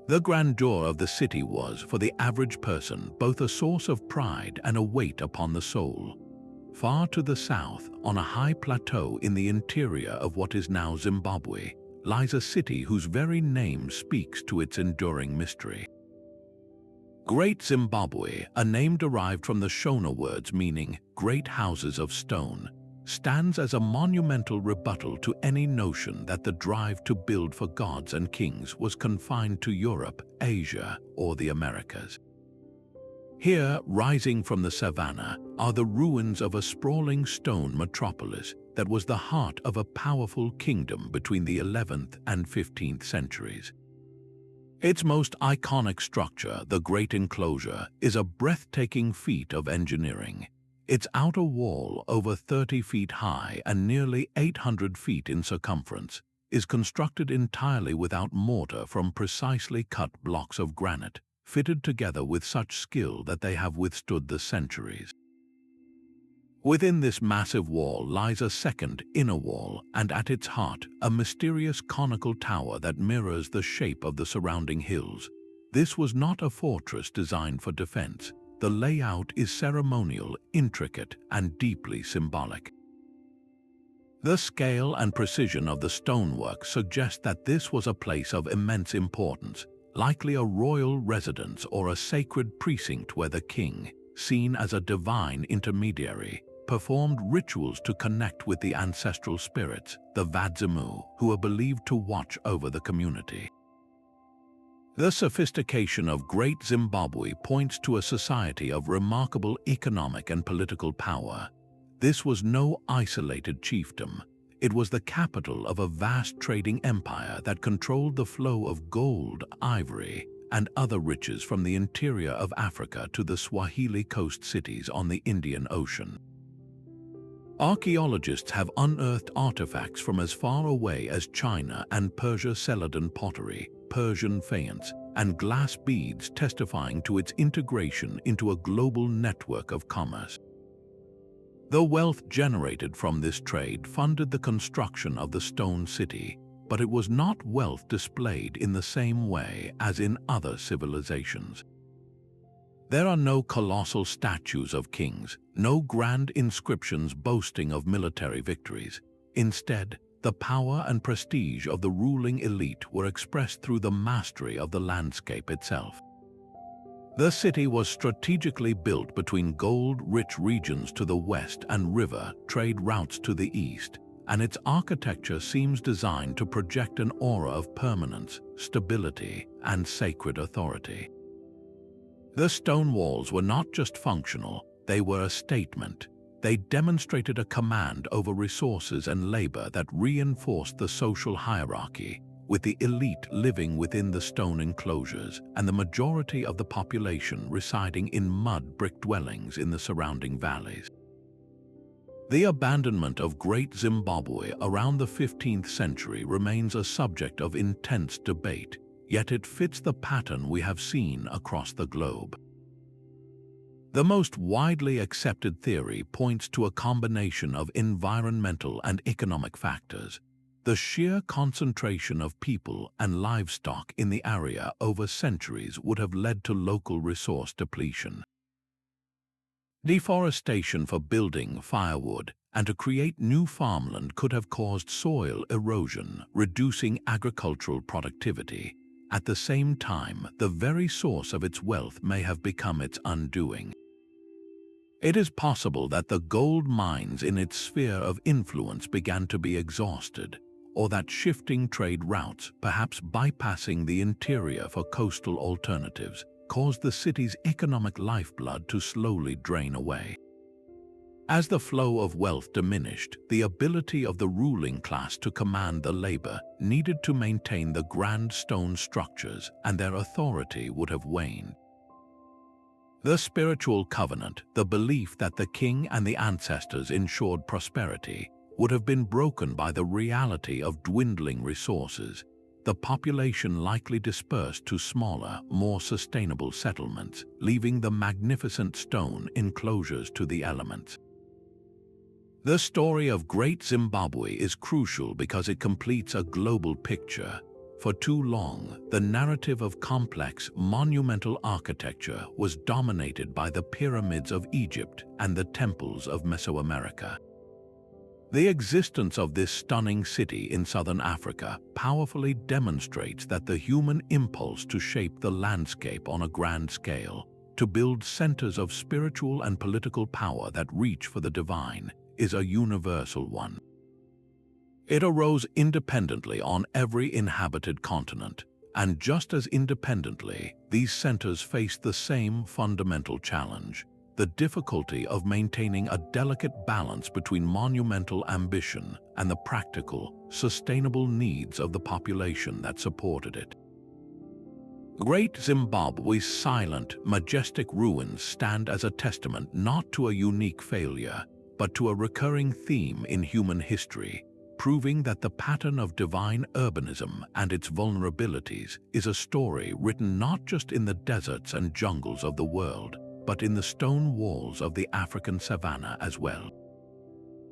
[SPEAKER 1] The grandeur of the city was, for the average person, both a source of pride and a weight upon the soul. Far to the south, on a high plateau in the interior of what is now Zimbabwe, lies a city whose very name speaks to its enduring mystery. Great Zimbabwe, a name derived from the Shona words meaning great houses of stone, stands as a monumental rebuttal to any notion that the drive to build for gods and kings was confined to Europe, Asia, or the Americas. Here, rising from the savannah, are the ruins of a sprawling stone metropolis that was the heart of a powerful kingdom between the 11th and 15th centuries. Its most iconic structure, the Great Enclosure, is a breathtaking feat of engineering. Its outer wall, over 30 feet high and nearly 800 feet in circumference, is constructed entirely without mortar from precisely cut blocks of granite, fitted together with such skill that they have withstood the centuries. Within this massive wall lies a second inner wall, and at its heart, a mysterious conical tower that mirrors the shape of the surrounding hills. This was not a fortress designed for defense. The layout is ceremonial, intricate, and deeply symbolic. The scale and precision of the stonework suggest that this was a place of immense importance, likely a royal residence or a sacred precinct where the king, seen as a divine intermediary, performed rituals to connect with the ancestral spirits, the Vadzimu, who are believed to watch over the community. The sophistication of Great Zimbabwe points to a society of remarkable economic and political power. This was no isolated chiefdom. It was the capital of a vast trading empire that controlled the flow of gold, ivory, and other riches from the interior of Africa to the Swahili coast cities on the Indian Ocean. Archaeologists have unearthed artifacts from as far away as China and Persia, Celadon pottery, Persian faience, and glass beads testifying to its integration into a global network of commerce. The wealth generated from this trade funded the construction of the stone city, but it was not wealth displayed in the same way as in other civilizations. There are no colossal statues of kings, no grand inscriptions boasting of military victories. Instead, the power and prestige of the ruling elite were expressed through the mastery of the landscape itself. The city was strategically built between gold-rich regions to the west and river trade routes to the east, and its architecture seems designed to project an aura of permanence, stability, and sacred authority. The stone walls were not just functional, they were a statement. They demonstrated a command over resources and labor that reinforced the social hierarchy, with the elite living within the stone enclosures and the majority of the population residing in mud brick dwellings in the surrounding valleys. The abandonment of Great Zimbabwe around the 15th century remains a subject of intense debate, yet it fits the pattern we have seen across the globe. The most widely accepted theory points to a combination of environmental and economic factors. The sheer concentration of people and livestock in the area over centuries would have led to local resource depletion. Deforestation for building, firewood, and to create new farmland could have caused soil erosion, reducing agricultural productivity. At the same time, the very source of its wealth may have become its undoing. It is possible that the gold mines in its sphere of influence began to be exhausted, or that shifting trade routes, perhaps bypassing the interior for coastal alternatives, caused the city's economic lifeblood to slowly drain away. As the flow of wealth diminished, the ability of the ruling class to command the labor needed to maintain the grand stone structures, and their authority would have waned. The spiritual covenant, the belief that the king and the ancestors ensured prosperity, would have been broken by the reality of dwindling resources. The population likely dispersed to smaller, more sustainable settlements, leaving the magnificent stone enclosures to the elements. The story of Great Zimbabwe is crucial because it completes a global picture. For too long, the narrative of complex, monumental architecture was dominated by the pyramids of Egypt and the temples of Mesoamerica. The existence of this stunning city in southern Africa powerfully demonstrates that the human impulse to shape the landscape on a grand scale, to build centers of spiritual and political power that reach for the divine, is a universal one. It arose independently on every inhabited continent, and just as independently, these centers faced the same fundamental challenge: the difficulty of maintaining a delicate balance between monumental ambition and the practical, sustainable needs of the population that supported it. Great Zimbabwe's silent, majestic ruins stand as a testament not to a unique failure, but to a recurring theme in human history: proving that the pattern of divine urbanism and its vulnerabilities is a story written not just in the deserts and jungles of the world, but in the stone walls of the African savanna as well.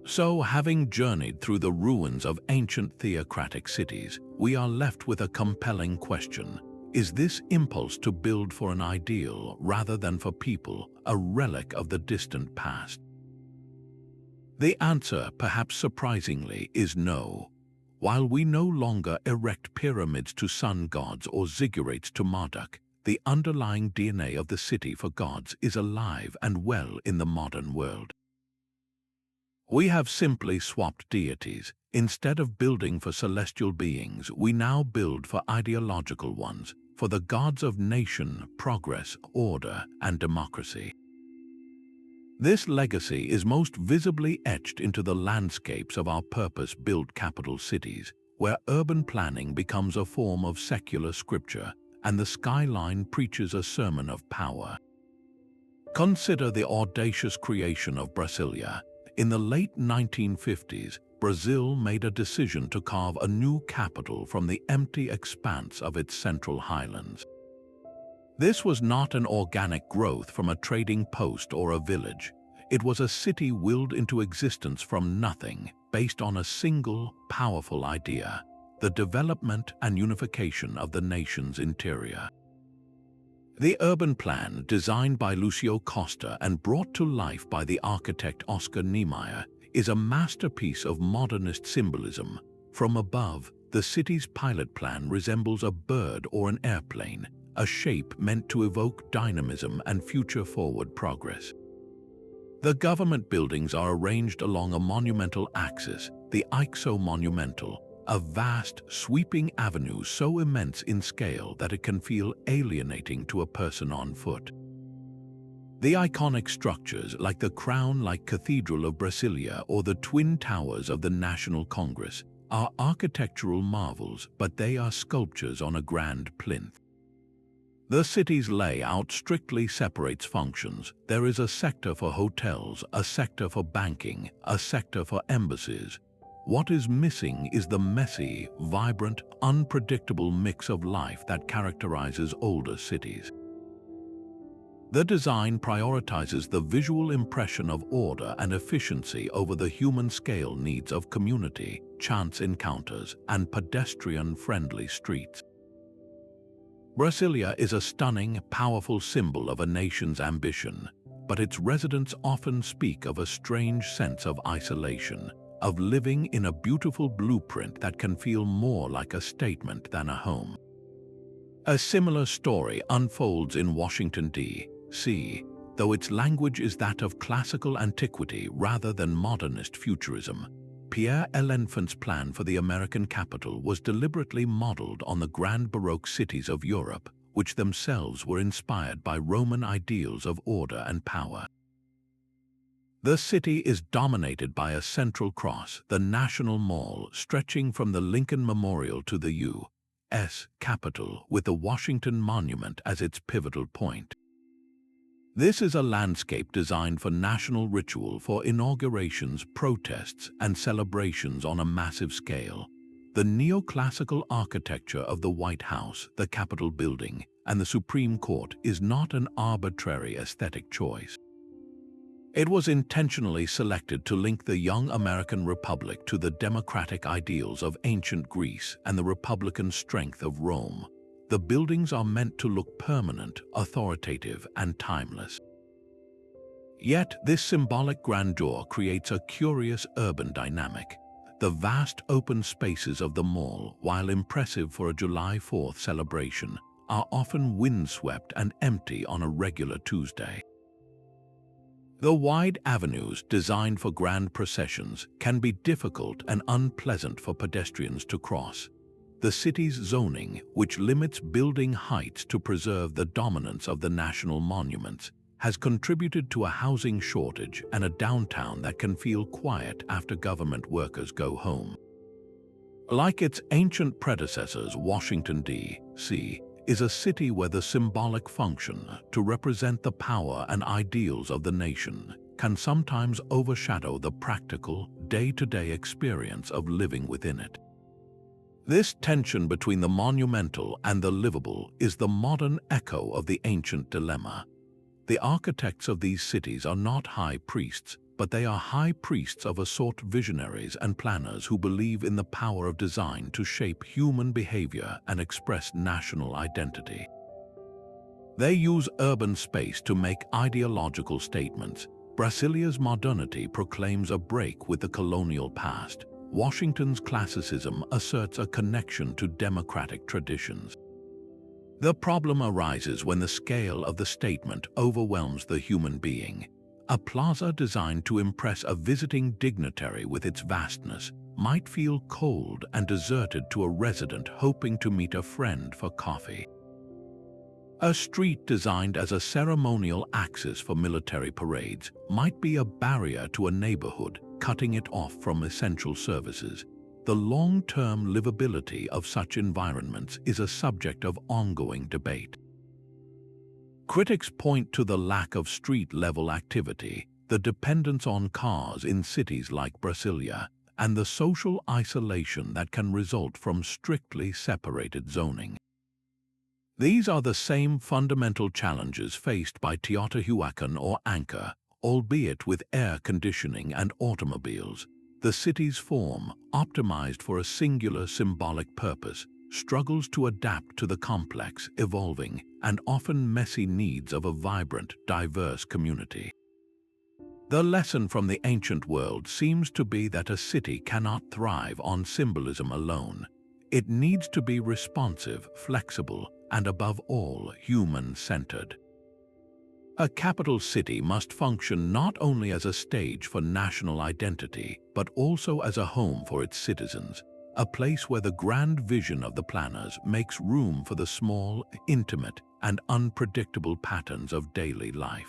[SPEAKER 1] So, having journeyed through the ruins of ancient theocratic cities, we are left with a compelling question. Is this impulse to build for an ideal rather than for people a relic of the distant past? The answer, perhaps surprisingly, is no. While we no longer erect pyramids to sun gods or ziggurats to Marduk, the underlying DNA of the city for gods is alive and well in the modern world. We have simply swapped deities. Instead of building for celestial beings, we now build for ideological ones, for the gods of nation, progress, order, and democracy. This legacy is most visibly etched into the landscapes of our purpose-built capital cities, where urban planning becomes a form of secular scripture, and the skyline preaches a sermon of power. Consider the audacious creation of Brasilia. In the late 1950s, Brazil made a decision to carve a new capital from the empty expanse of its central highlands. This was not an organic growth from a trading post or a village. It was a city willed into existence from nothing, based on a single, powerful idea: the development and unification of the nation's interior. The urban plan, designed by Lucio Costa and brought to life by the architect Oscar Niemeyer, is a masterpiece of modernist symbolism. From above, the city's pilot plan resembles a bird or an airplane, a shape meant to evoke dynamism and future-forward progress. The government buildings are arranged along a monumental axis, the Monumental, a vast, sweeping avenue so immense in scale that it can feel alienating to a person on foot. The iconic structures like the crown-like Cathedral of Brasilia or the Twin Towers of the National Congress are architectural marvels, but they are sculptures on a grand plinth. The city's layout strictly separates functions. There is a sector for hotels, a sector for banking, a sector for embassies. What is missing is the messy, vibrant, unpredictable mix of life that characterizes older cities. The design prioritizes the visual impression of order and efficiency over the human-scale needs of community, chance encounters, and pedestrian-friendly streets. Brasilia is a stunning, powerful symbol of a nation's ambition, but its residents often speak of a strange sense of isolation, of living in a beautiful blueprint that can feel more like a statement than a home. A similar story unfolds in Washington, D.C., though its language is that of classical antiquity rather than modernist futurism. Pierre L'Enfant's plan for the American capital was deliberately modeled on the grand Baroque cities of Europe, which themselves were inspired by Roman ideals of order and power. The city is dominated by a central cross, the National Mall, stretching from the Lincoln Memorial to the U.S. Capitol, with the Washington Monument as its pivotal point. This is a landscape designed for national ritual, for inaugurations, protests, and celebrations on a massive scale. The neoclassical architecture of the White House, the Capitol building, and the Supreme Court is not an arbitrary aesthetic choice. It was intentionally selected to link the young American Republic to the democratic ideals of ancient Greece and the republican strength of Rome. The buildings are meant to look permanent, authoritative, and timeless. Yet, this symbolic grandeur creates a curious urban dynamic. The vast open spaces of the mall, while impressive for a July 4th celebration, are often windswept and empty on a regular Tuesday. The wide avenues designed for grand processions can be difficult and unpleasant for pedestrians to cross. The city's zoning, which limits building heights to preserve the dominance of the national monuments, has contributed to a housing shortage and a downtown that can feel quiet after government workers go home. Like its ancient predecessors, Washington, D.C., is a city where the symbolic function to represent the power and ideals of the nation can sometimes overshadow the practical, day-to-day experience of living within it. This tension between the monumental and the livable is the modern echo of the ancient dilemma. The architects of these cities are not high priests, but they are high priests of a sort, visionaries and planners who believe in the power of design to shape human behavior and express national identity. They use urban space to make ideological statements. Brasilia's modernity proclaims a break with the colonial past. Washington's classicism asserts a connection to democratic traditions. The problem arises when the scale of the statement overwhelms the human being. A plaza designed to impress a visiting dignitary with its vastness might feel cold and deserted to a resident hoping to meet a friend for coffee. A street designed as a ceremonial axis for military parades might be a barrier to a neighborhood, cutting it off from essential services. The long-term livability of such environments is a subject of ongoing debate. Critics point to the lack of street-level activity, the dependence on cars in cities like Brasilia, and the social isolation that can result from strictly separated zoning. These are the same fundamental challenges faced by Teotihuacan or Angkor, albeit with air conditioning and automobiles. The city's form, optimized for a singular symbolic purpose, struggles to adapt to the complex, evolving, and often messy needs of a vibrant, diverse community. The lesson from the ancient world seems to be that a city cannot thrive on symbolism alone. It needs to be responsive, flexible, and above all, human-centered. A capital city must function not only as a stage for national identity, but also as a home for its citizens, a place where the grand vision of the planners makes room for the small, intimate, and unpredictable patterns of daily life.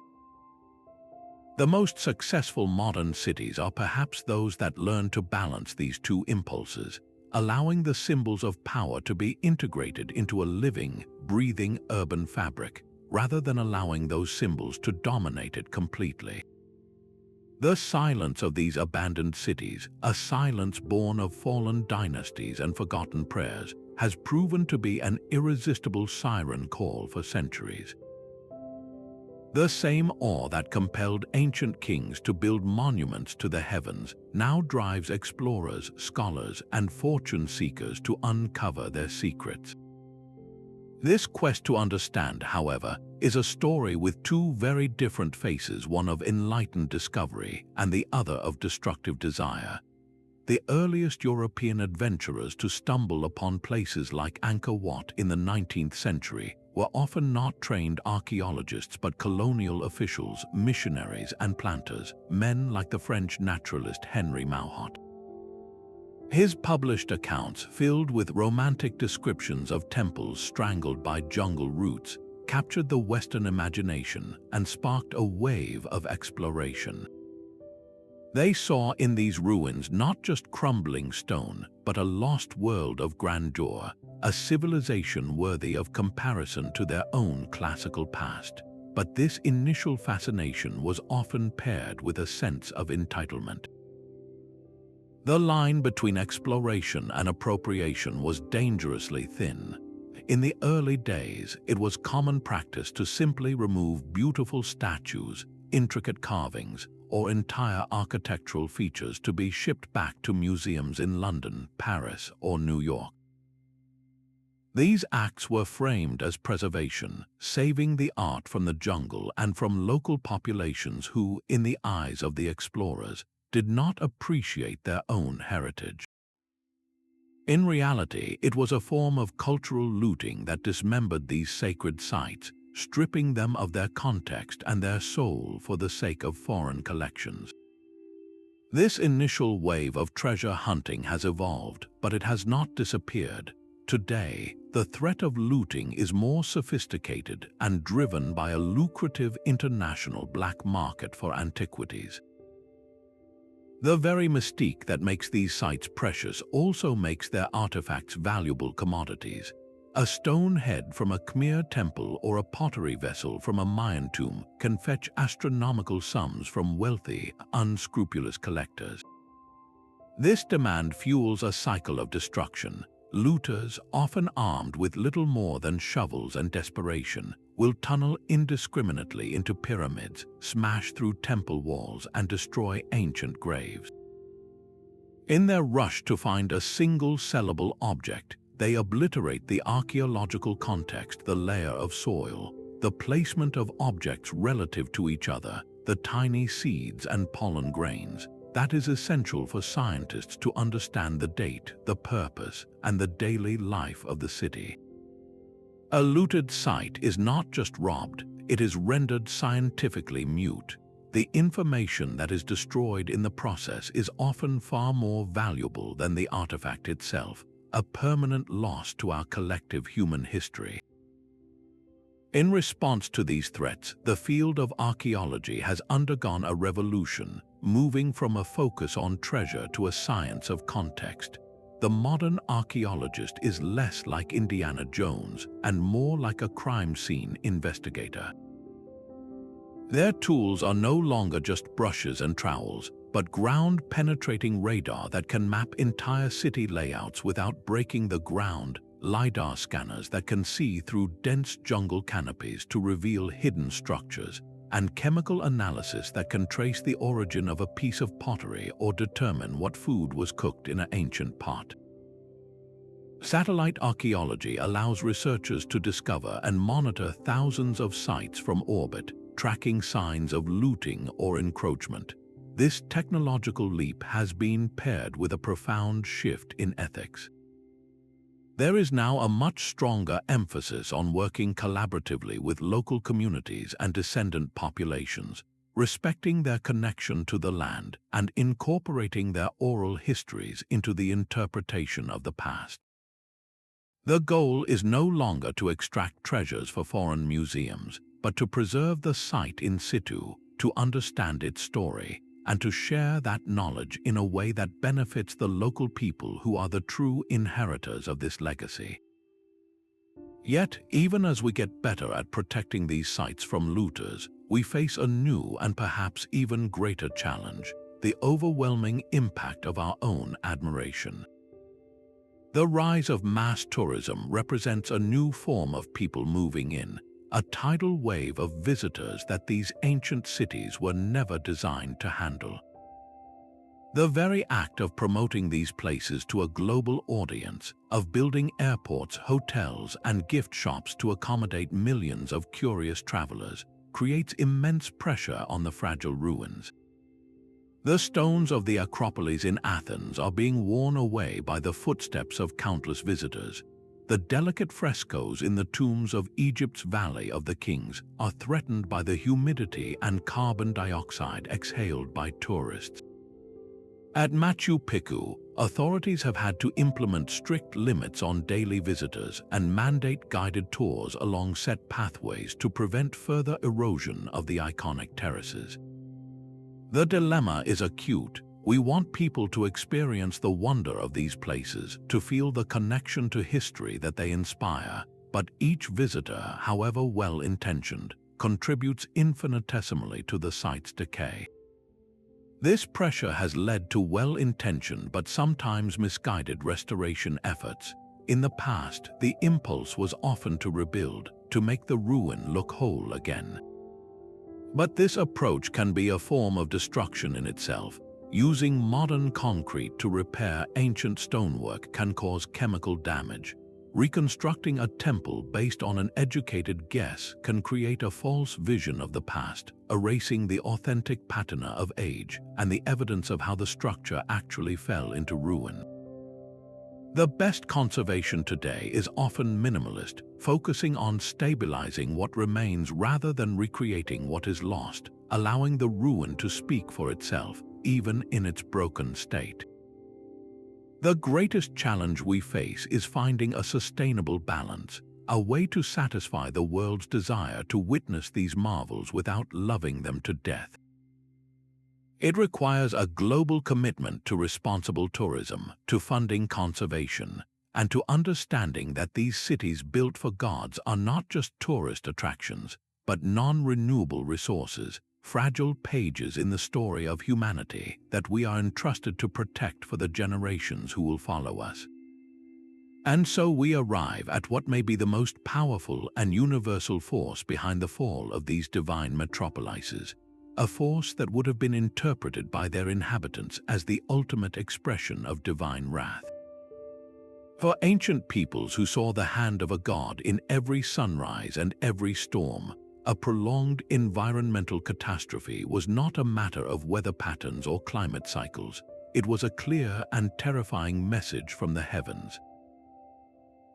[SPEAKER 1] The most successful modern cities are perhaps those that learn to balance these two impulses, allowing the symbols of power to be integrated into a living, breathing urban fabric, rather than allowing those symbols to dominate it completely. The silence of these abandoned cities, a silence born of fallen dynasties and forgotten prayers, has proven to be an irresistible siren call for centuries. The same awe that compelled ancient kings to build monuments to the heavens now drives explorers, scholars, and fortune seekers to uncover their secrets. This quest to understand, however, is a story with two very different faces, one of enlightened discovery and the other of destructive desire. The earliest European adventurers to stumble upon places like Angkor Wat in the 19th century were often not trained archaeologists but colonial officials, missionaries, and planters, men like the French naturalist Henri Mauhat. His published accounts, filled with romantic descriptions of temples strangled by jungle roots, captured the Western imagination and sparked a wave of exploration. They saw in these ruins not just crumbling stone, but a lost world of grandeur, a civilization worthy of comparison to their own classical past. But this initial fascination was often paired with a sense of entitlement. The line between exploration and appropriation was dangerously thin. In the early days, it was common practice to simply remove beautiful statues, intricate carvings, or entire architectural features to be shipped back to museums in London, Paris, or New York. These acts were framed as preservation, saving the art from the jungle and from local populations who, in the eyes of the explorers, did not appreciate their own heritage. In reality, it was a form of cultural looting that dismembered these sacred sites, stripping them of their context and their soul for the sake of foreign collections. This initial wave of treasure hunting has evolved, but it has not disappeared. Today, the threat of looting is more sophisticated and driven by a lucrative international black market for antiquities. The very mystique that makes these sites precious also makes their artifacts valuable commodities. A stone head from a Khmer temple or a pottery vessel from a Mayan tomb can fetch astronomical sums from wealthy, unscrupulous collectors. This demand fuels a cycle of destruction. Looters, often armed with little more than shovels and desperation, will tunnel indiscriminately into pyramids, smash through temple walls, and destroy ancient graves. In their rush to find a single sellable object, they obliterate the archaeological context, the layer of soil, the placement of objects relative to each other, the tiny seeds and pollen grains. That is essential for scientists to understand the date, the purpose, and the daily life of the city. A looted site is not just robbed, it is rendered scientifically mute. The information that is destroyed in the process is often far more valuable than the artifact itself, a permanent loss to our collective human history. In response to these threats, the field of archaeology has undergone a revolution, moving from a focus on treasure to a science of context. The modern archaeologist is less like Indiana Jones and more like a crime scene investigator. Their tools are no longer just brushes and trowels, but ground-penetrating radar that can map entire city layouts without breaking the ground, LiDAR scanners that can see through dense jungle canopies to reveal hidden structures, and chemical analysis that can trace the origin of a piece of pottery or determine what food was cooked in an ancient pot. Satellite archaeology allows researchers to discover and monitor thousands of sites from orbit, tracking signs of looting or encroachment. This technological leap has been paired with a profound shift in ethics. There is now a much stronger emphasis on working collaboratively with local communities and descendant populations, respecting their connection to the land and incorporating their oral histories into the interpretation of the past. The goal is no longer to extract treasures for foreign museums, but to preserve the site in situ, to understand its story, and to share that knowledge in a way that benefits the local people who are the true inheritors of this legacy. Yet, even as we get better at protecting these sites from looters, we face a new and perhaps even greater challenge: the overwhelming impact of our own admiration. The rise of mass tourism represents a new form of people moving in, a tidal wave of visitors that these ancient cities were never designed to handle. The very act of promoting these places to a global audience, of building airports, hotels, and gift shops to accommodate millions of curious travelers, creates immense pressure on the fragile ruins. The stones of the Acropolis in Athens are being worn away by the footsteps of countless visitors. The delicate frescoes in the tombs of Egypt's Valley of the Kings are threatened by the humidity and carbon dioxide exhaled by tourists. At Machu Picchu, authorities have had to implement strict limits on daily visitors and mandate guided tours along set pathways to prevent further erosion of the iconic terraces. The dilemma is acute. We want people to experience the wonder of these places, to feel the connection to history that they inspire, but each visitor, however well-intentioned, contributes infinitesimally to the site's decay. This pressure has led to well-intentioned but sometimes misguided restoration efforts. In the past, the impulse was often to rebuild, to make the ruin look whole again. But this approach can be a form of destruction in itself. Using modern concrete to repair ancient stonework can cause chemical damage. Reconstructing a temple based on an educated guess can create a false vision of the past, erasing the authentic patina of age and the evidence of how the structure actually fell into ruin. The best conservation today is often minimalist, focusing on stabilizing what remains rather than recreating what is lost, allowing the ruin to speak for itself, even in its broken state. The greatest challenge we face is finding a sustainable balance, a way to satisfy the world's desire to witness these marvels without loving them to death. It requires a global commitment to responsible tourism, to funding conservation, and to understanding that these cities built for gods are not just tourist attractions, but non-renewable resources, fragile pages in the story of humanity that we are entrusted to protect for the generations who will follow us. And so we arrive at what may be the most powerful and universal force behind the fall of these divine metropolises, a force that would have been interpreted by their inhabitants as the ultimate expression of divine wrath. For ancient peoples who saw the hand of a god in every sunrise and every storm, a prolonged environmental catastrophe was not a matter of weather patterns or climate cycles. It was a clear and terrifying message from the heavens.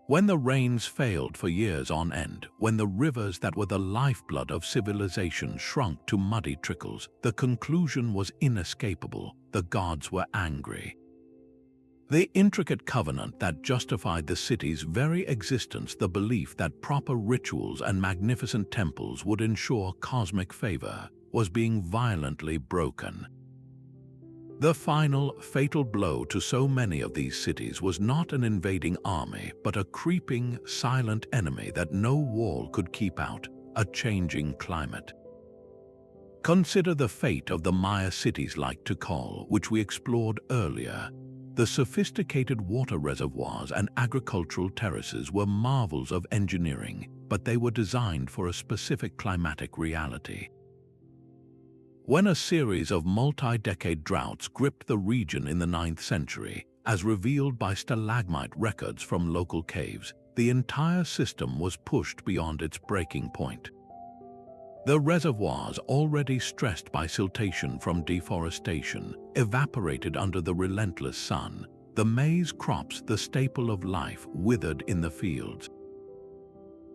[SPEAKER 1] When the rains failed for years on end, when the rivers that were the lifeblood of civilization shrunk to muddy trickles, the conclusion was inescapable: the gods were angry. The intricate covenant that justified the city's very existence, the belief that proper rituals and magnificent temples would ensure cosmic favor, was being violently broken. The final, fatal blow to so many of these cities was not an invading army, but a creeping, silent enemy that no wall could keep out: a changing climate. Consider the fate of the Maya cities like Tikal, which we explored earlier. The sophisticated water reservoirs and agricultural terraces were marvels of engineering, but they were designed for a specific climatic reality. When a series of multi-decade droughts gripped the region in the 9th century, as revealed by stalagmite records from local caves, the entire system was pushed beyond its breaking point. The reservoirs, already stressed by siltation from deforestation, evaporated under the relentless sun. The maize crops, the staple of life, withered in the fields.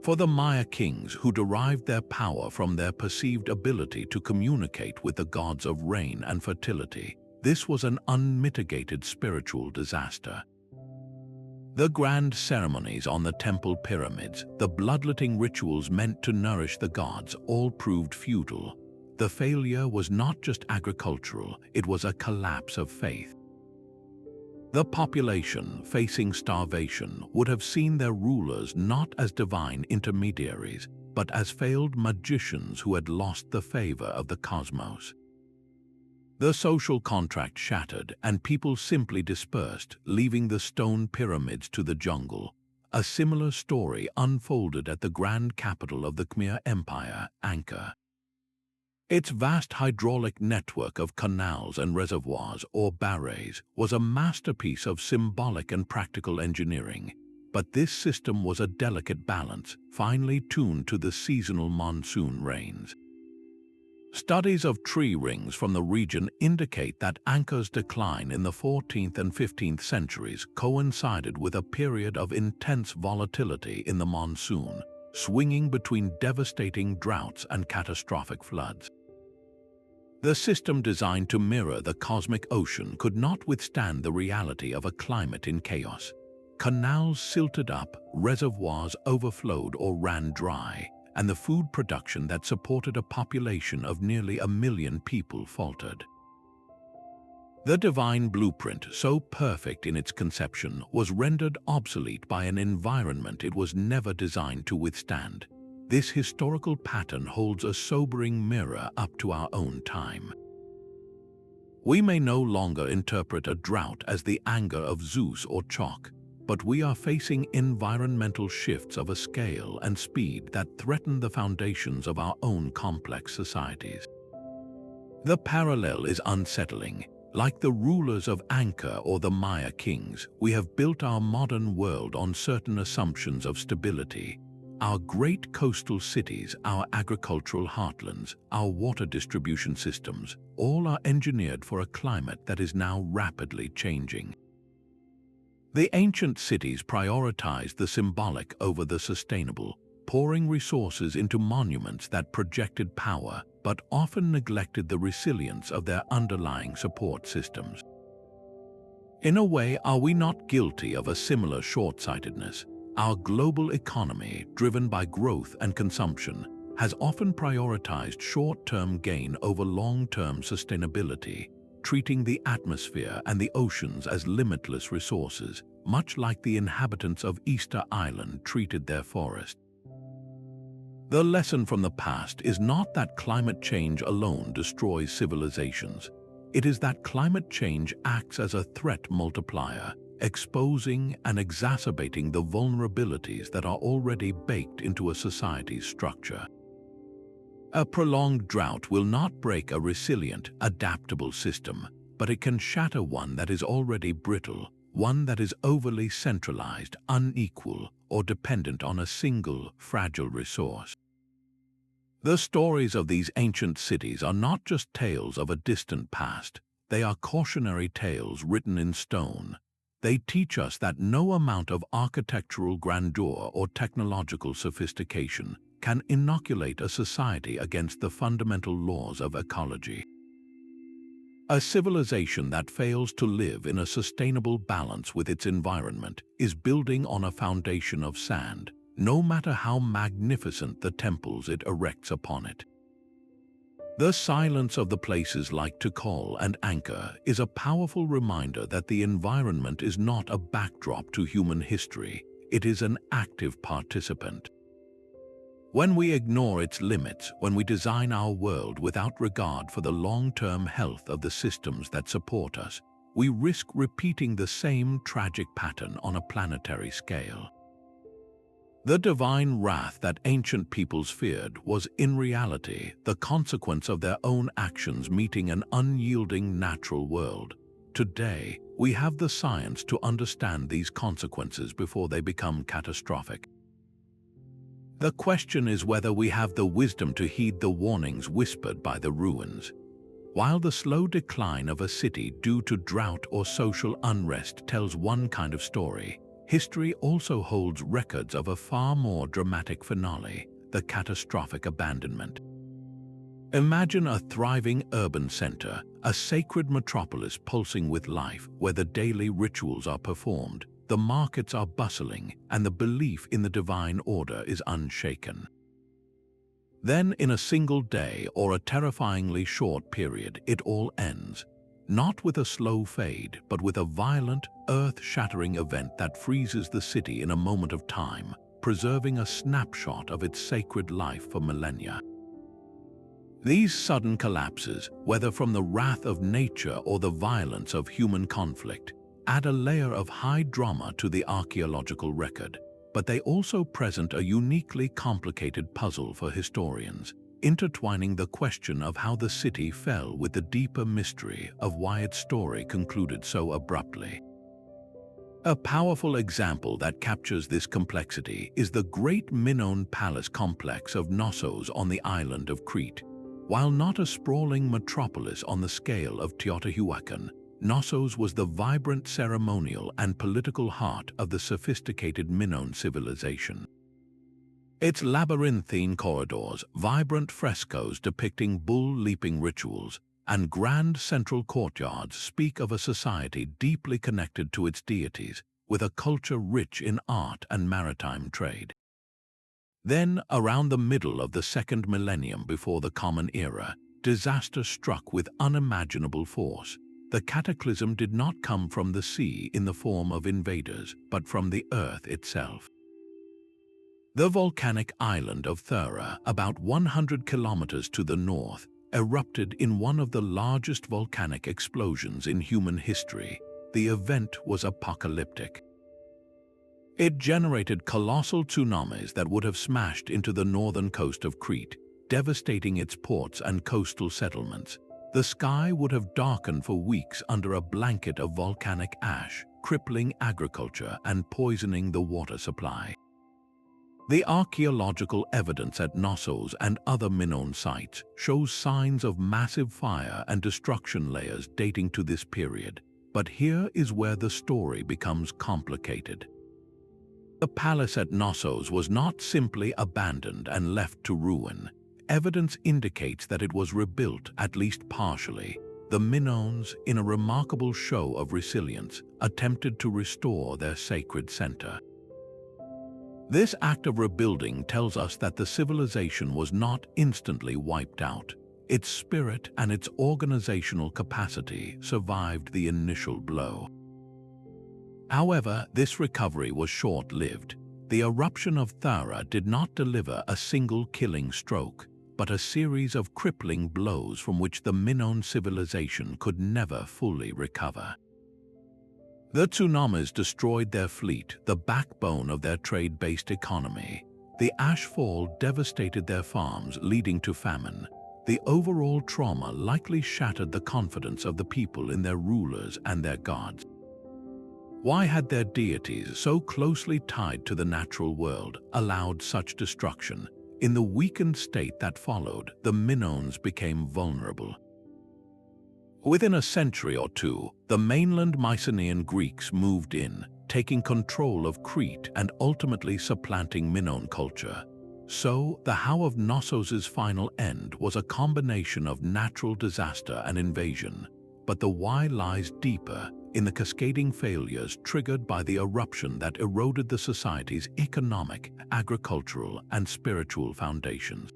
[SPEAKER 1] For the Maya kings, who derived their power from their perceived ability to communicate with the gods of rain and fertility, this was an unmitigated spiritual disaster. The grand ceremonies on the temple pyramids, the bloodletting rituals meant to nourish the gods, all proved futile. The failure was not just agricultural, it was a collapse of faith. The population, facing starvation, would have seen their rulers not as divine intermediaries, but as failed magicians who had lost the favor of the cosmos. The social contract shattered, and people simply dispersed, leaving the stone pyramids to the jungle. A similar story unfolded at the grand capital of the Khmer Empire, Angkor. Its vast hydraulic network of canals and reservoirs, or barrays, was a masterpiece of symbolic and practical engineering. But this system was a delicate balance, finely tuned to the seasonal monsoon rains. Studies of tree rings from the region indicate that Angkor's decline in the 14th and 15th centuries coincided with a period of intense volatility in the monsoon, swinging between devastating droughts and catastrophic floods. The system, designed to mirror the cosmic ocean, could not withstand the reality of a climate in chaos. Canals silted up, reservoirs overflowed or ran dry, and the food production that supported a population of nearly 1 million people faltered. The divine blueprint, so perfect in its conception, was rendered obsolete by an environment it was never designed to withstand. This historical pattern holds a sobering mirror up to our own time. We may no longer interpret a drought as the anger of Zeus or Chalk, but we are facing environmental shifts of a scale and speed that threaten the foundations of our own complex societies. The parallel is unsettling. Like the rulers of Angkor or the Maya kings, we have built our modern world on certain assumptions of stability. Our great coastal cities, our agricultural heartlands, our water distribution systems, all are engineered for a climate that is now rapidly changing. The ancient cities prioritized the symbolic over the sustainable, pouring resources into monuments that projected power, but often neglected the resilience of their underlying support systems. In a way, are we not guilty of a similar short-sightedness? Our global economy, driven by growth and consumption, has often prioritized short-term gain over long-term sustainability, treating the atmosphere and the oceans as limitless resources, much like the inhabitants of Easter Island treated their forest. The lesson from the past is not that climate change alone destroys civilizations. It is that climate change acts as a threat multiplier, exposing and exacerbating the vulnerabilities that are already baked into a society's structure. A prolonged drought will not break a resilient, adaptable system, but it can shatter one that is already brittle, one that is overly centralized, unequal, or dependent on a single, fragile resource. The stories of these ancient cities are not just tales of a distant past. They are cautionary tales written in stone. They teach us that no amount of architectural grandeur or technological sophistication can inoculate a society against the fundamental laws of ecology. A civilization that fails to live in a sustainable balance with its environment is building on a foundation of sand, no matter how magnificent the temples it erects upon it. The silence of the places like Tikal and Angkor is a powerful reminder that the environment is not a backdrop to human history, it is an active participant. When we ignore its limits, when we design our world without regard for the long-term health of the systems that support us, we risk repeating the same tragic pattern on a planetary scale. The divine wrath that ancient peoples feared was in reality the consequence of their own actions meeting an unyielding natural world. Today, we have the science to understand these consequences before they become catastrophic. The question is whether we have the wisdom to heed the warnings whispered by the ruins. While the slow decline of a city due to drought or social unrest tells one kind of story, history also holds records of a far more dramatic finale, the catastrophic abandonment. Imagine a thriving urban center, a sacred metropolis pulsing with life where the daily rituals are performed, the markets are bustling, and the belief in the divine order is unshaken. Then, in a single day or a terrifyingly short period, it all ends. Not with a slow fade, but with a violent, earth-shattering event that freezes the city in a moment of time, preserving a snapshot of its sacred life for millennia. These sudden collapses, whether from the wrath of nature or the violence of human conflict, add a layer of high drama to the archaeological record, but they also present a uniquely complicated puzzle for historians, intertwining the question of how the city fell with the deeper mystery of why its story concluded so abruptly. A powerful example that captures this complexity is the Great Minoan Palace complex of Knossos on the island of Crete. While not a sprawling metropolis on the scale of Teotihuacan, Knossos was the vibrant ceremonial and political heart of the sophisticated Minoan civilization. Its labyrinthine corridors, vibrant frescoes depicting bull-leaping rituals, and grand central courtyards speak of a society deeply connected to its deities, with a culture rich in art and maritime trade. Then, around the middle of the second millennium before the Common Era, disaster struck with unimaginable force. The cataclysm did not come from the sea in the form of invaders, but from the earth itself. The volcanic island of Thera, about 100 kilometers to the north, erupted in one of the largest volcanic explosions in human history. The event was apocalyptic. It generated colossal tsunamis that would have smashed into the northern coast of Crete, devastating its ports and coastal settlements. The sky would have darkened for weeks under a blanket of volcanic ash, crippling agriculture and poisoning the water supply. The archaeological evidence at Knossos and other Minoan sites shows signs of massive fire and destruction layers dating to this period, but here is where the story becomes complicated. The palace at Knossos was not simply abandoned and left to ruin. Evidence indicates that it was rebuilt, at least partially. The Minoans, in a remarkable show of resilience, attempted to restore their sacred center. This act of rebuilding tells us that the civilization was not instantly wiped out. Its spirit and its organizational capacity survived the initial blow. However, this recovery was short-lived. The eruption of Thara did not deliver a single killing stroke, but a series of crippling blows from which the Minoan civilization could never fully recover. The tsunamis destroyed their fleet, the backbone of their trade-based economy. The ashfall devastated their farms, leading to famine. The overall trauma likely shattered the confidence of the people in their rulers and their gods. Why had their deities, so closely tied to the natural world, allowed such destruction? In the weakened state that followed, the Minoans became vulnerable. Within a century or two, the mainland Mycenaean Greeks moved in, taking control of Crete and ultimately supplanting Minoan culture. So, the How of Knossos' final end was a combination of natural disaster and invasion. But the why lies deeper, in the cascading failures triggered by the eruption that eroded the society's economic, agricultural, and spiritual foundations.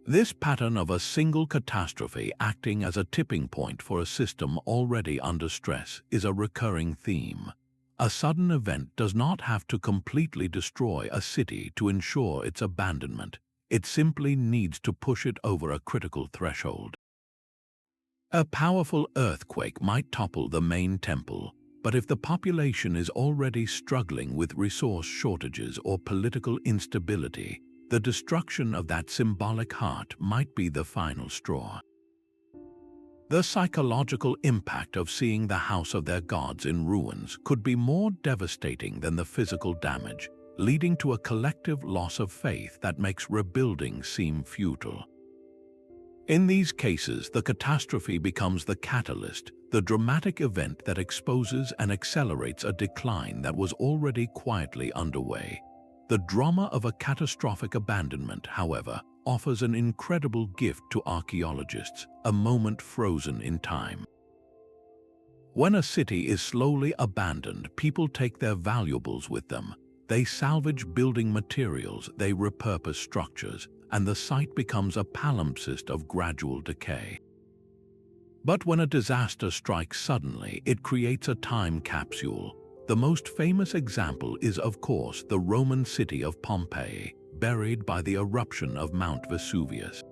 [SPEAKER 1] This pattern of a single catastrophe acting as a tipping point for a system already under stress is a recurring theme. A sudden event does not have to completely destroy a city to ensure its abandonment. It simply needs to push it over a critical threshold. A powerful earthquake might topple the main temple, but if the population is already struggling with resource shortages or political instability, the destruction of that symbolic heart might be the final straw. The psychological impact of seeing the house of their gods in ruins could be more devastating than the physical damage, leading to a collective loss of faith that makes rebuilding seem futile. In these cases, the catastrophe becomes the catalyst, the dramatic event that exposes and accelerates a decline that was already quietly underway. The drama of a catastrophic abandonment, however, offers an incredible gift to archaeologists, a moment frozen in time. When a city is slowly abandoned, people take their valuables with them. They salvage building materials, they repurpose structures, and the site becomes a palimpsest of gradual decay. But when a disaster strikes suddenly, it creates a time capsule. The most famous example is, of course, the Roman city of Pompeii, buried by the eruption of Mount Vesuvius.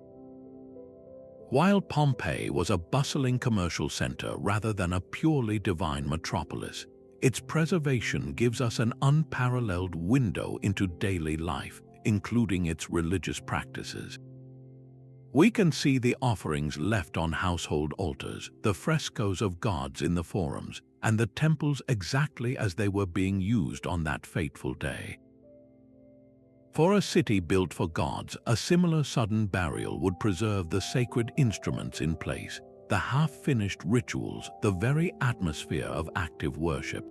[SPEAKER 1] While Pompeii was a bustling commercial center rather than a purely divine metropolis, its preservation gives us an unparalleled window into daily life, including its religious practices. We can see the offerings left on household altars, the frescoes of gods in the forums, and the temples exactly as they were being used on that fateful day. For a city built for gods, a similar sudden burial would preserve the sacred instruments in place, the half-finished rituals, the very atmosphere of active worship.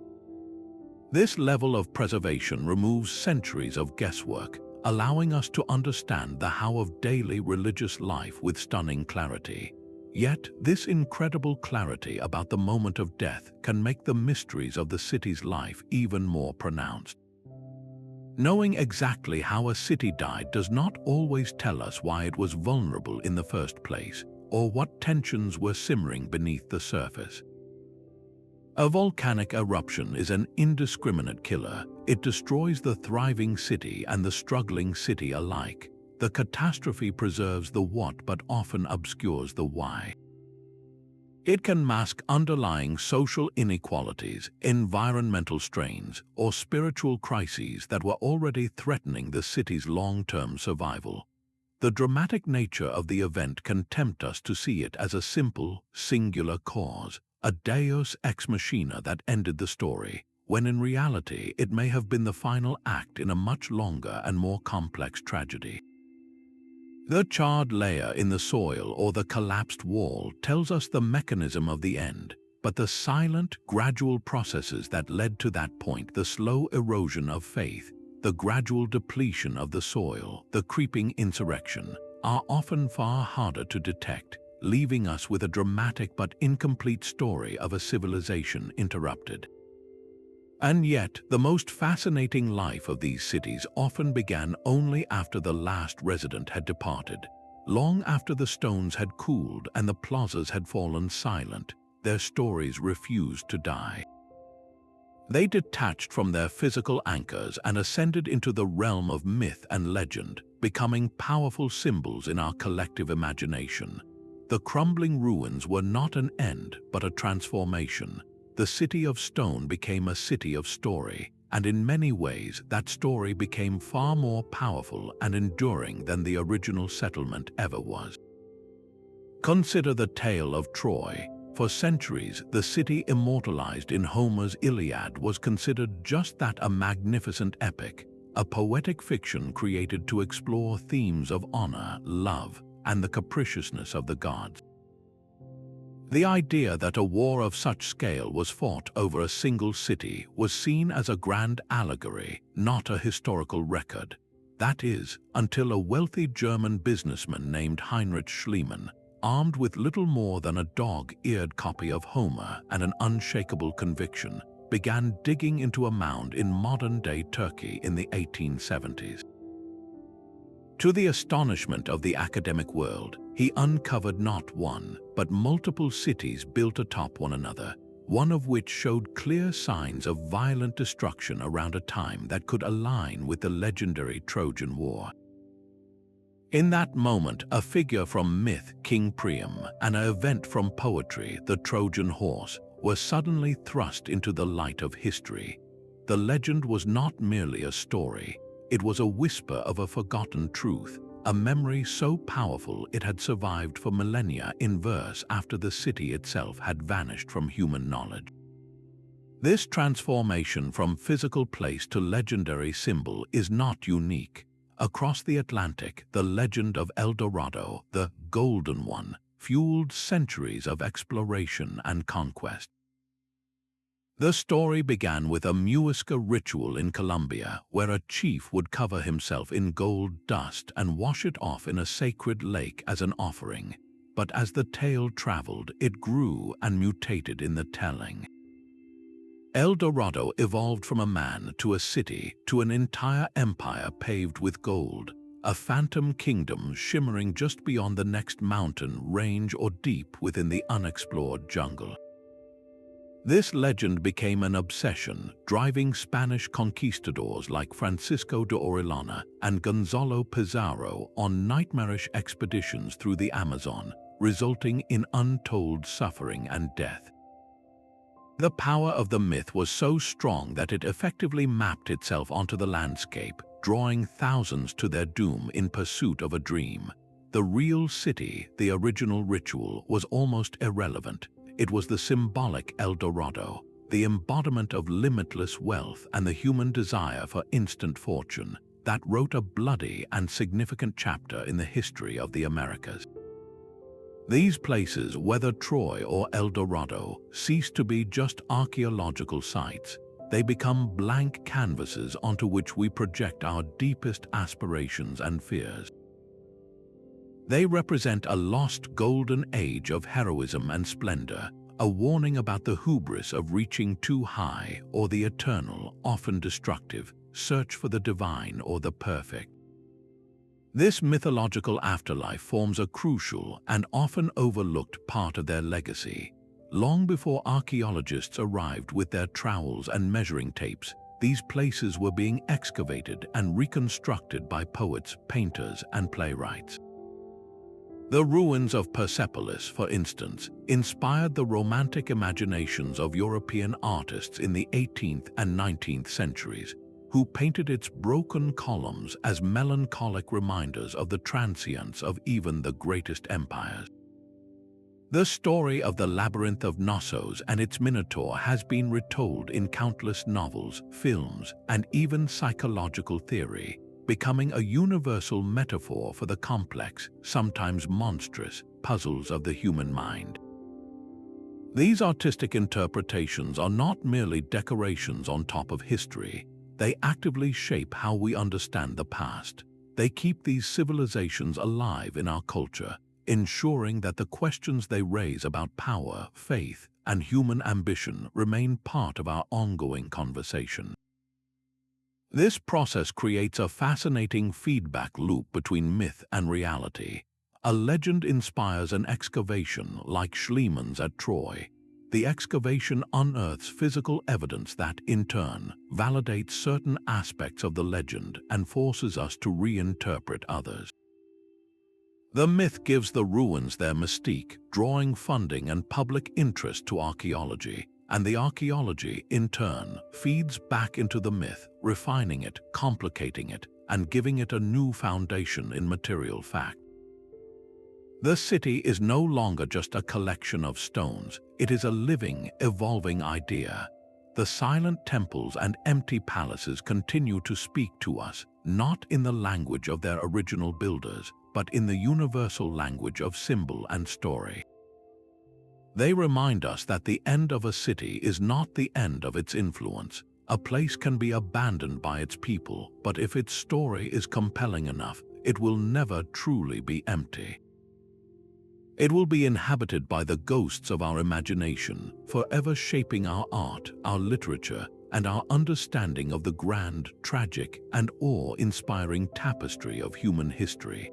[SPEAKER 1] This level of preservation removes centuries of guesswork, allowing us to understand the how of daily religious life with stunning clarity. Yet, this incredible clarity about the moment of death can make the mysteries of the city's life even more pronounced. Knowing exactly how a city died does not always tell us why it was vulnerable in the first place, or what tensions were simmering beneath the surface. A volcanic eruption is an indiscriminate killer. It destroys the thriving city and the struggling city alike. The catastrophe preserves the what but often obscures the why. It can mask underlying social inequalities, environmental strains, or spiritual crises that were already threatening the city's long-term survival. The dramatic nature of the event can tempt us to see it as a simple, singular cause, a deus ex machina that ended the story, when in reality it may have been the final act in a much longer and more complex tragedy. The charred layer in the soil or the collapsed wall tells us the mechanism of the end, but the silent, gradual processes that led to that point, the slow erosion of faith, the gradual depletion of the soil, the creeping insurrection, are often far harder to detect, leaving us with a dramatic but incomplete story of a civilization interrupted. And yet, the most fascinating life of these cities often began only after the last resident had departed. Long after the stones had cooled and the plazas had fallen silent, their stories refused to die. They detached from their physical anchors and ascended into the realm of myth and legend, becoming powerful symbols in our collective imagination. The crumbling ruins were not an end, but a transformation. The city of stone became a city of story, and in many ways that story became far more powerful and enduring than the original settlement ever was. Consider the tale of Troy. For centuries, the city immortalized in Homer's Iliad was considered just that, a magnificent epic, a poetic fiction created to explore themes of honor, love, and the capriciousness of the gods. The idea that a war of such scale was fought over a single city was seen as a grand allegory, not a historical record. That is, until a wealthy German businessman named Heinrich Schliemann, armed with little more than a dog-eared copy of Homer and an unshakable conviction, began digging into a mound in modern-day Turkey in the 1870s. To the astonishment of the academic world, he uncovered not one, but multiple cities built atop one another, one of which showed clear signs of violent destruction around a time that could align with the legendary Trojan War. In that moment, a figure from myth, King Priam, and an event from poetry, the Trojan horse, were suddenly thrust into the light of history. The legend was not merely a story, it was a whisper of a forgotten truth, a memory so powerful it had survived for millennia in verse after the city itself had vanished from human knowledge. This transformation from physical place to legendary symbol is not unique. Across the Atlantic, the legend of El Dorado, the Golden One, fueled centuries of exploration and conquest. The story began with a Muisca ritual in Colombia, where a chief would cover himself in gold dust and wash it off in a sacred lake as an offering. But as the tale traveled, it grew and mutated in the telling. El Dorado evolved from a man to a city to an entire empire paved with gold, a phantom kingdom shimmering just beyond the next mountain range or deep within the unexplored jungle. This legend became an obsession, driving Spanish conquistadors like Francisco de Orellana and Gonzalo Pizarro on nightmarish expeditions through the Amazon, resulting in untold suffering and death. The power of the myth was so strong that it effectively mapped itself onto the landscape, drawing thousands to their doom in pursuit of a dream. The real city, the original ritual, was almost irrelevant. It was the symbolic El Dorado, the embodiment of limitless wealth and the human desire for instant fortune, that wrote a bloody and significant chapter in the history of the Americas. These places, whether Troy or El Dorado, cease to be just archaeological sites. They become blank canvases onto which we project our deepest aspirations and fears. They represent a lost golden age of heroism and splendor, a warning about the hubris of reaching too high or the eternal, often destructive, search for the divine or the perfect. This mythological afterlife forms a crucial and often overlooked part of their legacy. Long before archaeologists arrived with their trowels and measuring tapes, these places were being excavated and reconstructed by poets, painters, and playwrights. The ruins of Persepolis, for instance, inspired the romantic imaginations of European artists in the 18th and 19th centuries, who painted its broken columns as melancholic reminders of the transience of even the greatest empires. The story of the Labyrinth of Knossos and its Minotaur has been retold in countless novels, films, and even psychological theory, becoming a universal metaphor for the complex, sometimes monstrous, puzzles of the human mind. These artistic interpretations are not merely decorations on top of history. They actively shape how we understand the past. They keep these civilizations alive in our culture, ensuring that the questions they raise about power, faith, and human ambition remain part of our ongoing conversation. This process creates a fascinating feedback loop between myth and reality. A legend inspires an excavation like Schliemann's at Troy. the excavation unearths physical evidence that, in turn, validates certain aspects of the legend and forces us to reinterpret others. The myth gives the ruins their mystique, drawing funding and public interest to archaeology, and the archaeology, in turn, feeds back into the myth, refining it, complicating it, and giving it a new foundation in material fact. The city is no longer just a collection of stones, it is a living, evolving idea. The silent temples and empty palaces continue to speak to us, not in the language of their original builders, but in the universal language of symbol and story. They remind us that the end of a city is not the end of its influence. A place can be abandoned by its people, but if its story is compelling enough, it will never truly be empty. It will be inhabited by the ghosts of our imagination, forever shaping our art, our literature, and our understanding of the grand, tragic, and awe-inspiring tapestry of human history.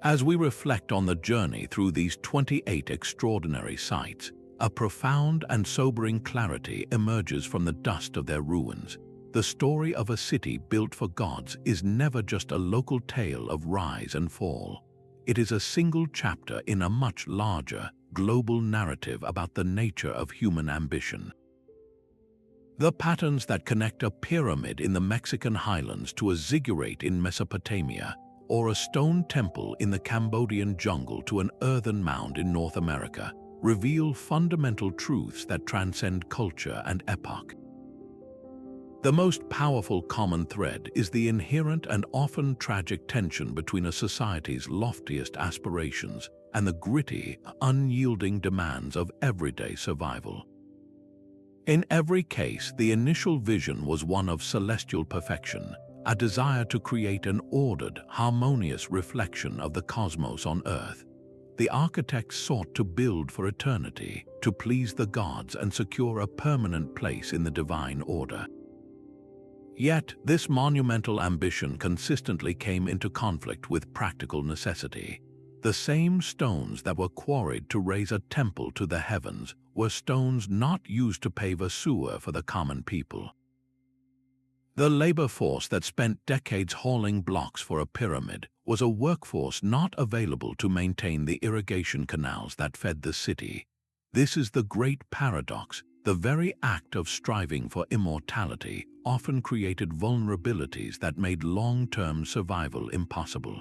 [SPEAKER 1] As we reflect on the journey through these 28 extraordinary sites, a profound and sobering clarity emerges from the dust of their ruins. The story of a city built for gods is never just a local tale of rise and fall. It is a single chapter in a much larger, global narrative about the nature of human ambition. The patterns that connect a pyramid in the Mexican highlands to a ziggurat in Mesopotamia, or a stone temple in the Cambodian jungle to an earthen mound in North America, reveal fundamental truths that transcend culture and epoch. The most powerful common thread is the inherent and often tragic tension between a society's loftiest aspirations and the gritty, unyielding demands of everyday survival. In every case, the initial vision was one of celestial perfection, a desire to create an ordered, harmonious reflection of the cosmos on Earth. The architects sought to build for eternity, to please the gods and secure a permanent place in the divine order. Yet, this monumental ambition consistently came into conflict with practical necessity. The same stones that were quarried to raise a temple to the heavens were stones not used to pave a sewer for the common people. The labor force that spent decades hauling blocks for a pyramid was a workforce not available to maintain the irrigation canals that fed the city. This is the great paradox. The very act of striving for immortality often created vulnerabilities that made long-term survival impossible.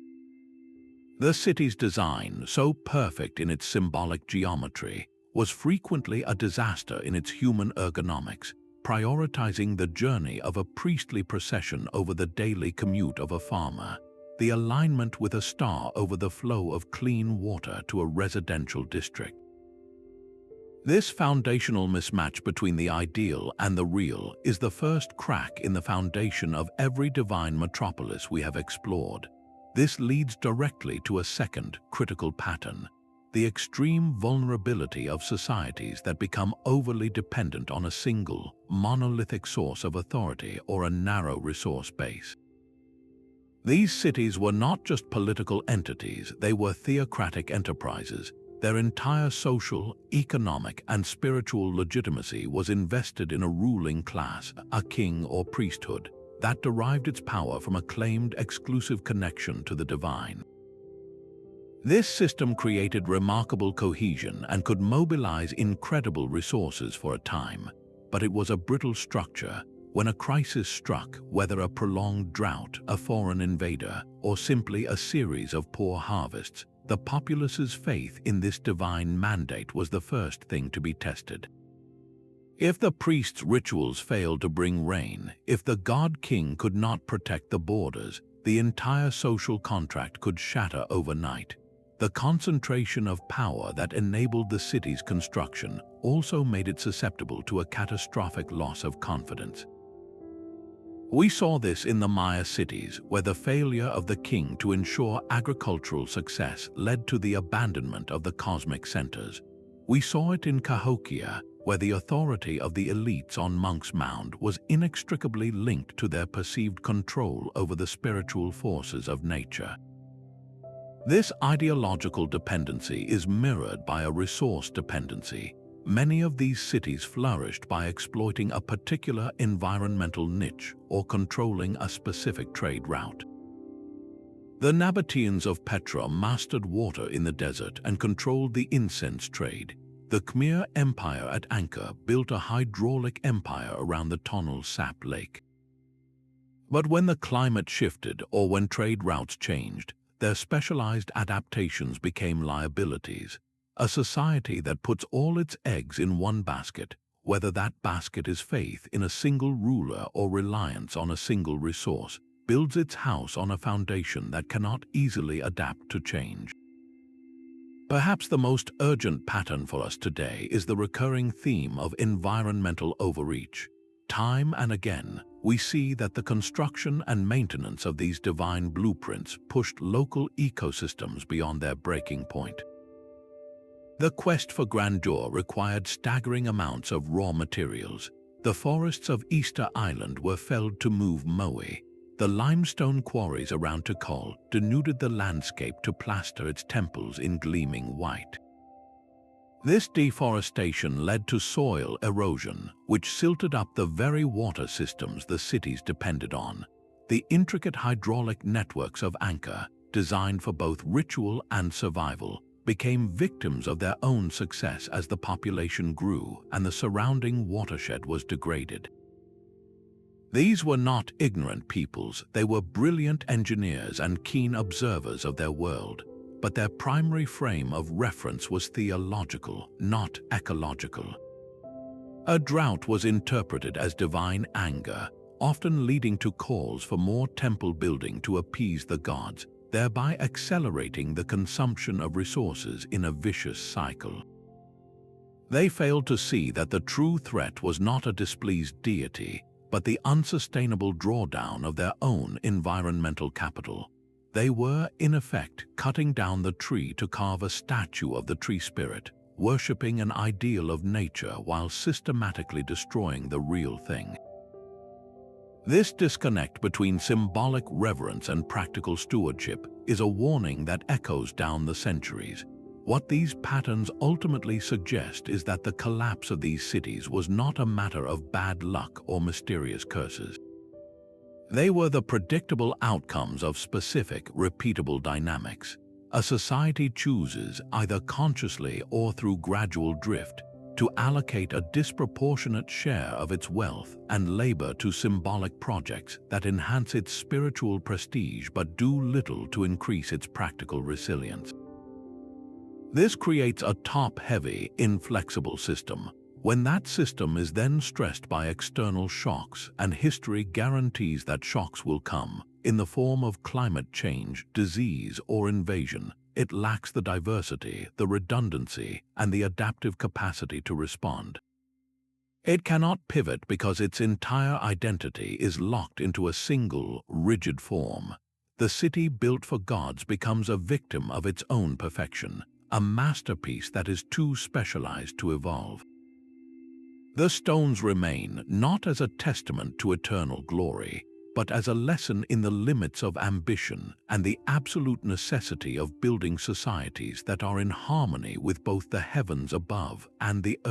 [SPEAKER 1] The city's design, so perfect in its symbolic geometry, was frequently a disaster in its human ergonomics, prioritizing the journey of a priestly procession over the daily commute of a farmer, the alignment with a star over the flow of clean water to a residential district. This foundational mismatch between the ideal and the real is the first crack in the foundation of every divine metropolis we have explored. This leads directly to a second critical pattern: the extreme vulnerability of societies that become overly dependent on a single, monolithic source of authority or a narrow resource base. These cities were not just political entities, they were theocratic enterprises. Their entire social, economic, and spiritual legitimacy was invested in a ruling class, a king or priesthood, that derived its power from a claimed exclusive connection to the divine. This system created remarkable cohesion and could mobilize incredible resources for a time, but it was a brittle structure. When a crisis struck, whether a prolonged drought, a foreign invader, or simply a series of poor harvests, the populace's faith in this divine mandate was the first thing to be tested. If the priest's rituals failed to bring rain, if the god-king could not protect the borders, the entire social contract could shatter overnight. The concentration of power that enabled the city's construction also made it susceptible to a catastrophic loss of confidence. We saw this in the Maya cities, where the failure of the king to ensure agricultural success led to the abandonment of the cosmic centers. We saw it in Cahokia, where the authority of the elites on Monk's Mound was inextricably linked to their perceived control over the spiritual forces of nature. This ideological dependency is mirrored by a resource dependency. Many of these cities flourished by exploiting a particular environmental niche or controlling a specific trade route. The Nabateans of Petra mastered water in the desert and controlled the incense trade. The Khmer Empire at Angkor built a hydraulic empire around the Tonle Sap Lake. But when the climate shifted or when trade routes changed, their specialized adaptations became liabilities. A society that puts all its eggs in one basket, whether that basket is faith in a single ruler or reliance on a single resource, builds its house on a foundation that cannot easily adapt to change. Perhaps the most urgent pattern for us today is the recurring theme of environmental overreach. Time and again, we see that the construction and maintenance of these divine blueprints pushed local ecosystems beyond their breaking point. The quest for grandeur required staggering amounts of raw materials. The forests of Easter Island were felled to move moe. The limestone quarries around Tikal denuded the landscape to plaster its temples in gleaming white. This deforestation led to soil erosion, which silted up the very water systems the cities depended on. The intricate hydraulic networks of Angkor, designed for both ritual and survival, became victims of their own success as the population grew and the surrounding watershed was degraded. These were not ignorant peoples, they were brilliant engineers and keen observers of their world, but their primary frame of reference was theological, not ecological. A drought was interpreted as divine anger, often leading to calls for more temple building to appease the gods, thereby accelerating the consumption of resources in a vicious cycle. They failed to see that the true threat was not a displeased deity, but the unsustainable drawdown of their own environmental capital. They were, in effect, cutting down the tree to carve a statue of the tree spirit, worshipping an ideal of nature while systematically destroying the real thing. This disconnect between symbolic reverence and practical stewardship is a warning that echoes down the centuries. What these patterns ultimately suggest is that the collapse of these cities was not a matter of bad luck or mysterious curses. They were the predictable outcomes of specific, repeatable dynamics. A society chooses, either consciously or through gradual drift, to allocate a disproportionate share of its wealth and labor to symbolic projects that enhance its spiritual prestige but do little to increase its practical resilience. This creates a top-heavy, inflexible system. When that system is then stressed by external shocks, and history guarantees that shocks will come, in the form of climate change, disease, or invasion, it lacks the diversity, the redundancy, and the adaptive capacity to respond. It cannot pivot because its entire identity is locked into a single, rigid form. The city built for gods becomes a victim of its own perfection, a masterpiece that is too specialized to evolve. The stones remain not as a testament to eternal glory, but as a lesson in the limits of ambition and the absolute necessity of building societies that are in harmony with both the heavens above and the earth